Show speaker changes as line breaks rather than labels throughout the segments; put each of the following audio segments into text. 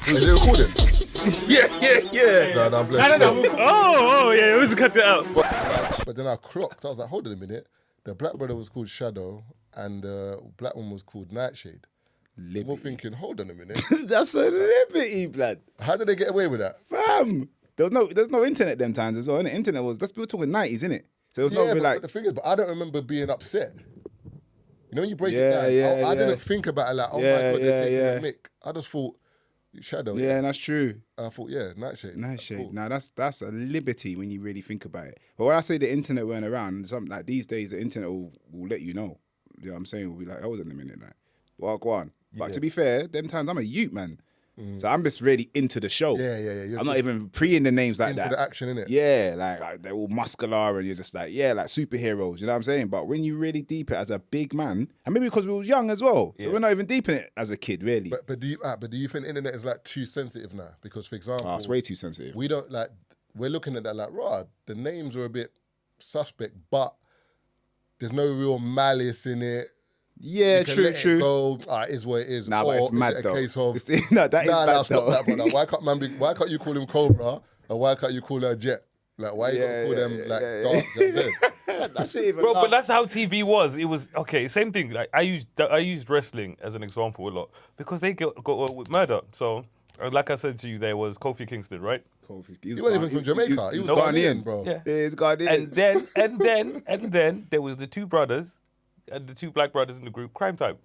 Is it recording?
Yeah.
No, I'm blessed.
No. Oh, yeah, we just cut it out.
But then I clocked. I was like, hold on a minute. The black brother was called Shadow, and the black one was called Nightshade. I'm all thinking, hold on a minute.
That's a liberty, blood.
How did they get away with that?
Fam. There's no internet them times as well. The internet was, we were talking 90s, innit? So there was no like.
The thing is, but I don't remember being upset. You know when you break it down, I didn't think about it like, oh my God, they're taking the mick. I just thought, Shadow.
Yeah, that's true.
I thought, Nightshade.
Nightshade.
Cool.
Now that's a liberty when you really think about it. But when I say the internet weren't around, something like these days, the internet will let you know. You know what I'm saying? We'll be like, hold on a minute, like, well, go on. But to be fair, them times I'm a youth, man. So I'm just really into the show.
Yeah.
I'm not even pre-in the names like
into
that.
the action, innit?
Yeah, like they're all muscular and you're just like, like superheroes, you know what I'm saying? But when you really deep it as a big man, and maybe because we were young as well, so we're not even deep in it as a kid, really.
But do you think the internet is like too sensitive now? Because, for example...
it's way too sensitive.
We don't like... We're looking at that like, the names are a bit suspect, but there's no real malice in it.
Yeah, true.
It is what it is.
Nah, but it's mad though.
A case of
that is bad
stop that, brother. Why can't you call him Cobra, and why can't you call her Jet? Like, why you gotta call them dogs?
That shit even.
Bro, but that's how TV was. It was okay. Same thing. Like I used wrestling as an example a lot because they got with murder. So, like I said to you, there was Kofi Kingston, right?
He wasn't even from Jamaica. He was Ghanaian, bro.
Yeah, he's Ghanaian.
And then there was the two brothers. And the two black brothers in the group, Crime Time.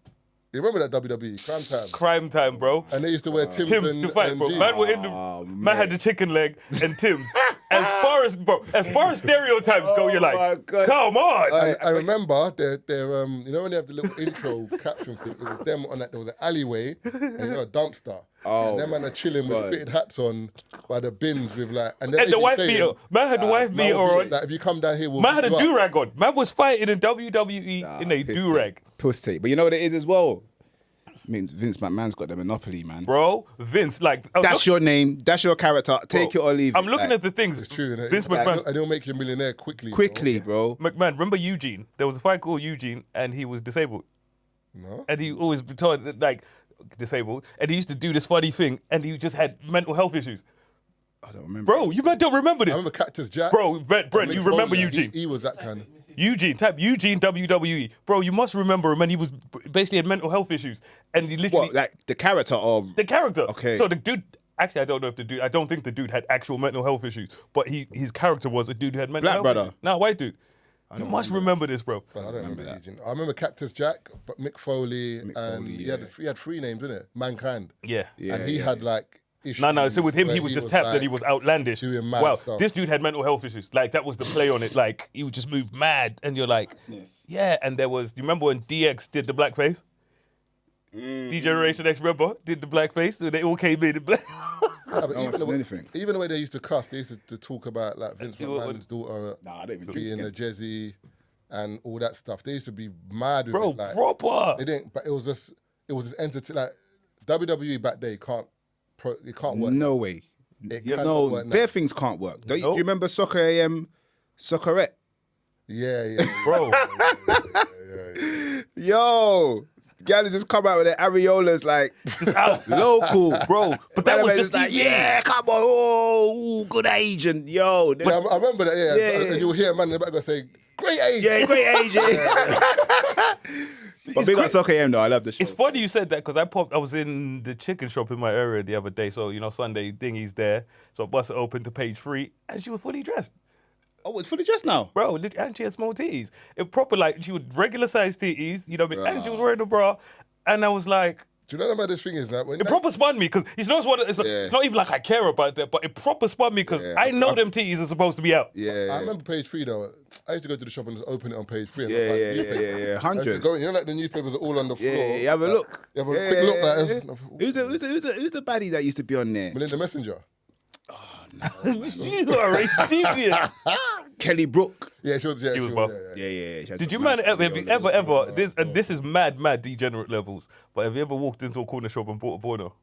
You remember that WWE, Crime Time?
Crime Time, bro.
And they used to wear Tim's
to fight, bro.
jeans.
Man were in the man had the chicken leg and Tim's. as far as stereotypes go, you're like, come on.
I remember their you know when they have the little intro caption thing, it was them on that, there was an alleyway and a dumpster. And them man are chilling with fitted hats on by the bins with like and
the wife beater. Man had the wife beater on.
Like if you come down here,
man had a do-rag on. Man was fighting in WWE in a do-rag.
Pussy. But you know what it is as well? It means Vince McMahon's got the monopoly, man.
Bro, Vince, like...
That's your name. That's your character. Take it or leave it.
I'm looking at the things.
It's true, innit?
Vince McMahon...
And he'll make you a millionaire quickly.
Bro.
McMahon, remember Eugene? There was a fight called Eugene and he was disabled.
No.
And he always told, like, disabled. And he used to do this funny thing and he just had mental health issues.
I don't remember.
Bro, you man don't remember this.
I remember Cactus Jack.
Bro, Brent, you remember Eugene.
He was that kind of...
Eugene, type Eugene WWE. Bro, you must remember him, and he was basically had mental health issues, and he literally
like the character of
the character.
Okay.
So the dude, actually, I don't know if the dude. I don't think the dude had actual mental health issues, but his character was a dude who had mental
Black
health
brother.
issues. No, white dude. You must remember this, bro.
But I don't remember that. Eugene. I remember Cactus Jack, but Mick Foley, he had three names, didn't it? Mankind.
Yeah.
And he had like.
No. So with him, he was just tapped that he was outlandish.
Doing mad
Wow,
stuff.
this dude had mental health issues. Like that was the play on it. Like he would just move mad, and you're like, yeah. And there was. Do you remember when DX did the blackface? D-Generation X, remember, did the blackface. So they all came in black.
Even the way they used to cuss, they used to talk about like Vince McMahon's daughter being a Jezzy and all that stuff. They used to be mad with it. Like,
proper.
They didn't, but it was just entertaining. Like WWE back there, it can't work.
No way. Bare things can't work. Do you remember Soccer AM, Soccerette?
Yeah.
Bro.
Yo. Gals just come out with their areolas like local,
bro. But that was just
like, come on, good agent, yo.
But I remember that, yeah. And you'll hear a man in the back say, great agent.
Yeah, great agent. But big up Soccer AM though, I love the show.
It's funny you said that because I was in the chicken shop in my area the other day. So, Sunday dingy's there. So I bust it open to page 3 and she was fully dressed.
Oh, it's fully dressed now?
Bro, and she had small titties. It proper, like, she would regular size titties, you know what I mean? And she was wearing a bra. And I was like...
Do you know what this thing is? Like,
it proper spun me because it's not even like I care about that, but it proper spun me because I know them titties are supposed to be out.
Yeah. I remember page 3 though. I used to go to the shop and just open it on page 3.
Yeah. 100.
You know, like the newspapers are all on the floor.
Yeah, you have a look.
You have a quick look. Like,
who's the baddie that used to be on there?
Melinda Messenger.
Oh, no.
You are ridiculous.
Kelly Brook.
Yeah, she was
buff.
Yeah.
Did you man ever this is mad degenerate levels, but have you ever walked into a corner shop and bought a porno?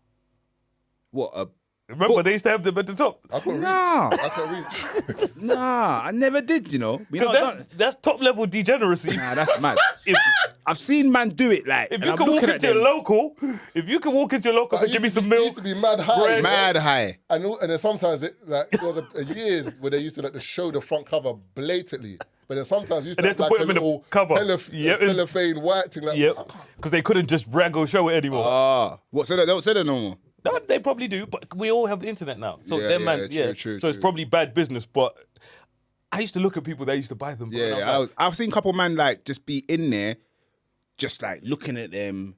What,
Remember, they used to have them at the top.
I can't
Nah.
reach. I can't reach.
Nah, I never did, you know.
That's top level degeneracy.
Nah, that's mad.
If,
I've seen man do it, like,
if
and
you
I'm
can walk
looking at
into your
them
local, if you can walk into your local, so give me some
You
milk.
used to be mad high.
bread.
mad high.
And then sometimes there was a years where they used to like to show the front cover blatantly. But then sometimes you used to
And they
have
have to
like
put
a
them in a
little
cover.
cellophane white thing. Like,
Yep. Because they couldn't just brag or show it anymore.
What? So they don't say that no more.
No, they probably do, but we all have the internet now. So
Yeah,
them
yeah,
man,
true,
so it's probably bad business. But I used to look at people that used to buy them. bro, and I'm like,
I've seen a couple man like just be in there, just like looking at them.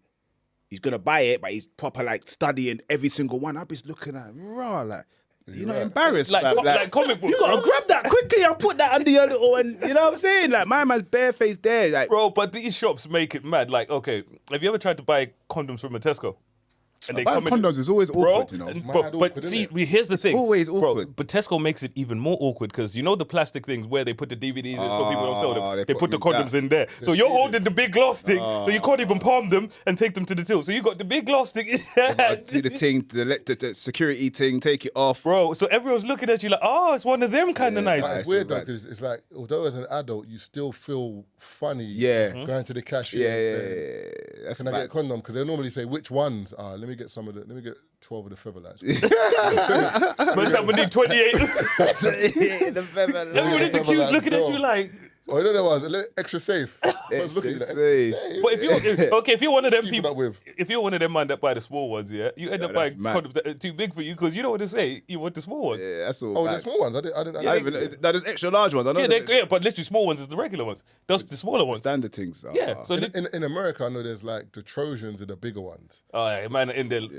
He's gonna buy it, but he's proper like studying every single one. I'll be just looking at him, raw, like you're not embarrassed,
like,
fam.
like comic books.
You gotta
bro.
grab that quickly and put that under your little, and you know what I'm saying? Like my man's barefaced there, like
Bro, but these shops make it mad. Like, okay, have you ever tried to buy condoms from a Tesco? And they
buying
come in,
condoms is always
bro.
awkward, you know.
and-
Mad
but
awkward,
see,
innit?
here's the thing.
Always
Bro,
awkward.
but Tesco makes it even more awkward because you know the plastic things where they put the DVDs in so people don't sell them.
they
They
put
put the
them in
condoms
that.
in there. So you're holding the big glass thing, so you can't even palm them and take them to the till. So you got the big glass thing.
Do the thing, the security thing, take it off.
Bro, so everyone's looking at you like, oh, it's one of them kind of nights.
But
Right.
it's weird though,
Right.
because it's like, although as an adult, you still feel funny
Yeah.
going to the cashier and saying,
Yeah. That's
can I
mad.
get a condom? Because they normally say, which ones? Let me get 12 of the feather lights.
But someone need 28.
The feather.
Everyone in the queue's looking at you like.
Oh, you know that was a little extra safe. I was looking at
Extra
that.
safe.
But if you're one of them
Keeping
people,
up with.
if you're one of them man that buy the small ones, yeah, you end up buying
that's mad.
condoms that are too big for you because you don't want to say you want the small ones.
Yeah, that's all.
Oh,
bad.
the small ones. I didn't.
I don't even, there's extra large ones. I know.
Yeah,
there's extra
but literally small ones is the regular ones. Those the smaller ones.
standard things.
Yeah. So
In America, I know there's like the Trojans are the bigger ones.
oh yeah, man, in there, give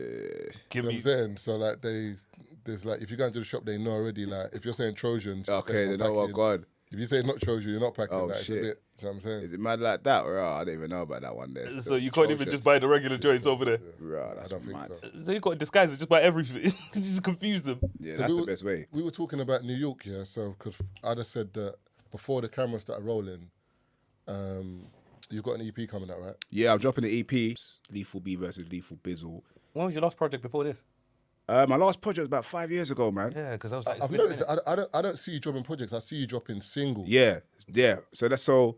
You know what
me.
I'm saying? So like there's like if you go into the shop, they know already. Like if you're saying Trojans, you're
Okay,
saying
they
I'm
know what
packing.
God.
If you say it's not Trojan, you're not packing.
Oh,
Like, it's
shit.
a bit. You know what I'm saying?
Is it mad like that? Rah, I don't even know about that one there.
So you can't even just buy the regular joints over there.
Rah, that's
I don't think
mad.
so.
So you got to disguise it just by everything. Just confuse them.
Yeah,
So
that's
we
the
were-
best way.
We were talking about New York, yeah. So because I just said that before the camera started rolling, you got an EP coming out, right?
Yeah, I'm dropping the EP. Lethal B versus Lethal Bizzle.
When was your last project before this?
My last project was about 5 years ago, man.
Yeah, because I was like,
I've noticed that I don't see you dropping projects. I see you dropping singles.
Yeah. So that's so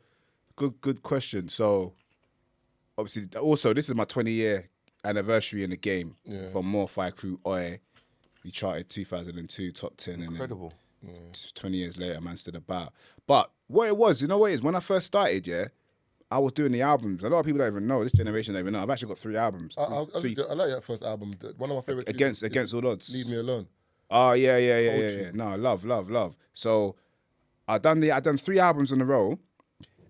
good question. So obviously, also this is my 20-year anniversary in the game from More Fire Crew Oi. We charted 2002 top 10,
incredible.
and then 20 years later, man stood about. But what it was, you know what it is? When I first started, I was doing the albums. A lot of people don't even know. This generation don't even know. I've actually got 3 albums.
I like that first album. One of my favorite tunes
Against
is
all odds.
Leave Me Alone.
Oh yeah.
Poetry.
No, love. So I done 3 albums in a row,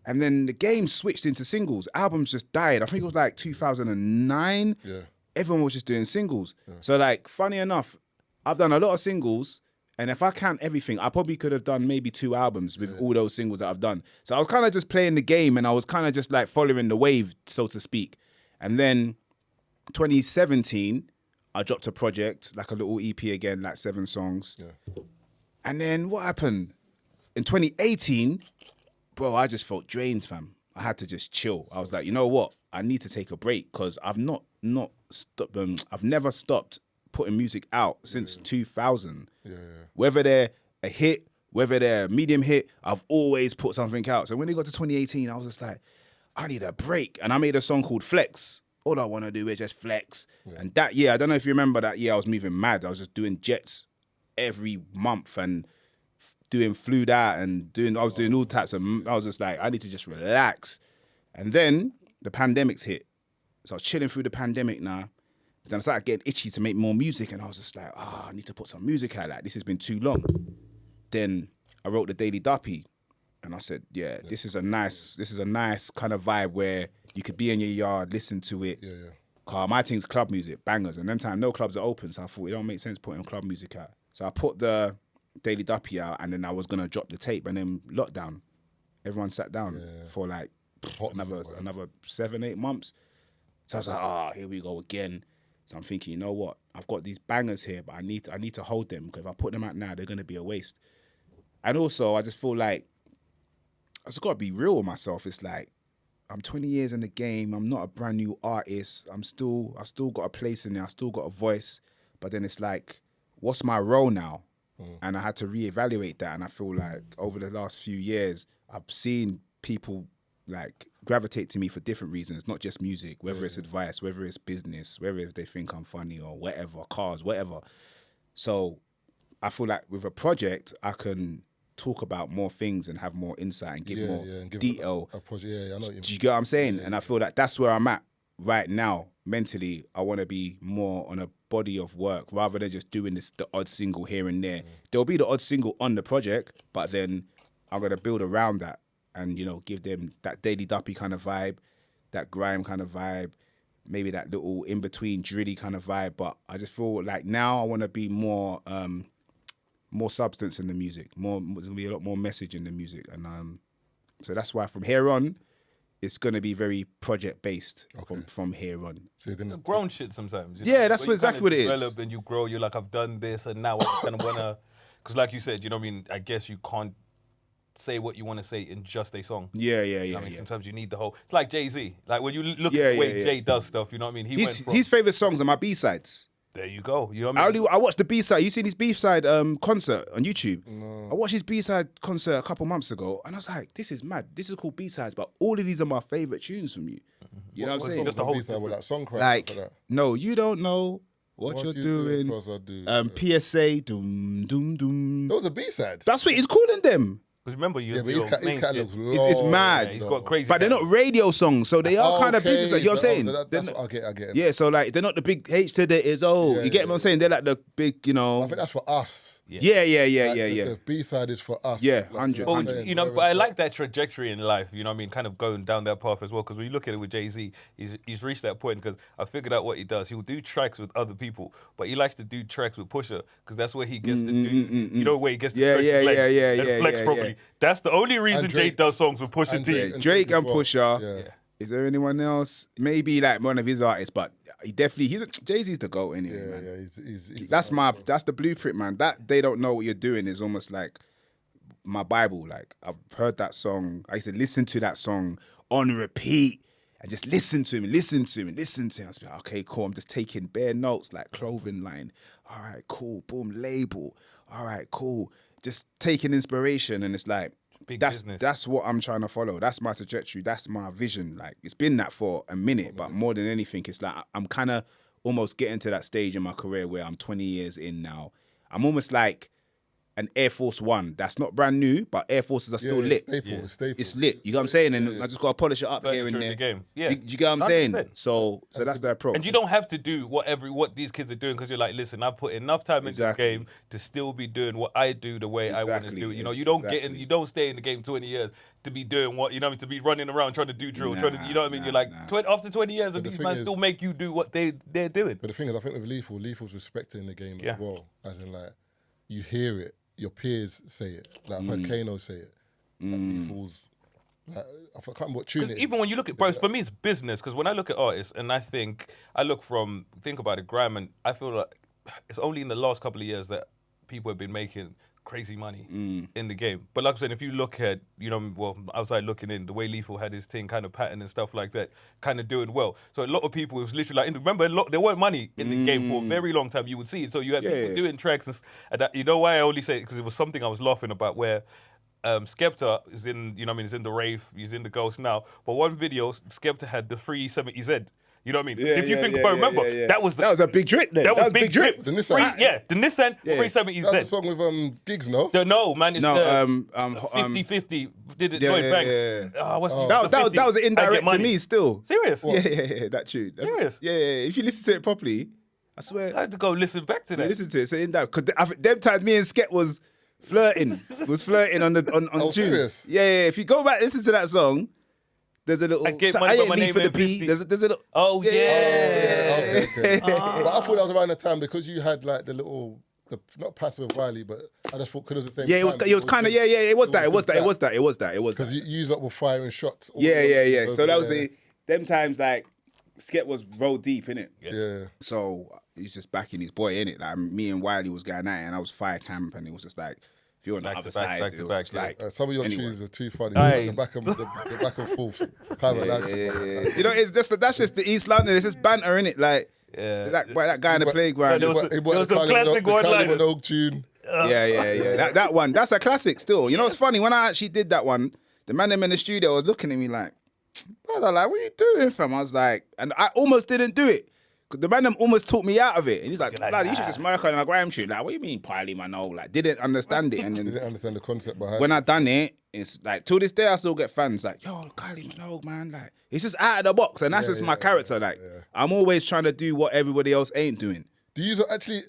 and then the game switched into singles. Albums just died. I think it was like 2009.
Yeah.
Everyone was just doing singles. So like, funny enough, I've done a lot of singles, and if I count everything, I probably could have done maybe 2 albums with all those singles that I've done. So I was kind of just playing the game, and I was kind of just like following the wave, so to speak. And then 2017, I dropped a project, like a little EP again, like 7 songs.
Yeah.
And then what happened? In 2018, bro, I just felt drained, fam. I had to just chill. I was like, you know what? I need to take a break because I've not stopped. I've never stopped putting music out since 2000. Whether they're a hit, whether they're a medium hit, I've always put something out. So when it got to 2018, I was just like, I need a break. And I made a song called Flex. All I want to do is just flex. And that year, I don't know if you remember that year, I was moving mad. I was just doing jets every month and doing flued out and I was doing all types of, I was just like, I need to just relax. And then the pandemic's hit. So I was chilling through the pandemic now. Then I started getting itchy to make more music, and I was just like, I need to put some music out. Like, this has been too long. Then I wrote the Daily Duppy, and I said, this is a nice kind of vibe where you could be in your yard, listen to it. Cause my thing's club music, bangers, and them time no clubs are open, so I thought it don't make sense putting club music out. So I put the Daily Duppy out, and then I was gonna drop the tape, and then lockdown, everyone sat down for like another 7-8 months. So I was like, here we go again. So I'm thinking, you know what? I've got these bangers here, but I need to hold them because if I put them out now, they're going to be a waste. And also, I just feel like I just got to be real with myself. It's like I'm 20 years in the game. I'm not a brand new artist. I've still got a place in there. I still got a voice. But then it's like, what's my role now? And I had to reevaluate that. And I feel like over the last few years, I've seen people like gravitate to me for different reasons, not just music, whether it's advice, whether it's business, whether it's they think I'm funny or whatever, cars, whatever. So I feel like with a project, I can talk about more things and have more insight and give more
and give
detail.
A project, I know what you mean.
Do you get what I'm saying? And I feel like that's where I'm at right now. Mentally, I want to be more on a body of work rather than just doing the odd single here and there. There'll be the odd single on the project, but then I'm going to build around that and, give them that Daily Duppy kind of vibe, that grime kind of vibe, maybe that little in-between drilly kind of vibe. But I just feel like now I want to be more substance in the music. There's going to be a lot more message in the music. And so that's why from here on, it's going to be very project-based from here on.
So you're gonna
grown shit sometimes.
Yeah, that's exactly what it is.
Develop and you grow, you're like, I've done this and now I kind of want to... Because like you said, you know what I mean? I guess you can't say what you want to say in just a song.
Yeah.
I mean, sometimes you need the whole... It's like Jay-Z. Like when you look at the way Jay does stuff, you know what I mean?
His favourite songs are my B-sides.
There you go. You know what I mean?
I watched the B-side. You seen his B-side concert on YouTube? No. I watched his B-side concert a couple months ago, and I was like, this is mad. This is called B-sides, but all of these are my favourite tunes from you. You know what I'm saying?
Just the whole
B-side with that song crack.
Like, no, you don't know what you're doing.
Because I do.
PSA, doom, doom, doom.
Those are B-sides.
That's what he's calling them.
Because remember,
but his catalog's long.
It's mad.
Yeah, he's got crazy.
But they're not radio songs, so they are kind of business. You know what I'm saying?
I get it.
Yeah, so like they're not the big H to the is you get what I'm saying? They're like the big,
I think that's for us.
Yeah.
The B-side is for us.
Yeah, 100.
But I like that trajectory in life, you know what I mean? Kind of going down that path as well. Because when you look at it with Jay-Z, he's reached that point because I figured out what he does. He'll do tracks with other people, but he likes to do tracks with Pusha because that's where he gets to do, you know, where he gets to stretch his legs and flex properly. Yeah. That's the only reason Jay does songs with Pusha T.
Drake and Pusha. Yeah. Is there anyone else? Maybe like one of his artists, but he definitely Jay-Z's the GOAT anyway, man.
Yeah, he's
that's the blueprint, man. That they don't know what you're doing is almost like my Bible. Like I've heard that song. I used to listen to that song on repeat and just listen to him. I was like, okay, cool. I'm just taking bare notes like clothing line. All right, cool. Boom, label. All right, cool. Just taking inspiration, and it's like. That's what I'm trying to follow. That's my trajectory. That's my vision. Like it's been that for a minute, but more than anything, it's like I'm kind of almost getting to that stage in my career where I'm 20 years in now. I'm almost like an Air Force One. That's not brand new, but Air Forces are still lit.
It's
lit. You know what I'm saying? And I just got to polish it up here and there.
The game. Yeah.
You get what I'm saying?
100%.
So that's the approach.
And you don't have to do what these kids are doing because you're like, listen, I put enough time into the game to still be doing what I do the way I want to do it. You know, you don't you don't stay in the game 20 years to be doing what, you know, to be running around trying to do drill, you know what I mean? You're like, after 20 years, these man still make you do what they're doing.
But the thing is, I think with Lethal's respecting the game as well, as in like, you hear it. Your peers say it. Like I've heard Kano say it. Like Lethal's, like I can't remember what tune it is.
Even when you look at, bro, for me it's business. Because when I look at artists, and think about it, grime, and I feel like it's only in the last couple of years that people have been making crazy money in the game. But like I said, if you look at, outside looking in, the way Lethal had his thing kind of pattern and stuff like that, kind of doing well. So a lot of people, it was literally like, remember, there weren't money in the game for a very long time. You would see it. So you had people doing tracks. And that, you know why I only say it? Because it was something I was laughing about where Skepta is in, he's in the rave, he's in the Ghost now. But one video, Skepta had the 370Z. You know what I mean? If you think about it, remember, that was
a big drip then.
That was big drip.
The Nissan.
The Nissan 370Z.
That's the song with Gigs, no?
No, man, it's 50-50. Did it joint banks.
That was an indirect to me still.
Serious?
Yeah, that tune.
Serious?
Yeah. If you listen to it properly, I swear.
I had to go listen back to that.
Listen to it. So indirect. Because them times me and Skep was flirting on tunes.
Serious?
Yeah. If you go back listen to that song, there's a little.
I get money for my name
for the P. There's a little.
Oh yeah.
Okay. But I thought that was around the time because you had like the little, not passive with Wiley, but I just thought because it was the same.
Yeah, it was kind of It was that.
Because you were firing shots.
Yeah. So that was them times like Skep was roll deep in it.
Yeah.
So he's just backing his boy in it. Like me and Wiley was going at it, and I was fire camp, and it was just like. If you're on the other side, it was just like
some of your tunes are too funny. The back and forth.
You know, that's just the East London. It's just banter in it. Like
Yeah.
That guy in the playground.
there was some classic one-liners.
Minogue tune.
Yeah. That one, that's a classic still. You know what's funny? When I actually did that one, the man in the studio was looking at me like, brother, like, what are you doing, fam? I was like, and I almost didn't do it. Cause the man almost talked me out of it. And he's like, blood, you should just mark on a grime shoot. Like, what do you mean, Piley, man? No, like, didn't understand it. And then
Didn't understand the concept behind
when
it.
I done it, it's like, till this day, I still get fans like, yo, Kylie Minogue, man. Like, it's just out of the box. And that's just my character. Like, I'm always trying to do what everybody else ain't doing.
Do you actually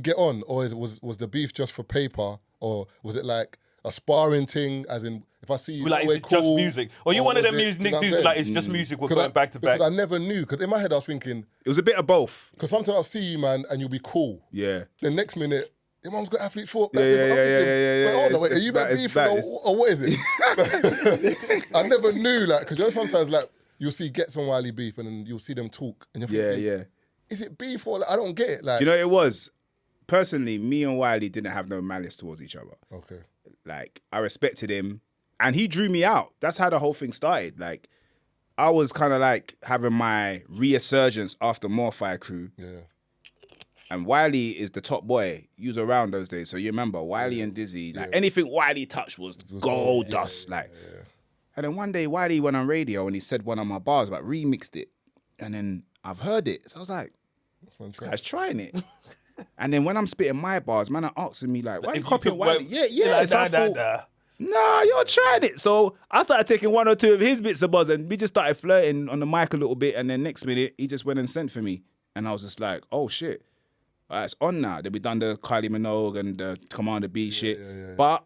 get on, or was the beef just for paper, or was it like a sparring thing, as in, if I see you,
Like,
always
it's
cool,
just music. Or you one of them
was it-
music
you know what I'm
niggas, like,
saying?
it's just music, we're going back to back.
Because I never knew, because in my head I was thinking,
It was a bit of both.
because sometimes I'll see you, man, and you'll be cool.
Yeah.
The next minute, your mum's got athlete's foot.
Yeah.
Hold on, wait, are
It's
you
bad,
back
it's
beefing
bad,
or what is it? I never knew, like, because you know sometimes, like, you'll see Gets on Wiley beef and then you'll see them talk. And you're thinking, is it beef or, like, I don't get it. Like,
Do you know what it was? Personally, me and Wiley didn't have no malice towards each other.
Okay.
Like, I respected him and he drew me out. That's how the whole thing started. Like, I was kind of like having my resurgence after Morphy Crew.
Yeah.
And Wiley is the top boy. He was around those days. So you remember, Wiley and Dizzy, like anything Wiley touched was gold dust. And then one day, Wiley went on radio and he said one of my bars, but remixed it. And then I've heard it. So I was like, this guy's trying it. And then when I'm spitting my bars, man are asking me like, why are you copying Wiley? Yeah.
Like,
So I thought, nah, you're trying it. So I started taking one or two of his bits of buzz and we just started flirting on the mic a little bit. And then next minute, he just went and sent for me. And I was just like, oh shit. All right, it's on now. Then we done the Kylie Minogue and the Commander B shit. But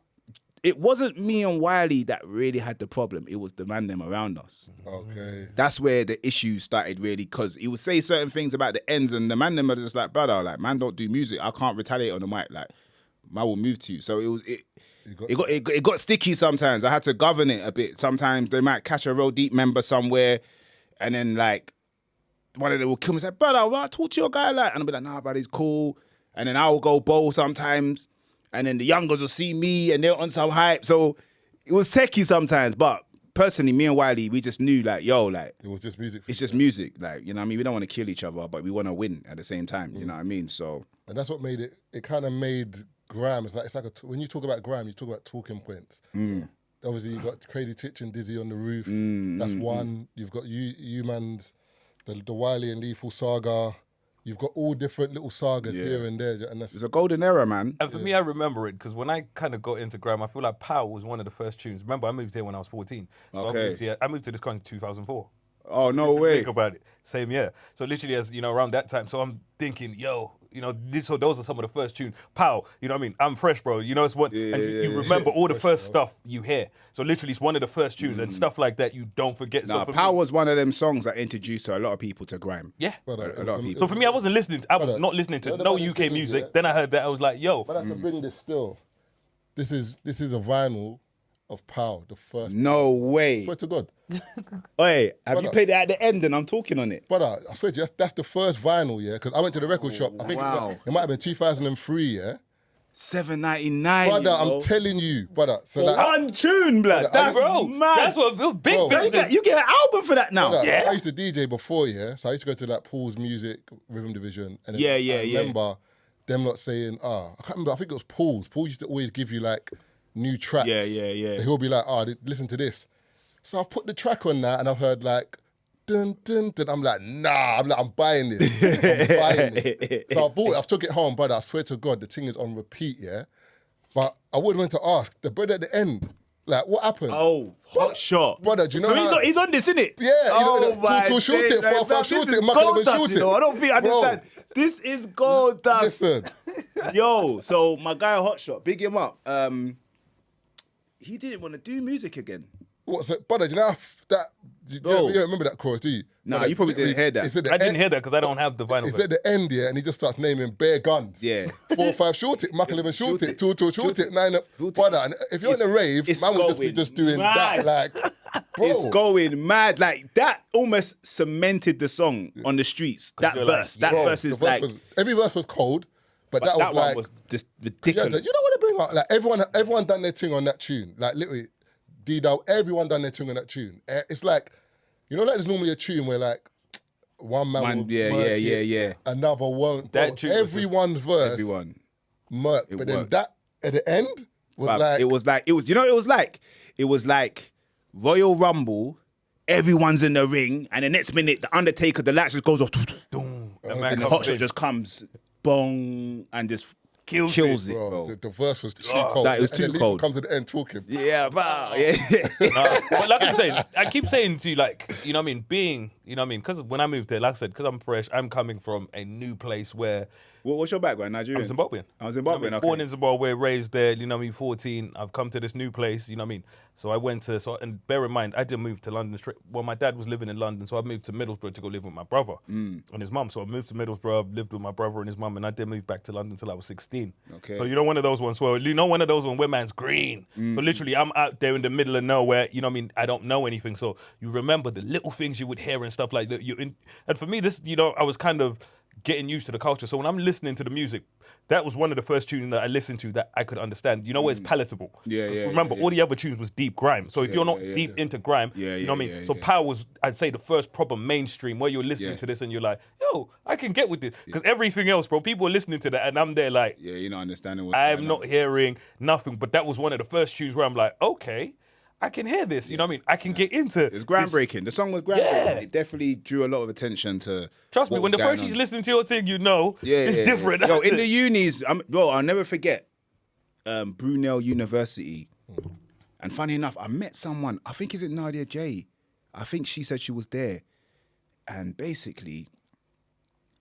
it wasn't me and Wiley that really had the problem. It was the man them around us.
Okay.
That's where the issue started really, because he would say certain things about the ends and the man them are just like, brother, like, man don't do music. I can't retaliate on the mic. Like, man will move to you. So it got sticky sometimes. I had to govern it a bit. Sometimes they might catch a real deep member somewhere and then like, one of them will kill me and say, brother, I talk to your guy like, and I'll be like, nah, brother, he's cool. And then I will go bowl sometimes. And then the youngers will see me and they're on some hype. So it was techie sometimes. But personally, me and Wiley, we just knew like, yo, like,
It was just music.
it's just music. Like, you know what I mean? We don't want to kill each other, but we want to win at the same time. You know what I mean? So.
And that's what made it kind of made grime. It's like when you talk about grime, you talk about talking points. Obviously, you've got Crazy Titch and Dizzy on the roof. That's one. You've got you man's, the Wiley and Lethal saga. You've got all different little sagas here and there. And that's
It's a golden era, man.
And for me, I remember it because when I kind of got into grime, I feel like Power was one of the first tunes. Remember, I moved here when I was 14. So
Okay.
I moved to this country in 2004.
Oh, no way.
Think about it. Same year. So literally, as you know, around that time. So I'm thinking, yo, you know, those are some of the first tunes. Pow, you know what I mean? I'm fresh, bro. You know, it's one. And you remember all the first stuff you hear. So literally, it's one of the first tunes and stuff like that. You don't forget.
Nah,
so
Power was one of them songs that introduced a lot of people to grime.
Yeah.
A lot of people.
So for me, I wasn't listening. I was not listening to no
about
UK
this
music.
yeah?
Then I heard that. I was like, yo.
But I have to bring this still. This is a vinyl of Pow, the first.
No way.
Swear to God.
Hey, have you
Brother.
played it at the end and I'm talking on it?
Brother, I swear to you, that's the first vinyl, yeah? Because I went to the record shop. I think it might have been 2003, yeah?
$7.99.
Brother, I'm telling you, brother. So like,
One tune, blood. That's
Bro,
mad.
that's what big
Bro.
business.
You get an album for that now.
brother,
Yeah.
I used to DJ before, yeah? So I used to go to like Paul's Music, Rhythm Division. And then
Yeah.
I remember them not saying, I can't remember, I think it was Paul's. Paul used to always give you like new tracks.
Yeah.
So he'll be like, listen to this. So I've put the track on that and I've heard like, dun, dun, dun. I'm like, nah, I'm buying this. I'm buying it. So I bought it, I took it home, brother. I swear to God, the thing is on repeat, yeah? But I would want to ask, the brother at the end, like, what happened?
Oh, hot shot.
Brother, do you know
So
how...
he's on this, innit?
Yeah, too shoot it, 4-5 shoot it, Michael even shoot it.
I don't think I
Bro.
understand. This is gold dust.
Listen,
Yo, so my guy Hotshot, big him up. He didn't want to do music again.
what's that? Brother, do you know that... You don't remember that chorus, do you?
Nah,
Brother,
you probably didn't hear that.
it's at the
I didn't
end-
hear that because I don't have the vinyl.
It's at the end, yeah, and he just starts naming bare guns.
Yeah.
4-5 shoot it, Michael even shoot it, 2-2 shoot it, 9 up.
Shoot it.
Brother, and if you're in a rave,
it's
man would just be
going
just doing
mad.
that, like, bro.
It's going mad. Like, that almost cemented the song on the streets. That
you're
verse.
like,
That
Bro,
verse
the
is
verse
like...
was- every verse was cold, but that
that
was
one
like...
was just
Yeah,
ridiculous.
you know what they bring up? Like everyone done their thing on that tune. Like literally, D-Dow, everyone done their thing on that tune. It's like, you know, like there's normally a tune where like, one man will
yeah,
murk
yeah,
it,
yeah.
another won't.
That
Bro,
tune was just-
everyone's verse,
Everyone.
murk.
It
But then
worked.
that at the end was
But
like
it was you know what it was like? It was like Royal Rumble, everyone's in the ring, and the next minute the Undertaker, the lights just goes off,
Boom. That man
and the
comes
hot shot
in.
just comes, bong, and just
Kills
kills it,
bro,
bro.
the verse was too cold.
That was
And
too
then Lethal
cold.
comes at the end talking.
Yeah, wow, yeah.
But like I'm saying, I keep saying to you, like, you know what I mean, being, you know what I mean, because when I moved there, like I said, because I'm fresh, I'm coming from a new place where
What's your background, Nigerian?
I'm Zimbabwean.
I'm Zimbabwean,
You know what I mean?
okay.
Born in Zimbabwe, raised there, you know what I mean, 14. I've come to this new place, you know what I mean? So I went to, and bear in mind, I didn't move to London straight. Well, my dad was living in London, so I moved to Middlesbrough to go live with my brother and his mum. So I moved to Middlesbrough, lived with my brother and his mum, and I didn't move back to London until I was 16.
Okay.
So you know one of those ones where, you know one of those ones where man's green. So literally I'm out there in the middle of nowhere, you know what I mean? I don't know anything. So you remember the little things you would hear and stuff like that. And for me, this, you know, I was kind of getting used to the culture. So when I'm listening to the music, that was one of the first tunes that I listened to that I could understand. You know where it's palatable.
Yeah, yeah,
Remember,
yeah.
all the other tunes was deep grime. So if you're not deep into grime,
Yeah,
you know what I
yeah,
mean?
yeah,
So
yeah.
Power was, I'd say, the first proper mainstream where you're listening
Yeah.
to this and you're like, yo, I can get with this. Because everything else, bro, people are listening to that and I'm there like,
Yeah, you're not understanding what's
I'm
going
not
on.
hearing nothing. But that was one of the first tunes where I'm like, okay, I can hear this. You know what I mean? I can get into
It's groundbreaking. The song was groundbreaking.
Yeah.
It definitely drew a lot of attention to.
Trust me,
what
when
was
the
going
first
on.
she's listening to your thing, you know it's different.
Yo, in the unis, bro, I'll never forget Brunel University. And funny enough, I met someone, I think is it Nadia J. I think she said she was there. And basically,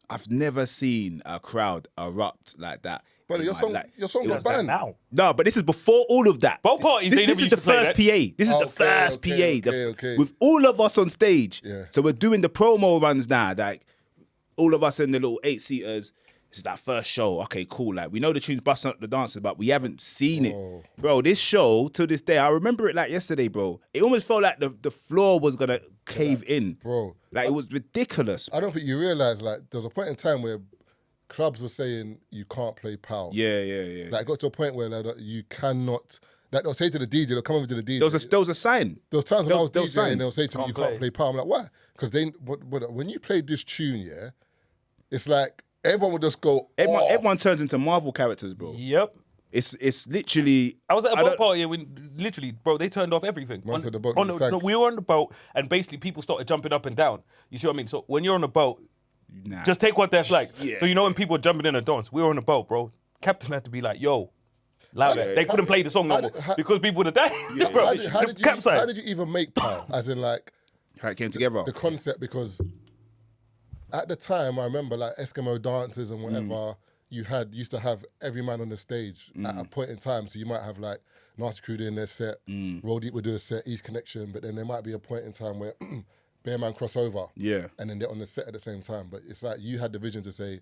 I've never seen a crowd erupt like that.
But
in
your
my
song,
life.
your song
It
got
was
banned.
now.
No, but this is before all of that.
Both parties, they
This
never
is the
used to play
first
that.
PA. This is the
Okay,
first
okay,
PA.
okay.
With all of us on stage.
Yeah.
So we're doing the promo runs now. Like, all of us in the little 8-seaters. This is that first show. Okay, cool. Like, we know the tunes busting up the dancers, but we haven't seen it. Bro, this show, to this day, I remember it like yesterday, bro. It almost felt like the floor was going to cave in.
Bro.
Like, it was ridiculous.
I don't think you realise, like, there was a point in time where clubs were saying you can't play PAL.
Yeah, yeah, yeah.
Like, it got to a point where like, you cannot. Like, they'll say to the DJ, they'll come over to the DJ.
There was a sign.
There was times when I was
there was
DJing,
signs.
they'll say to me, you can't play PAL. I'm like, why? Because when you played this tune, yeah, it's like everyone would just go.
Everyone turns into Marvel characters, bro.
Yep.
It's literally.
I was at a
I
boat
don't-
party and we literally, bro, they turned off everything.
Man said the boat
on
was
the,
sank.
we were on the boat and basically people started jumping up and down. You see what I mean? So when you're on a boat,
Nah.
just take what that's like.
Yeah.
So you know when people are jumping in a dance, we were on a boat, bro. Captain had to be like, yo, louder. They couldn't play the song no more because people would have died. Bro,
How did
capsize.
you even make PAL? As in, like,
How it came together.
the concept, because at the time I remember like Eskimo dances and whatever used to have every man on the stage at a point in time. So you might have like Nasty Crew doing their set, Roll Deep would do a set, East Connection, but then there might be a point in time where Bear Man cross over.
Yeah.
And then they're on the set at the same time. But it's like you had the vision to say,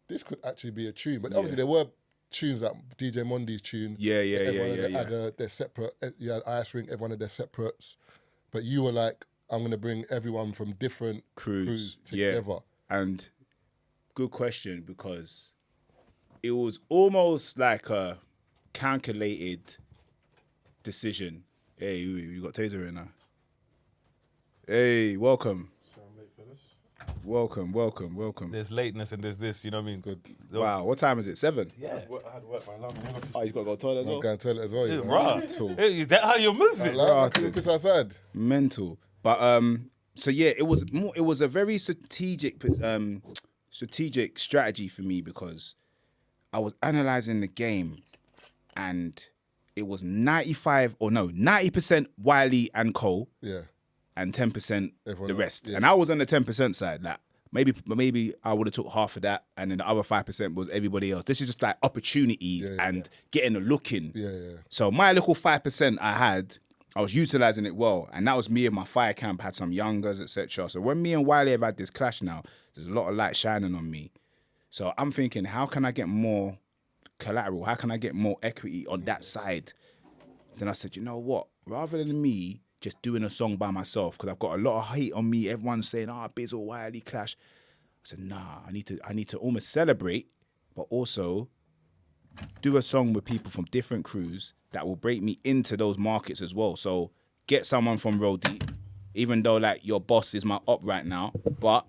this could actually be a tune. But obviously there were tunes like DJ Mondi's tune.
Yeah, yeah,
Everyone
yeah,
had their separate, you had Ice Ring, everyone had their separates. But you were like, I'm going to bring everyone from different crews together.
Yeah. And good question, because it was almost like a calculated decision. Hey, you got Tazer in now. Hey, welcome. Welcome.
There's lateness and there's this, you know what I mean?
Good.
Wow, what time is it? 7?
Yeah.
I had to work my alarm.
Oh, you got to go to the toilet as
I'm
well?
going to tell it as well.
It's
You know?
raw.
Mental.
Hey, is that how you're moving?
Like, I couldn't piss outside.
Mental. But so yeah, it was a very strategic strategy for me, because I was analyzing the game and it was 90% Wiley and Cole
Yeah.
and 10%
Everyone
the
else,
rest.
yeah.
And I was on the 10% side. Like maybe I would have took half of that, and then the other 5% was everybody else. This is just like opportunities and getting a look in.
Yeah, yeah.
So my little 5% I was utilizing it well, and that was me and my fire camp, had some youngers, etc. So when me and Wiley have had this clash now, there's a lot of light shining on me. So I'm thinking, how can I get more collateral? How can I get more equity on that side? Then I said, you know what? Rather than me just doing a song by myself, because I've got a lot of hate on me, everyone's saying, Bizzle, Wiley, clash. I said, nah, I need to almost celebrate, but also do a song with people from different crews that will break me into those markets as well. So get someone from Roll Deep, even though like your boss is my op right now, but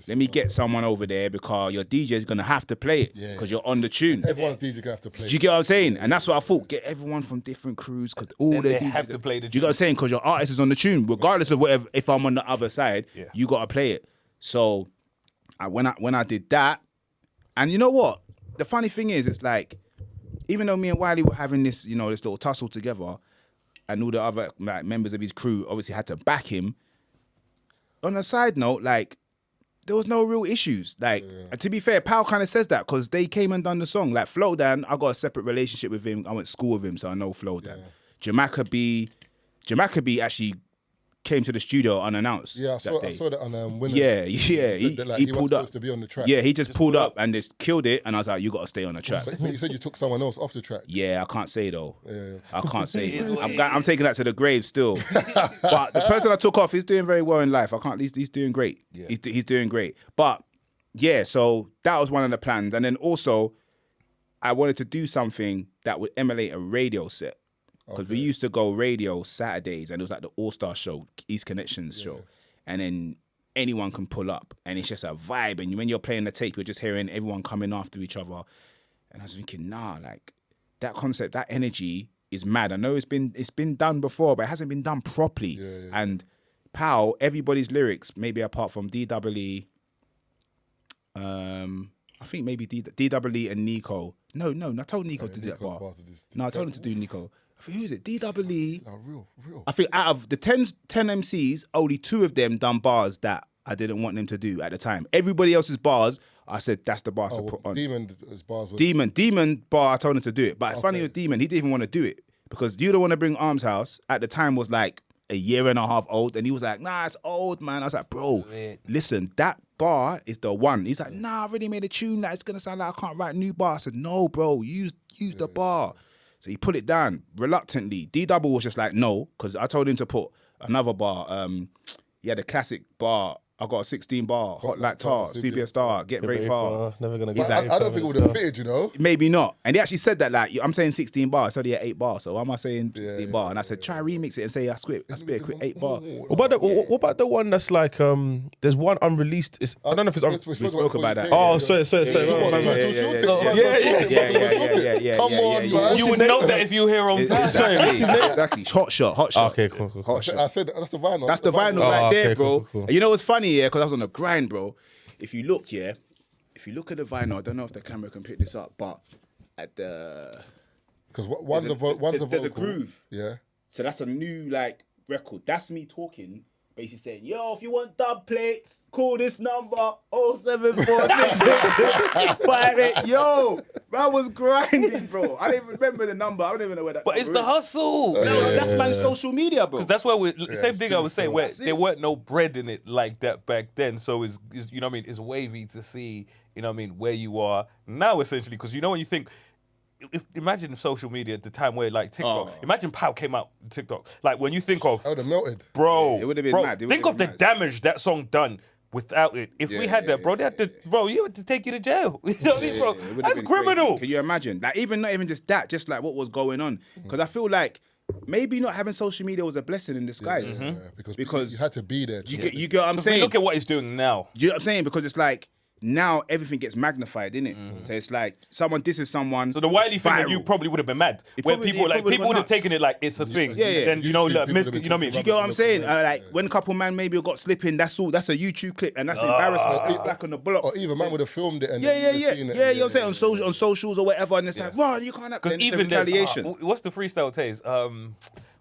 let me get someone over there because your DJ is gonna have to play it because you're on the tune.
Everyone's DJ gonna have to play.
Do you get what I'm saying? And that's what I thought. Get everyone from different crews because all
They
DJs
have to play the
Do you get what I'm saying? Because your artist is on the tune, regardless of whatever. If I'm on the other side, you gotta play it. So when I did that, and you know what? The funny thing is, it's like even though me and Wiley were having this, this little tussle together, and all the other like members of his crew obviously had to back him. On a side note, like. There was no real issues. Like, and to be fair, Pal kind of says that because they came and done the song. Like, Flo Dan, I got a separate relationship with him. I went to school with him, so I know Flo Dan. Jamaica B actually came to the studio unannounced.
Yeah, I saw that on Winners.
Yeah.
He
pulled
was
up.
supposed to be on the track.
Yeah, he just pulled up and just killed it. And I was like, you got to stay on the track.
But you said you took someone else off the track.
Yeah, I can't say though.
Yeah.
I can't say. I'm taking that to the grave still. But the person I took off, he's doing very well in life. He's doing great. Yeah. He's doing great. But yeah, so that was one of the plans. And then also, I wanted to do something that would emulate a radio set. Because we used to go radio Saturdays and it was like the All-Star show, East Connections show. And then anyone can pull up and it's just a vibe. And when you're playing the tape, you're just hearing everyone coming after each other. And I was thinking, like that concept, that energy is mad. I know it's been done before, but it hasn't been done properly. Yeah. And Pow, everybody's lyrics, maybe apart from DWE, I think maybe DWE and Nico. No, I told Nico to do that bar. No, I told him to do Nico. I think, who is it? DWE.
Oh, real.
I think out of the 10 MCs, only 2 of them done bars that I didn't want them to do at the time. Everybody else's bars, I said that's the bar to put on.
Demon's bars.
Demon bar, I told him to do it. But funny with Demon, he didn't even want to do it because You Don't Want to Bring Arms House at the time was like a year and a half old, and he was like, nah, it's old, man. I was like, bro, listen, that bar is the one. He's like, nah, I already made a tune that it's gonna sound like I can't write new bar. I said, no, bro, use the bar. So he put it down reluctantly. D-Double was just like, no, because I told him to put another bar. He had a classic bar. I got a 16 bar, Hot Like Tar, CBS Star, Get Very Far.
Never gonna
get
like,
I don't think it would have fitted,
Maybe not. And he actually said that, like, I'm saying 16 bars, so he had 8 bars. So why am I saying 16 bar? And I said, try remix it and say I spit a quick 8 bar.
What about the one that's like, there's one unreleased, I don't know if it's
we spoke about that.
Oh, sorry.
Yeah.
Come on, man.
You would know that if you hear on time.
Exactly. Hot shot.
Okay, cool.
Hot shot.
I said that's the vinyl.
That's the vinyl right there, bro.
Cool.
You know what's funny, because I was on the grind, bro. If you look at the vinyl, I don't know if the camera can pick this up, but at the...
Because one's a vocal.
There's a groove.
Yeah.
So that's a new, like, record. That's me talking, basically saying, yo, if you want dub plates, call this number, 0746658. Yo, man was grinding, bro. I don't even remember the number. I don't even know where that
But it's the hustle.
That's man's social media, bro.
Because that's where same thing I was saying, where there weren't no bread in it like that back then. So it's you know what I mean, it's wavy to see, you know what I mean, where you are now essentially. Because when you think, imagine social media at the time where like TikTok, imagine Pow came out with TikTok. Like when you think of,
I would have melted.
Bro, it would have been mad.
Think of the damage that song done without it. If we had that, bro, they had to, you had to take you to jail. You know what I mean, bro? That's criminal.
Crazy. Can you imagine? Like not even just that, just like what was going on. Because I feel like maybe not having social media was a blessing in disguise.
Yeah, because you had to be there.
You get what I'm saying?
Look at what he's doing now.
You know what I'm saying? Because it's like, now everything gets magnified, innit? So it's like someone disses someone.
So the Wiley thing, and you probably would have been mad. Where people would have taken it like it's a thing.
Yeah.
Then you know what I mean? Do you
get what I'm saying? Like when a couple man maybe got slipping, that's a YouTube clip, and that's embarrassment. It's black on the block.
Or even man would have filmed it and
you know what I'm saying, on socials or whatever, and it's like, wow, you can't.
Because even retaliation. What's the freestyle Taze?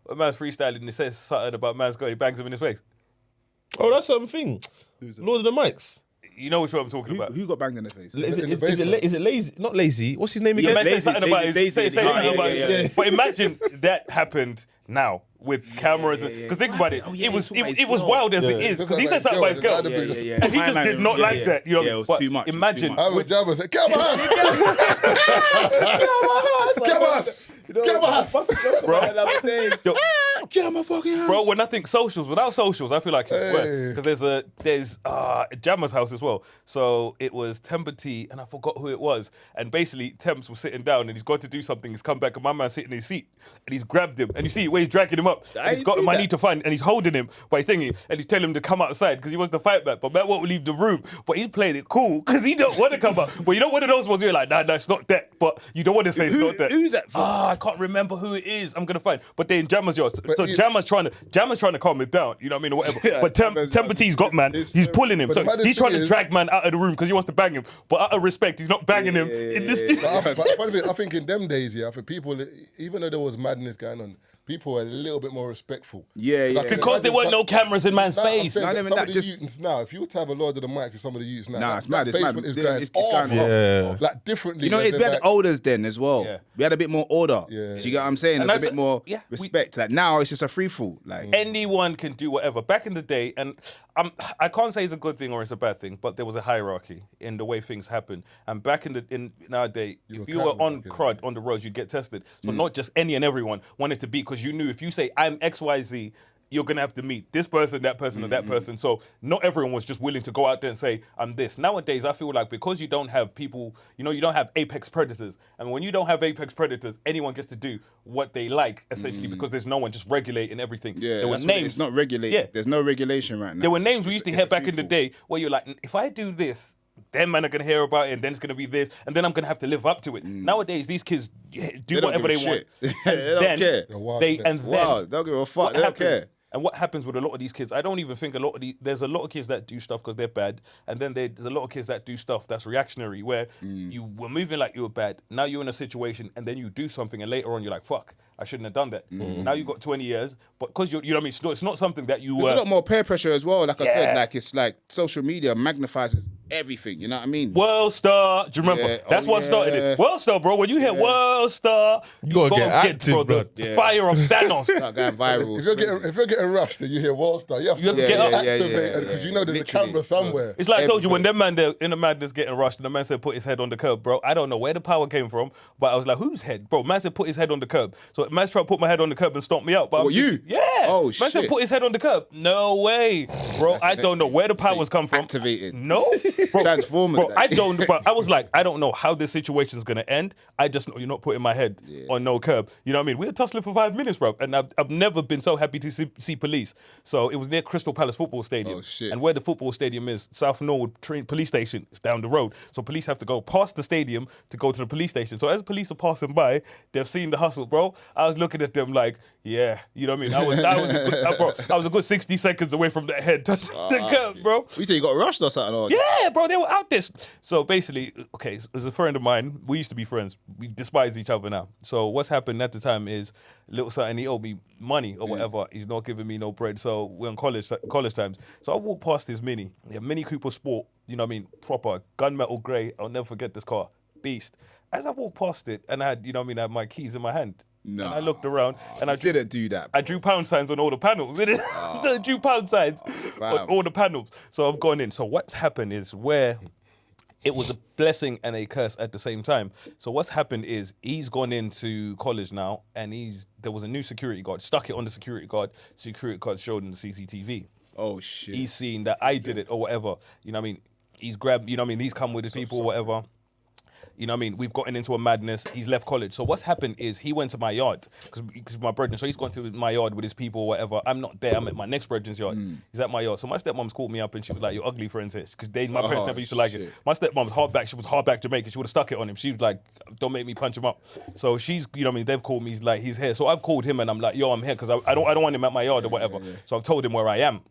What man's freestyling and it says something about man's got he bangs him in his face.
Oh, that's something. Lord of the Mics.
You know which one I'm talking about.
Who got banged in the face?
Is it lazy? Not lazy. What's his name again?
Say something about it. But imagine that happened now with cameras. Because think about it. It was wild as it is. Because he said something about his girl. And he just did not like that. You know?
Yeah, it was too much.
Imagine.
I would jab and say, get my house! Get my house! Get my house!
Bro.
get out my fucking house.
Bro, when I think socials, without socials, I feel like it's worse. Because there's Jammer's house as well. So it was Temper T, and I forgot who it was. And basically, Temps was sitting down, and he's got to do something. He's come back, and my man's sitting in his seat, and he's grabbed him, and you see where he's dragging him up. And he's got him, I need to find, and he's holding him, but he's thinking, and he's telling him to come outside because he wants to fight back. But Matt won't leave the room. But he's playing it cool because he don't want to come out. But you know one of those ones where you're like, nah, it's not that. But you don't want to say it's not that.
Who's that for?
I can't remember who it is. I'm gonna find. But they're in Jammer's yard. So Jammer's trying to calm it down. You know what I mean, or whatever. But Temper T's got man. He's pulling him. So he's trying to drag man out of the room because he wants to bang him. But out of respect, he's not banging him in this.
I think in them days, I think people, even though there was madness going on, people were a little bit more respectful.
Because there weren't no cameras in man's face.
Some of the youths now, if you were to have a Lord of the Mic with some of the youths now,
nah, it's mad. It's mad.
It's going off. Like differently.
You know, we had elders then as well.
Yeah.
We had a bit more order. Do you get what I'm saying? There's a bit more respect. Like now, it's just a free fall. Like
anyone can do whatever. Back in the day, and I can't say it's a good thing or it's a bad thing, but there was a hierarchy in the way things happen. And back in nowadays, if you were on crud on the roads, you'd get tested. So not just any and everyone wanted to be, because you knew if you say I'm XYZ, you're going to have to meet this person, that person, and that person. So not everyone was just willing to go out there and say, I'm this. Nowadays, I feel like because you don't have people, you don't have apex predators. And when you don't have apex predators, anyone gets to do what they like, essentially, because there's no one just regulating everything.
Yeah,
there were names.
It's not regulated. Yeah. There's no regulation right now.
There were names we used to hear back in the day where you're like, if I do this, then man are going to hear about it, and then it's going to be this, and then I'm going to have to live up to it. Nowadays, these kids do whatever they want.
They don't care.
They
don't give a fuck. They don't care.
And what happens with a lot of these kids, I don't even think there's a lot of kids that do stuff because they're bad, and then there's a lot of kids that do stuff that's reactionary, where you were moving like you were bad, now you're in a situation, and then you do something, and later on you're like, fuck, I shouldn't have done that. Now you've got 20 years, but because you know what I mean, it's not something that you...
There's a lot more peer pressure as well, like I said, like it's like social media magnifies everything, you know what I mean?
World Star, do you remember? That's what started it. World Star, bro, when you hear World Star,
you gotta get active, bro.
The fire of Thanos.
Start going viral.
If you're getting rushed and you hear World Star, you have to
get up.
Activate, because you know there's a camera somewhere.
It's like I told you, when them man there in the madness getting rushed, and the man said put his head on the curb, bro. I don't know where the power came from, but I was like, whose head? Bro, man said put his head on the curb. So man's tried to put my head on the curb and stomp me out. But
you?
Yeah.
Oh,
man said put his head on the curb. No way. Bro, I don't know where the powers come from.
Activated.
No. Bro,
Transformers.
Bro, I don't, but I was like, I don't know how this situation's gonna end. I just know you're not putting my head on no curb. You know what I mean? We were tussling for 5 minutes, bro. And I've never been so happy to see police. So it was near Crystal Palace Football Stadium.
Oh, shit.
And where the football stadium is, South Norwood Police Station is down the road. So police have to go past the stadium to go to the police station. So as police are passing by, they've seen the hustle, bro. I was looking at them like, yeah, you know what I mean? I was a good 60 seconds away from that head touching the curb, bro.
You say you got rushed or something? Or...
Yeah, bro, they were out this. So basically, okay, as a friend of mine, we used to be friends. We despise each other now. So what's happened at the time is little something, he owed me money or whatever. He's not giving me no bread. So we're on college times. So I walked past this Mini Cooper Sport, you know what I mean, proper gunmetal grey. I'll never forget this car, beast. As I walked past it, and I had, you know what I mean, I had my keys in my hand. No. And I looked around and I
didn't do that.
I drew pound signs on all the panels. I drew pound signs on all the panels. So I've gone in. So what's happened is where it was a blessing and a curse at the same time. So what's happened is he's gone into college now, and there was a new security guard, stuck it on the security guard. Security guard showed him the CCTV.
Oh shit.
He's seen that I did it or whatever. You know what I mean? He's grabbed, you know what I mean? He's come with his people or whatever. You know what I mean? We've gotten into a madness. He's left college. So what's happened is he went to my yard because my brethren. So he's gone to my yard with his people or whatever. I'm not there. I'm at my next brethren's yard. He's at my yard. So my stepmom's called me up and she was like, "You're ugly friends here," because my parents never used to like it. My stepmom's hardback. She was hardback Jamaican. She would have stuck it on him. She was like, "Don't make me punch him up." So she's, you know what I mean? They've called me. He's like, he's here. So I've called him and I'm like, "Yo, I'm here," because I don't want him at my yard or whatever. So I've told him where I am.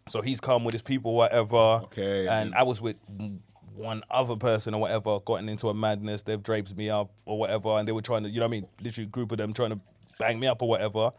So he's come with his people, whatever.
Okay.
And I was with one other person or whatever, gotten into a madness. They've draped me up or whatever, and they were trying to, you know what I mean, literally a group of them trying to bang me up or whatever.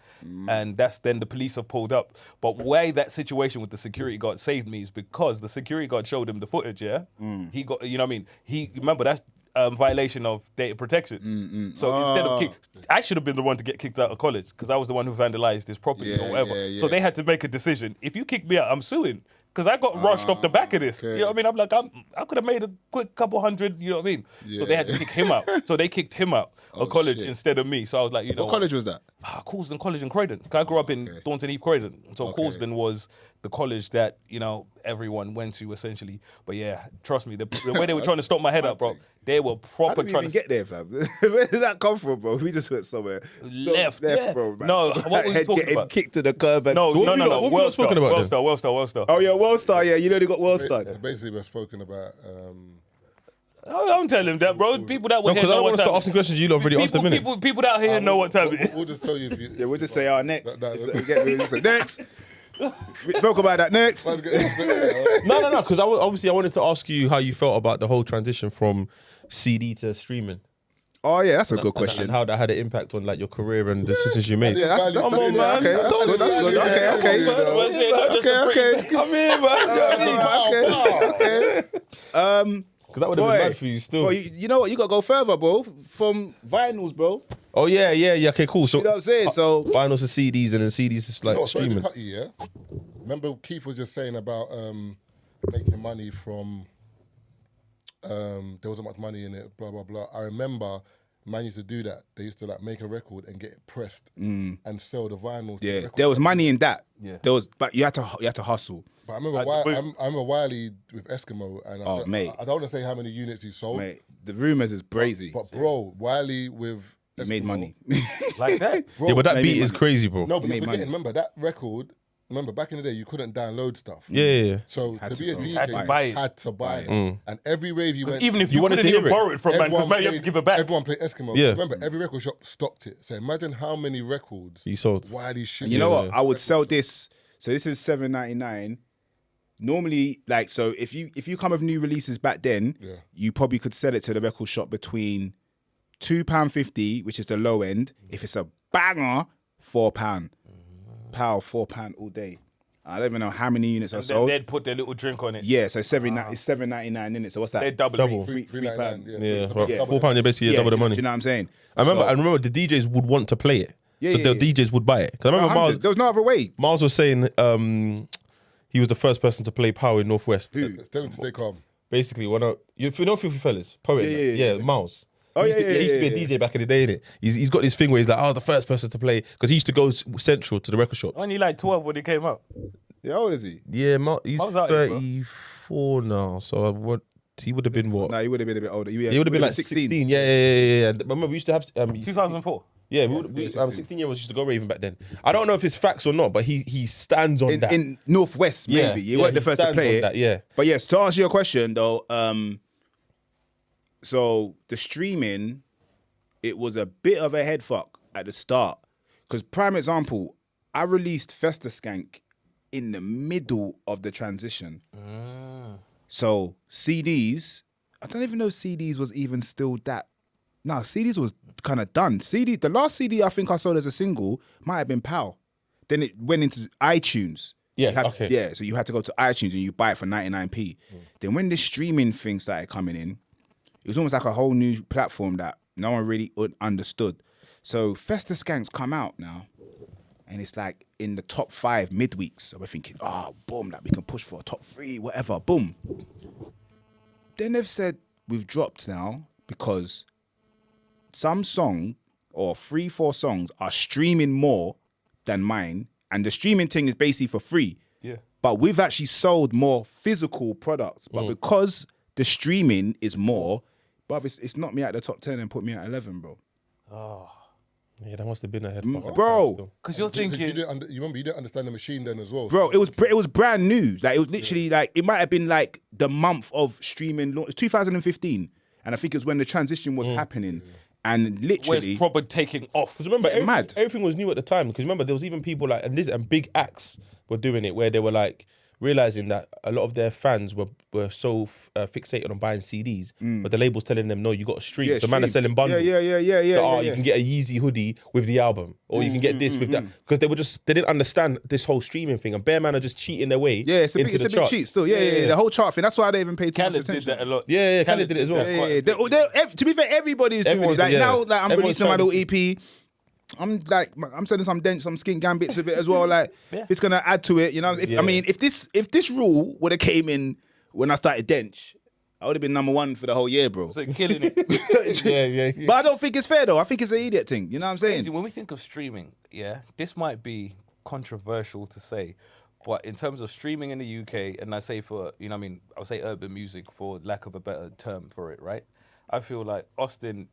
And that's then the police have pulled up. But why that situation with the security guard saved me is because the security guard showed him the footage, He got, you know what I mean? Remember, that's violation of data protection. So instead of I should have been the one to get kicked out of college because I was the one who vandalized his property or whatever. So they had to make a decision. If you kick me out, I'm suing. Because I got rushed off the back of this. You know what I mean? I'm like, I could have made a quick couple hundred, you know what I mean? So they had to kick him out. So they kicked him out of college instead of me. So I was like, you know
what college was that?
Causden College in Croydon. I grew up in Thornton Heath, Croydon. So Causden was the college that, you know, everyone went to essentially. But yeah, trust me, the way they were trying to stop my head up, bro, they were
How
proper
did we
trying
even
to
get there, fam? Where did that come from, bro? We just went somewhere.
left,
bro. Man.
No, what were we
Head
talking
getting
about?
kicked to the curb. And
No.
What were we talking about then?
Worldstar.
Oh, yeah, Worldstar, yeah. You know they got Worldstar.
So basically, we're spoken about.
I'm telling them that, bro. People that were here
Because I
know
don't
what
want to
time.
start asking questions you lot already asked a minute.
People out here know what time it is.
We'll just tell you if you.
Yeah, we'll just say, next.
That-
Next. We spoke about that next.
Let's get-
No. Because obviously I wanted to ask you how you felt about the whole transition from CD to streaming.
Oh, yeah, that's a good
And
question.
how that had an impact on like your career and the decisions you made.
Yeah, that's
Come
that's
on, man.
Okay, that's good. That's good. Okay.
Well, say, not just a break.
Come here, man.
Okay.
Because that would have
Boy.
been bad for you still.
Well, you know what? You got to go further, bro. From vinyls, bro.
Oh yeah. Okay, cool. So
You know what I'm saying? So
vinyls to CDs and then CDs to like
Oh, sorry to
streaming.
cut you, yeah? Remember Keith was just saying about making money from there wasn't much money in it, blah blah blah. I remember man used to do that. They used to like make a record and get it pressed and sell the vinyls. to the
yeah,
record
there was money in that.
Yeah.
There was, but you had to hustle,
But I remember, I remember Wiley with Eskimo, and
Oh, mate.
I don't want to say how many units he sold,
mate. The rumors is crazy.
but bro, Wiley with
He
Eskimo,
made money.
Like that.
Bro,
Yeah, but that
Maybe
beat is
money.
crazy, bro.
no, but
made
you're
money.
forgetting, remember that record. Remember back in the day, you couldn't download stuff.
Yeah.
So
Had
to
to
be a
go.
DJ,
Had to
you
buy it.
had to buy it. And every rave you went,
Even if
You
you
wanted
couldn't
to
even
hear it.
borrow it from man, because man, you have to give it back.
Everyone played Eskimo.
Yeah.
Remember, every record shop stocked it. So imagine how many records
You sold.
Wiley shit.
You know what? I would sell this. So this is $7.99. Normally, like, so if you come with new releases back then,
Yeah.
you probably could sell it to the record shop between £2.50, which is the low end. If it's a banger, £4. Pow, £4 all day. I don't even know how many units I
Then
sold.
they'd put their little drink on it.
Yeah, so it's $7.99 in it. So what's that?
They'd double.
Double.
it.
£3.99.
Yeah,
It's
well,
about
£4 you're basically double the money.
Do you know what I'm saying?
I remember the DJs would want to play it.
Yeah,
So
yeah,
the DJs would buy it. Because I remember
100. There was no other way.
Miles was saying he was the first person to play Power in Northwest.
Who?
Tell him to stay calm.
Basically, you know Filthy Fellas? Poet.
Yeah.
Miles.
Oh,
He used to be a
yeah.
DJ back in the day, innit? He's got this thing where he's like, I was the first person to play. Because he used to go central to the record shop.
Only like 12 when it came out.
Yeah, how old is he?
Yeah, he's
Miles out here, bro.
34 now. So he would have been what?
No, he would have been a bit older.
He would have been like 16. Yeah. Remember, we used to have...
2004.
Yeah, 16-year-olds used to go raving back then. I don't know if it's facts or not, but he stands on that.
In Northwest,
Yeah,
maybe. You
yeah,
weren't the
he
first to
stands
play
on
it.
that, yeah.
But yes, to answer your question though, so the streaming, it was a bit of a head fuck at the start. Because prime example, I released Festa Skank in the middle of the transition. So CDs, I don't even know if CDs was even still that. No, CDs was kind of done. The last CD I think I sold as a single might have been Pow. Then it went into iTunes.
Yeah,
You had-
okay.
Yeah, so you had to go to iTunes and you buy it for 99p. Then when the streaming thing started coming in, it was almost like a whole new platform that no one really understood. So Festa Skanks come out now, and it's like in the top 5 midweeks. So we're thinking, oh, boom, like we can push for a top 3, whatever, boom. Then they've said we've dropped now because some song or 3-4 songs are streaming more than mine, and the streaming thing is basically for free.
Yeah.
But we've actually sold more physical products. But because the streaming is more, but it's not me at the top 10 and put me at 11, bro.
Yeah, that must have been a head fuck.
Bro.
Because you're
You
thinking,
remember you didn't understand the machine then as well.
Bro, it was brand new. Like it was literally like it might have been like the month of streaming. It was 2015, and I think it was when the transition was happening. And
where's
literally,
proper taking off?
Because remember,
Mad.
everything was new at the time. Because remember, there was even people like, and big acts were doing it where they were like, realizing that a lot of their fans were so fixated on buying CDs, but the label's telling them, no, you got to stream. The man are selling bundles.
Yeah.
So, you can get a Yeezy hoodie with the album, or you can get this with that. Because they didn't understand this whole streaming thing, and Bear Man are just cheating their way.
Yeah, it's a
into
big
the charts.
cheat still. Yeah. The whole chart thing. That's why they even paid too much
Khaled did
attention.
that a lot.
Yeah, Khaled did it as well.
Yeah. To be fair, everybody's doing
Everyone's-
it. Like
yeah.
now, like I'm
Everyone's
releasing my
trying
little
to-
EP. I'm sending some skin gambits with it as well. Like
Yeah.
it's gonna add to it, you know. I mean, if this rule would have came in when I started Dench, I would have been number 1 for the whole year, bro.
So killing it.
yeah.
But I don't think it's fair, though. I think it's an idiot thing. You know what I'm saying?
When we think of streaming, this might be controversial to say, but in terms of streaming in the UK, and I say for, you know what I mean, I would say urban music for lack of a better term for it, right? I feel like Austin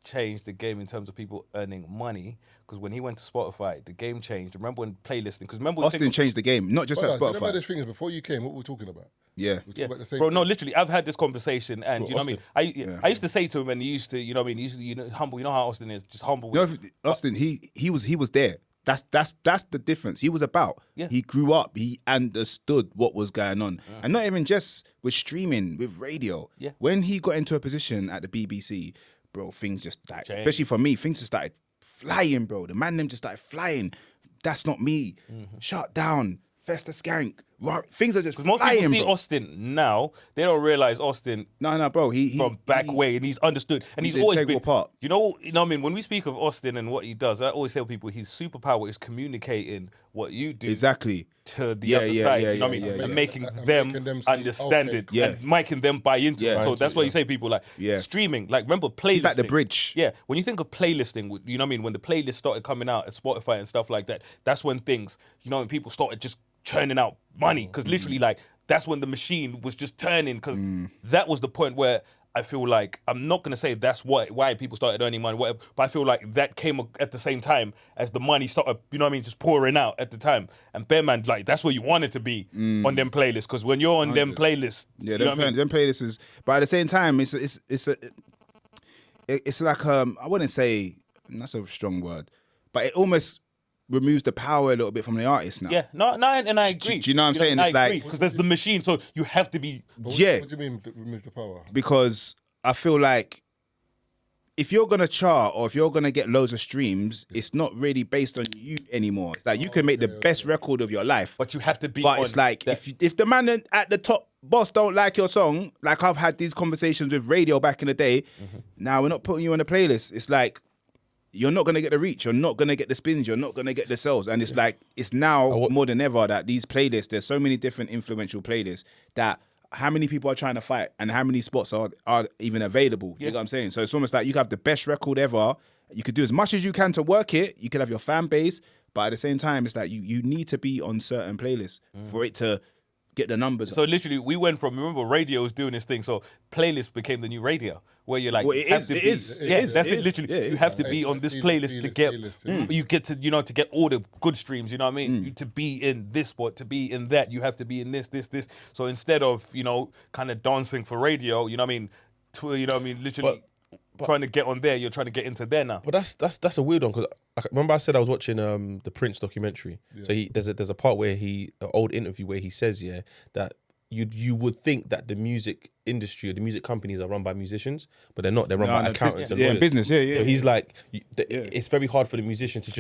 changed the game in terms of people earning money, because when he went to Spotify, the game changed. Remember when playlisting? Because remember
Austin changed the game, not just at
Remember
Spotify.
this thing is before you came, what were we talking about?
Yeah.
We were talking about the same
Bro,
thing.
no, literally, I've had this conversation, and you know what I mean.
Yeah.
I used to say to him, and he used to, you know what I mean. He used to, humble. You know how Austin is, just humble.
You know, Austin, he was there. That's the difference. He was about.
Yeah.
He grew up. He understood what was going on, and not even just with streaming, with radio.
Yeah.
When he got into a position at the BBC, bro, things just like,
Changed.
especially for me, things just started flying, bro. The man them just started flying. That's not me. Shut down. Festa Skank. Things are just
Because most
flying,
people see
bro.
Austin now, they don't realize Austin
No, bro. He
from back way, and he's understood, and
he's
he's
an
always
integral
been.
part.
You know what I mean? When we speak of Austin and what he does, I always tell people his superpower is communicating what you do
Exactly.
to the other side. You know what I mean? And making
And
them
making them say,
understand
okay,
it,
cool.
and making them buy into
Yeah.
it. So that's why you say people like
Yeah.
streaming. Like remember playlisting?
He's like the bridge.
Yeah, when you think of playlisting, you know what I mean? When the playlist started coming out at Spotify and stuff like that, that's when things, you know, when people started just churning out money. Because literally, like, that's when the machine was just turning. Because that was the point where I feel like, I'm not going to say that's why people started earning money, whatever, but I feel like that came at the same time as the money started, you know what I mean, just pouring out at the time. And Bearman, like, that's where you wanted to be on them playlists. Because when you're on them playlists,
Yeah,
you know what I mean?
them playlists is, but at the same time, it's like I wouldn't say, that's a strong word, but it almost removes the power a little bit from the artist now.
Yeah, no, and I agree.
Do you know what I'm saying? It's like,
because there's the machine, so you have to be.
But
Yeah.
What do you mean remove the power?
because I feel like if you're gonna chart or if you're gonna get loads of streams, it's not really based on you anymore. It's like you can make the best record of your life,
But you have to be.
but
on
it's like
that.
if the man at the top boss don't like your song, like I've had these conversations with radio back in the day. Now we're not putting you on the playlist. It's like you're not gonna get the reach, you're not gonna get the spins, you're not gonna get the sales, and it's like it's now more than ever that these playlists. There's so many different influential playlists that how many people are trying to fight and how many spots are even available. You know what I'm saying? So it's almost like you have the best record ever. You could do as much as you can to work it. You could have your fan base, but at the same time, it's like you need to be on certain playlists for it to get the numbers.
So literally, we went from, remember, radio was doing this thing, so playlist became the new radio, where you're like,
Well,
you
it
have
is,
to
it
be,
is, it
yeah,
is,
that's
it
it.
is.
Literally,
Yeah, it
you
is.
have to be on this playlist to get, you get to, you know, to get all the good streams. You know what I mean? You, to be in this spot, to be in that, you have to be in this. So instead of, you know, kind of dancing for radio, you know what I mean? You know what I mean? Literally. Trying to get on there, you're trying to get into there now.
But that's a weird one because remember I said I was watching the Prince documentary. Yeah. So there's a part where an old interview where he says that you would think that the music industry or the music companies are run by musicians, but they're not. They're run by accountants and lawyers.
Business. Yeah.
So he's like, it's very hard for the musician to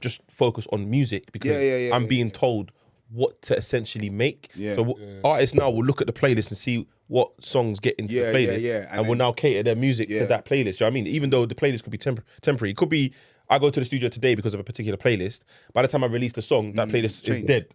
just focus on music because I'm being told what to essentially make. Yeah. So artists now will look at the playlist and see what songs get into the playlist and will now cater their music to that playlist. Do you know what I mean? Even though the playlist could be temporary. It could be, I go to the studio today because of a particular playlist. By the time I release the song, that playlist is dead.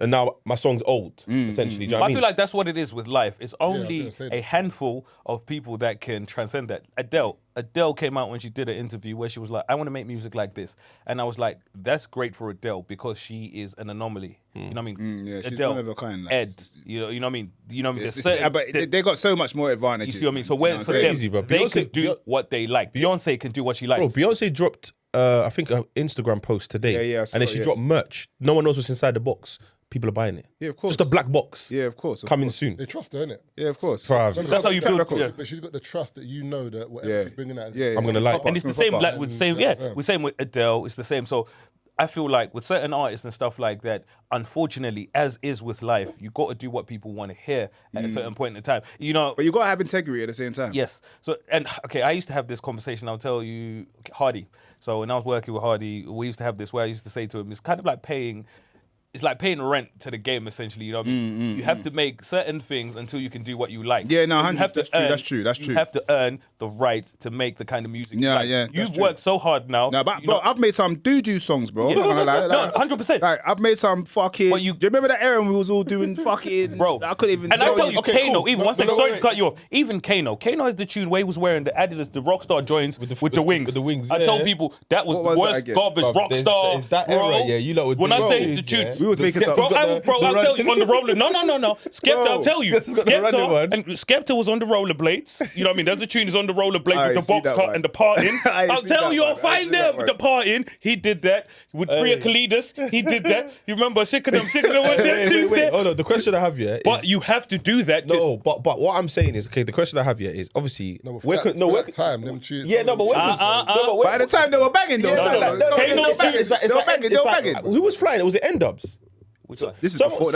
And now my song's old, essentially. Do you know what I mean?
feel like that's what it is with life. It's only a handful of people that can transcend that. Adele came out when she did an interview where she was like, I want to make music like this. And I was like, that's great for Adele because she is an anomaly. You know what I mean?
Yeah, she's
Adele,
one of a kind. Like,
Ed, you know what I mean? You know what I mean?
But they got so much more advantages.
You see what I mean? So when for them,
Easy, bro.
they
Beyonce-
can do what they like. Beyonce can do what she likes.
Bro, Beyonce dropped, I think, an Instagram post today.
Yeah, I saw
and then
it,
she
yes.
dropped merch. No one knows what's inside the box. People are buying it.
Yeah, of course.
Just a black box.
Yeah, of course.
Coming soon.
They trust her, innit?
Yeah, of course.
Bruv.
That's how you build.
record.
Yeah.
But she's got the trust that you know that whatever she's bringing out.
Yeah,
I'm gonna like
And it's the same like with same with same with Adele. It's the same. So I feel like with certain artists and stuff like that, unfortunately, as is with life, you got to do what people want to hear at a certain point in time. You know.
But you got to have integrity at the same time.
Yes. So and okay, I used to have this conversation. I'll tell you, Hardy. So when I was working with Hardy, we used to have this where I used to say to him, it's kind of like paying it's like paying rent to the game, essentially. You know what I mean? You have to make certain things until you can do what you like.
Yeah, no,
You
100.
have to
That's true. That's true.
You have to earn the right to make the kind of music you
Yeah,
like.
yeah, that's
You've
true.
worked so hard now.
No, but
you know-
I've made some doo songs, bro.
Yeah.
I'm not gonna lie.
No, 100%.
Like, I've made some fucking.
But
Do you remember that era when we was all doing fucking?
Bro,
I couldn't even.
And I tell you,
Okay,
Kano,
cool.
even
No,
one second,
no,
sorry
wait.
to cut you off. Even Kano has the tune where he was wearing the Adidas, the Rockstar joints with the wings.
with the wings,
I
yeah.
tell people that was
What
the
was that
worst
again?
garbage
Bruv,
Rockstar.
there's that
bro.
era, yeah, you lot would
When
do
I say
tunes,
the tune,
yeah.
We was making
Skepta's
some.
Bro, I'll tell you on the roller. No. Skepta, I'll tell you.
Skepta's got the running
Skepta
one.
and Skepta was on the rollerblades. You know what I mean? There's a tune is on the rollerblades
I
with the
see
box
that
cut
one.
and the parting.
I
I'll
see
tell
that
you,
one.
I'll find
I see that
them
one.
the parting. He did that with Priya Kalidas. He did that. You remember sick of them with them tunes there.
Hold on. The question I have here is,
But you have to do that.
no, but what I'm saying is, okay, the question I have here is obviously
No, but
we're
for that time, them tunes.
yeah, no, but we're
By the time they were banging, though. They were banging.
Who was flying? Was it N-Dubs?
This is before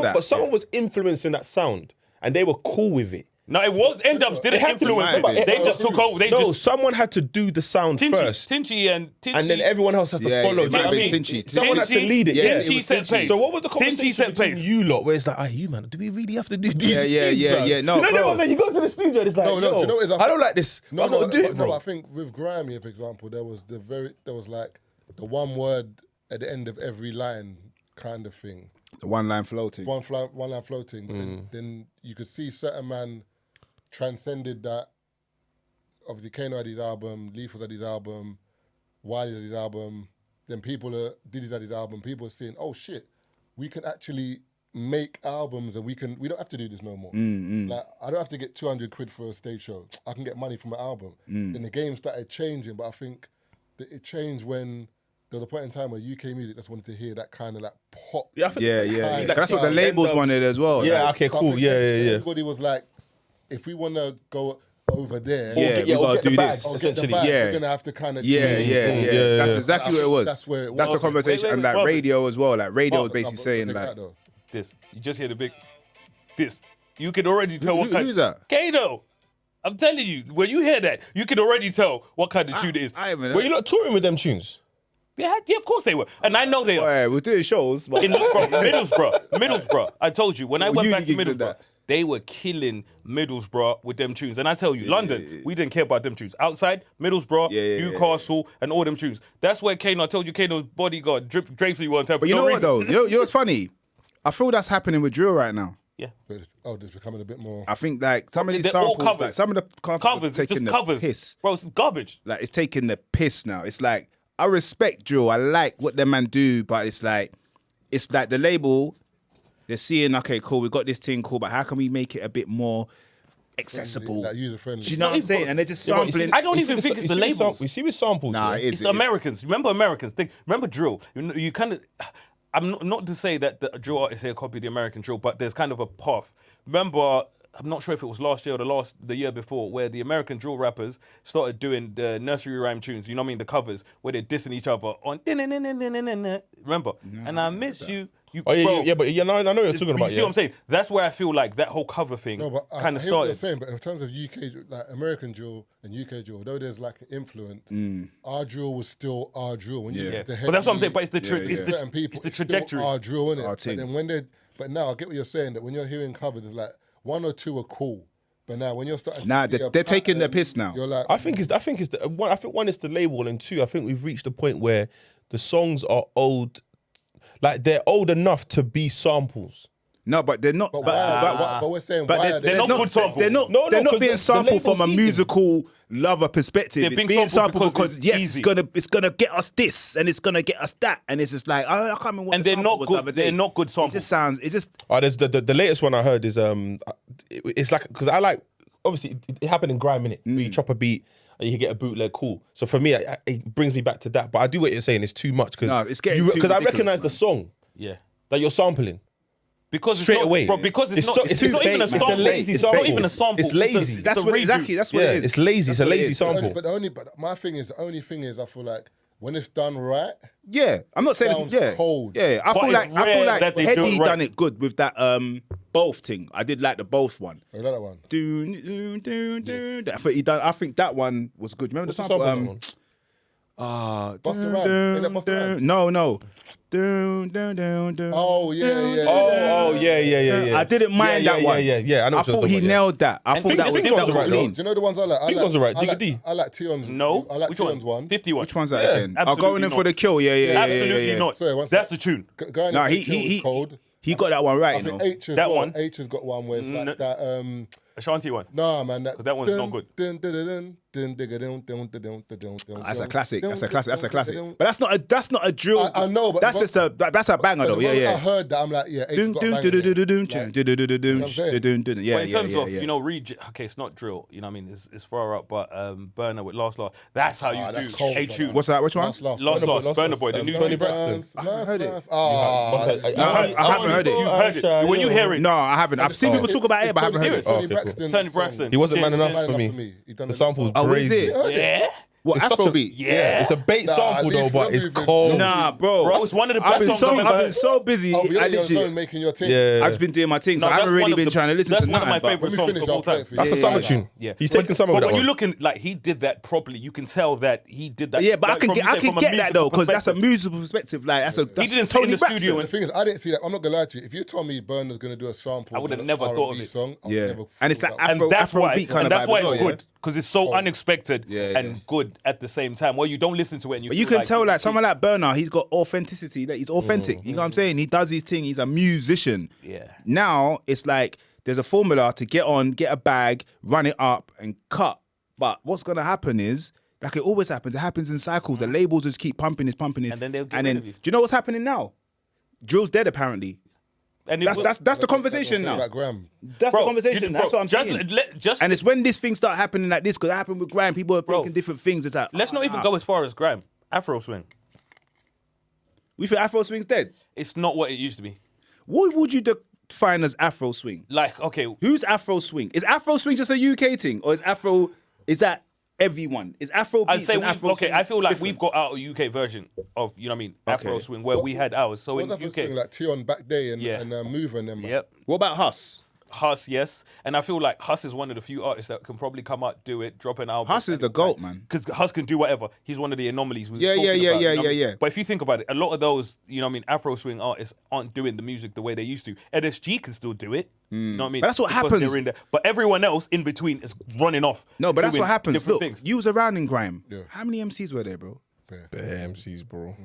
that.
But someone was influencing that sound, and they were cool with it.
No, it was N-Dubs didn't
had to be,
influence
might
it.
be.
They just took over. They
No,
just
someone had to do the sound first,
Tinchy and
and then everyone else has to
Yeah,
follow.
it might
Do you know
have
what I
been
mean?
Tinchy.
Someone had to lead it.
Yeah,
Yeah.
it
Tinchy
was
set
Tinchy.
pace.
So what was the
Tinchy
conversation
set
between
pace.
you lot, where it's like, you man, do we really have to do these?
Yeah. No,
you know,
bro.
when you go to the studio, and it's like,
No, do you know what it is?
I don't like this.
No,
I gotta do it, bro.
I think with Grimy, for example, there was like the one word at the end of every line kind of thing.
The one line floating.
One line floating. Then you could see certain man transcended that. Obviously, Kano had his album, Leaf was at his album, Wiley had his album. Then Diddy's at his album. People are saying, "Oh shit, we can actually make albums, and we don't have to do this no more. Like I don't have to get 200 quid for a stage show. I can get money from an album." Then the game started changing, but I think that it changed when there was a point in time where UK music just wanted to hear that kind of like pop.
Yeah, I think-
Yeah.
Like,
That's what the labels wanted as well.
Yeah,
like,
okay,
So I
cool.
think
Yeah.
Everybody was like, if we want to go over there,
Yeah, we
or
gotta
get the
do
bag,
this.
or get the
essentially.
bag,
Yeah.
we're gonna have to kind of
Yeah. That's exactly what it was.
That's where it was.
That's the conversation.
Wait,
and like
Marvin.
radio as well. Like radio was
But-
basically
but
saying
take
like,
that though.
This. You just hear the big. This. You can already tell what kind.
who's that?
Kano. I'm telling you, when you hear that, you can already tell what kind of tune it is.
I haven't.
Were you not touring with them tunes?
Yeah, of course they were, and I know they are.
Boy, we're doing shows, but
In Middlesbrough. I told you when I went
uni
back to
gigs and
Middlesbrough,
that.
they were killing Middlesbrough with them tunes. And I tell you, London, we didn't care about them tunes. Outside, Middlesbrough, Newcastle, and all them tunes. That's where Kano. I told you, Kano's bodyguard draped me one time.
But you know what though? You know what's funny? I feel that's happening with drill right now.
Yeah.
This becoming a bit more.
I think like some of these
They're all
samples,
covers.
like some of the
Covers,
are
it's
taking
just
the
covers.
piss.
Bro, it's garbage.
Like it's taking the piss now. It's like I respect drill. I like what them man do, but it's like the label. They're seeing, okay, cool, we got this thing, cool, but how can we make it a bit more accessible?
Like user friendly.
Do you know what I'm saying? And they're just sampling.
I don't even think it's the labels.
We see with samples.
Nah,
yeah.
it is.
It's the Americans. Remember Americans. Remember drill. You kind of. I'm not to say that the drill artists here copy the American drill, but there's kind of a path. Remember, I'm not sure if it was last year or the year before, where the American drill rappers started doing the nursery rhyme tunes. You know what I mean? The covers where they're dissing each other on. Remember? And I miss you.
Oh yeah,
bro,
but I know what you're talking about.
You see what I'm saying? That's where I feel like that whole cover thing
No, but
kind of
I hear what you're
started.
saying, but in terms of UK, like American drill and UK drill, although there's like an influence, our drill was still our drill. When you
Yeah.
get the
But that's what I'm saying. But it's the
certain people,
it's the
still
trajectory.
our drill, innit?
Our
But
thing.
then but now I get what you're saying, that when you're hearing covers, it's like one or two are cool. But now when you're starting to
Nah,
see a
they're taking the
pattern,
piss now.
You're like,
I think one is the label, and two, I think we've reached a point where the songs are old, like they're old enough to be samples.
No, but they're not.
but we're saying
But
why are
they're not good samples.
They're not.
No,
they're not
'cause
being
the
sampled from a
label's eating.
musical lover perspective.
They're
It's
being
being
sampled
sampled
because
because
it's
yes,
easy.
it's gonna get us this and it's gonna get us that, and it's just like I can't remember. What
And
the
they're
sample
not
was
good-
the other day.
they're not good
It
samples.
just sounds. It just.
Oh, there's the latest one I heard is it's like, because I like, obviously it happened in grime, innit? Where you chop a beat and you can get a bootleg, cool. So for me, it brings me back to that. But I do what you're saying, it's too much
No, it's getting too
because I
ridiculous,
recognize the
man.
song
Yeah.
that you're sampling.
Because
Straight
it's not,
away.
bro, because it's,
It's
not,
so-
it's,
it's
not
too
even a
bait, man.
sample.
It's a lazy
It's not
sample.
even a sample.
It's lazy.
a
That's what
redo.
exactly. That's what
Yeah,
it is.
it's lazy. It's a
That's what it
lazy
is.
sample.
But my thing is, the only thing is, I feel like when it's done right,
Yeah, I'm not saying.
Sounds
Yeah,
cold.
yeah. I
But
feel
it's
like
rare that they do it
Heady
right.
done it good with that both thing. I did like the both one.
I like that one.
I think he done. I think that one was good. Remember
What's
the
the
sample?
sample on that one?
Busta Rhymes. Ain't that Busta Rhymes?
No.
Oh, yeah.
Oh, yeah.
I didn't mind that one.
Yeah. I know
I
what you're
thought
talking
he
about, yeah.
nailed that. I
And
thought that was
Think was
right,
clean.
Do you know the ones I like?
Think one's alright. Digga D.
I like Tion's.
No,
I like
which
Tion's
one?
one.
51.
Which one's that
Yeah,
again? I'll go in
absolutely
for the
not.
kill. Yeah.
Absolutely not.
Sorry, one
That's
sec.
the tune.
Going
No,
in for Kill was cold.
he got that one right.
I
You
think
know.
H as
That
well.
one.
H has got one where it's like that.
Ashanti one.
Nah, man.
That one's not good.
That's a classic. But that's not a drill.
I know, but
that's
the
that's a banger though.
the moment I
Yeah.
heard that, I'm like, yeah, H has got a banger there.
Yeah.
But in terms of, okay, it's not drill, you know what I mean? It's far up, but Burner with Last Laugh, that's how you
that's
do
cold,
a
man.
tune.
What's that? Which one?
Last Laugh, Burner Boy, the new
Tony
tune.
Braxton.
I haven't heard it.
I
haven't heard it.
You've heard it. When you hear it,
No, I haven't. I've seen people talk about it, but I haven't heard it.
Tony
Okay,
Braxton.
Tony Braxton.
He wasn't man enough
Man
for
enough
me.
He done
The sample's
Oh, is
crazy.
it?
yeah.
What,
It's such a-
Afrobeat?
Yeah.
It's a bait sample though,
leave
but
your
it's
movie.
cold.
Nah, bro.
Bro, it's one of the
I've
best
been
songs
so,
I've ever
I've been
heard.
so busy.
Oh,
I
you're on your
literally,
phone making your thing.
Yeah.
I've just been doing my thing, so
No,
I haven't
that's
really
one of
been
the-
trying to listen
that's
to
one of
nothing,
my
but-
favourite
Let me
songs
finish,
of all
I'll play
time.
it for you.
That's a summer tune.
Yeah.
He's taking summer
But
with
when
that
you
one.
look in, like, he did that properly. You can tell that he did that.
Yeah, but
like,
I can get that though, because that's a
musical
musical perspective. Like that's
He didn't sit
Tony
in the
Braxton.
studio
The thing is, I didn't see that. I'm not gonna lie to you. If you told me Burner's gonna do a sample,
I would have
of an
never thought of
R&B
it.
song, I would
Yeah,
never
and it's
thought
that
about it.
and that's why,
Afrobeat kind
and
of
that's
vibe
why
as well,
it's
yeah.
good because it's so unexpected
Yeah.
and good at the same time. Well, you don't listen to it, and you
But you
feel
can
like
tell, like someone like Burner, he's got authenticity. Like he's authentic. You know what I'm saying? He does his thing. He's a musician.
Yeah.
Now it's like there's a formula to get on, get a bag, run it up, and cut. But what's gonna happen is, like it always happens. It happens in cycles. The labels just keep pumping this.
And then they'll get
and
rid
then
of you.
do you know what's happening now? Drill's dead apparently.
And it
That's
was-
that's the conversation now.
About Graham.
That's
Bro,
the conversation.
you-
That's
bro,
what I'm saying.
Just
And it's when this thing start happening like this, because it happened with Grime, people are thinking different things. It's like,
let's not even go as far as Graham. Afro swing.
We think Afro swing's dead.
It's not what it used to be.
What would you define as Afro swing?
Like, okay,
Who's Afro swing? Is Afro swing just a UK thing, or is that everyone? Is Afro
I'd
beats
say
and Afro swing
I feel like
different?
we've got our UK version of, you know what I mean, Afro swing where we had ours. So
What
in
was that
UK,
thing like Tion back day and
Yeah.
Mover and them? man?
yep.
What about Huss?
Huss, yes. And I feel like Huss is one of the few artists that can probably come out, do it, drop an album.
Huss is the GOAT, man.
Because Huss can do whatever. He's one of the anomalies.
Yeah, yeah, yeah.
But if you think about it, a lot of those, you know what I mean, Afro swing artists aren't doing the music the way they used to. NSG can still do it. You know what I mean?
But that's what
Because
happens.
they're in there. But everyone else in between is running off.
No, but that's
doing
what happens.
different
Look,
things.
you was around in Grime.
Yeah.
How many MCs were there, bro?
Bare MCs, bro.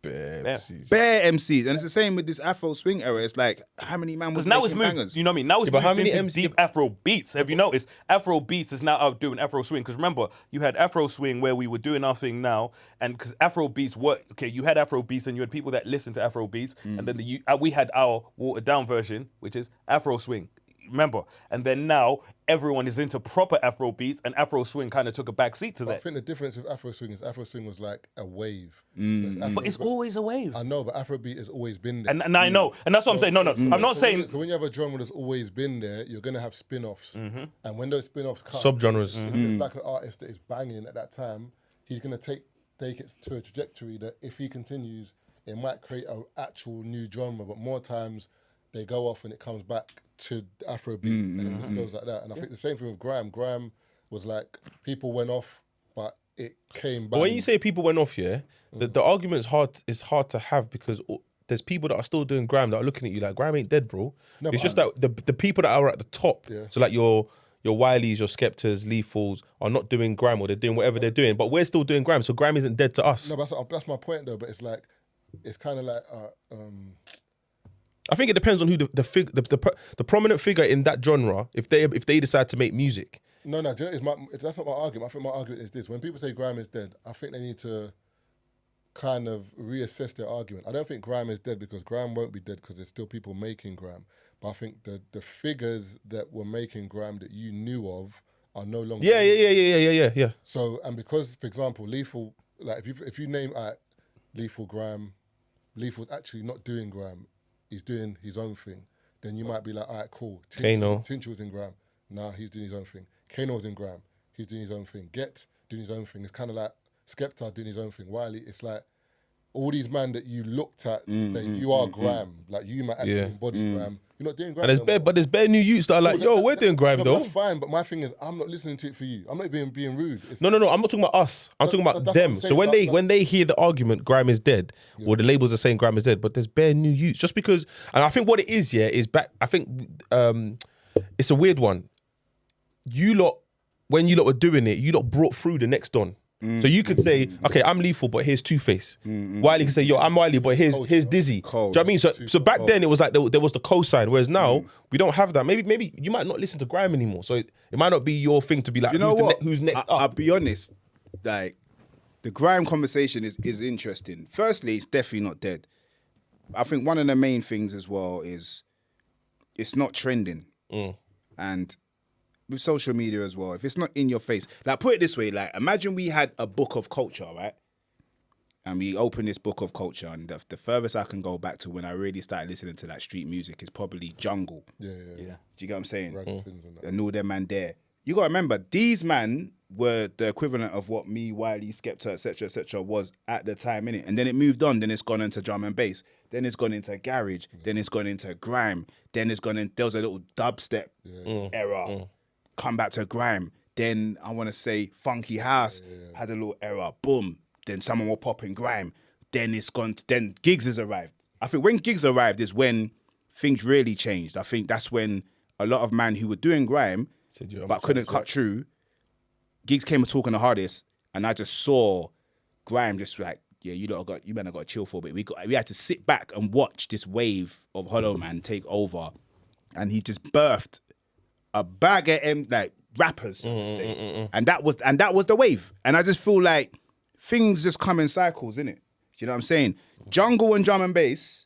Bare
Yeah.
MCs.
Bare MCs, and it's the same with this Afro swing era. It's like how many man was
Because now it's
making
moved.
bangers?
You know what I mean? Now it's
Yeah, but how
moved
many
into
MC
deep Afro beats. Have you noticed? Afro beats is now out doing Afro swing. Because remember, you had Afro swing where we were doing our thing now, and because Afro beats you had Afro beats and you had people that listened to Afro beats, and then we had our watered down version, which is Afro swing. Remember, and then now everyone is into proper Afro beats, and Afro swing kind of took a back seat to
I
that.
think the difference with Afro swing is Afro swing was like a wave.
But it's always a wave.
I know, but Afrobeat has always been there.
And I know, and that's what I'm saying. No, I'm not saying.
So when you have a genre that's always been there, you're gonna have spin-offs, and when those spin-offs come,
Subgenres.
if it's like an artist that is banging at that time, he's gonna take it to a trajectory that if he continues, it might create an actual new genre. But more times, they go off and it comes back to Afrobeat, and it just goes like that. And I think the same thing with Grime. Grime was like people went off, but it came back.
But when you say people went off, yeah, the argument is hard to have because there's people that are still doing Grime that are looking at you like Grime ain't dead, bro.
No,
it's
but
just that the people that are at the top,
Yeah.
so like your Wileys, your Skeptors, Lethals are not doing Grime or they're doing whatever they're doing, but we're still doing Grime, so Grime isn't dead to us.
no, that's my point though. But it's like it's kind of like.
I think it depends on who the prominent figure in that genre. If they decide to make music,
No, do you know, that's not my argument. I think my argument is this. When people say Grime is dead, I think they need to kind of reassess their argument. I don't think Grime is dead because Grime won't be dead because there's still people making Grime. But I think the figures that were making Grime that you knew of are no longer.
yeah.
So, and because, for example, Lethal, like if you name Lethal Grime, Lethal's actually not doing Grime. He's doing his own thing. Then you might be like, all right, cool.
Kano.
Tinch was in Grime. Nah, he's doing his own thing. Kano's in Grime. He's doing his own thing. Get doing his own thing. It's kind of like Skepta doing his own thing. Wiley, it's like all these men that you looked at to say you are Grime. Like you might actually embody Grime. You're not doing grime.
And there's bare new youths that are like, yo, we're doing grime though.
That's fine, but my thing is, I'm not listening to it for you. I'm not being rude.
No. I'm not talking about us. I'm talking about
that's
them.
what I'm
So
saying.
when they hear the argument, grime is dead, or the labels are saying grime is dead, but there's bare new youths. Just because, and I think what it is, is back. I think it's a weird one. You lot, when you lot were doing it, you lot brought through the next Don. So you could say, okay, I'm Lethal, but here's Two-Face. Wiley could say, yo, I'm Wiley, but here's Dizzy. Do you know what I mean? So back then it was like there was the cosign, whereas now we don't have that. Maybe you might not listen to grime anymore, so it might not be your thing to be like, who's next up?
I'll be honest, like the grime conversation is interesting. Firstly, it's definitely not dead. I think one of the main things as well is it's not trending, and with social media as well, if it's not in your face, like put it this way, like imagine we had a book of culture, right? And we open this book of culture, and the furthest I can go back to when I really started listening to like street music is probably Jungle.
Yeah.
Do you get what I'm saying?
And
And all them man there. You gotta remember, these man were the equivalent of what me, Wiley, Skepta, etc., was at the time, innit? And then it moved on, then it's gone into drum and bass, then it's gone into garage, then it's gone into grime, then it's gone in, there was a little dubstep era. Come back to grime, then I want to say funky house had a little era, boom, then someone will pop in grime, then it's gone, then gigs has arrived. I think when gigs arrived is when things really changed. I think that's when a lot of men who were doing grime but couldn't cut through, gigs came and talking the hardest, and I just saw grime just like, yeah, you man have got to chill for a bit. We had to sit back and watch this wave of Hollow Man take over, and he just birthed a bag of like rappers, and that was the wave. And I just feel like things just come in cycles, innit? You know what I'm saying? Jungle and drum and bass,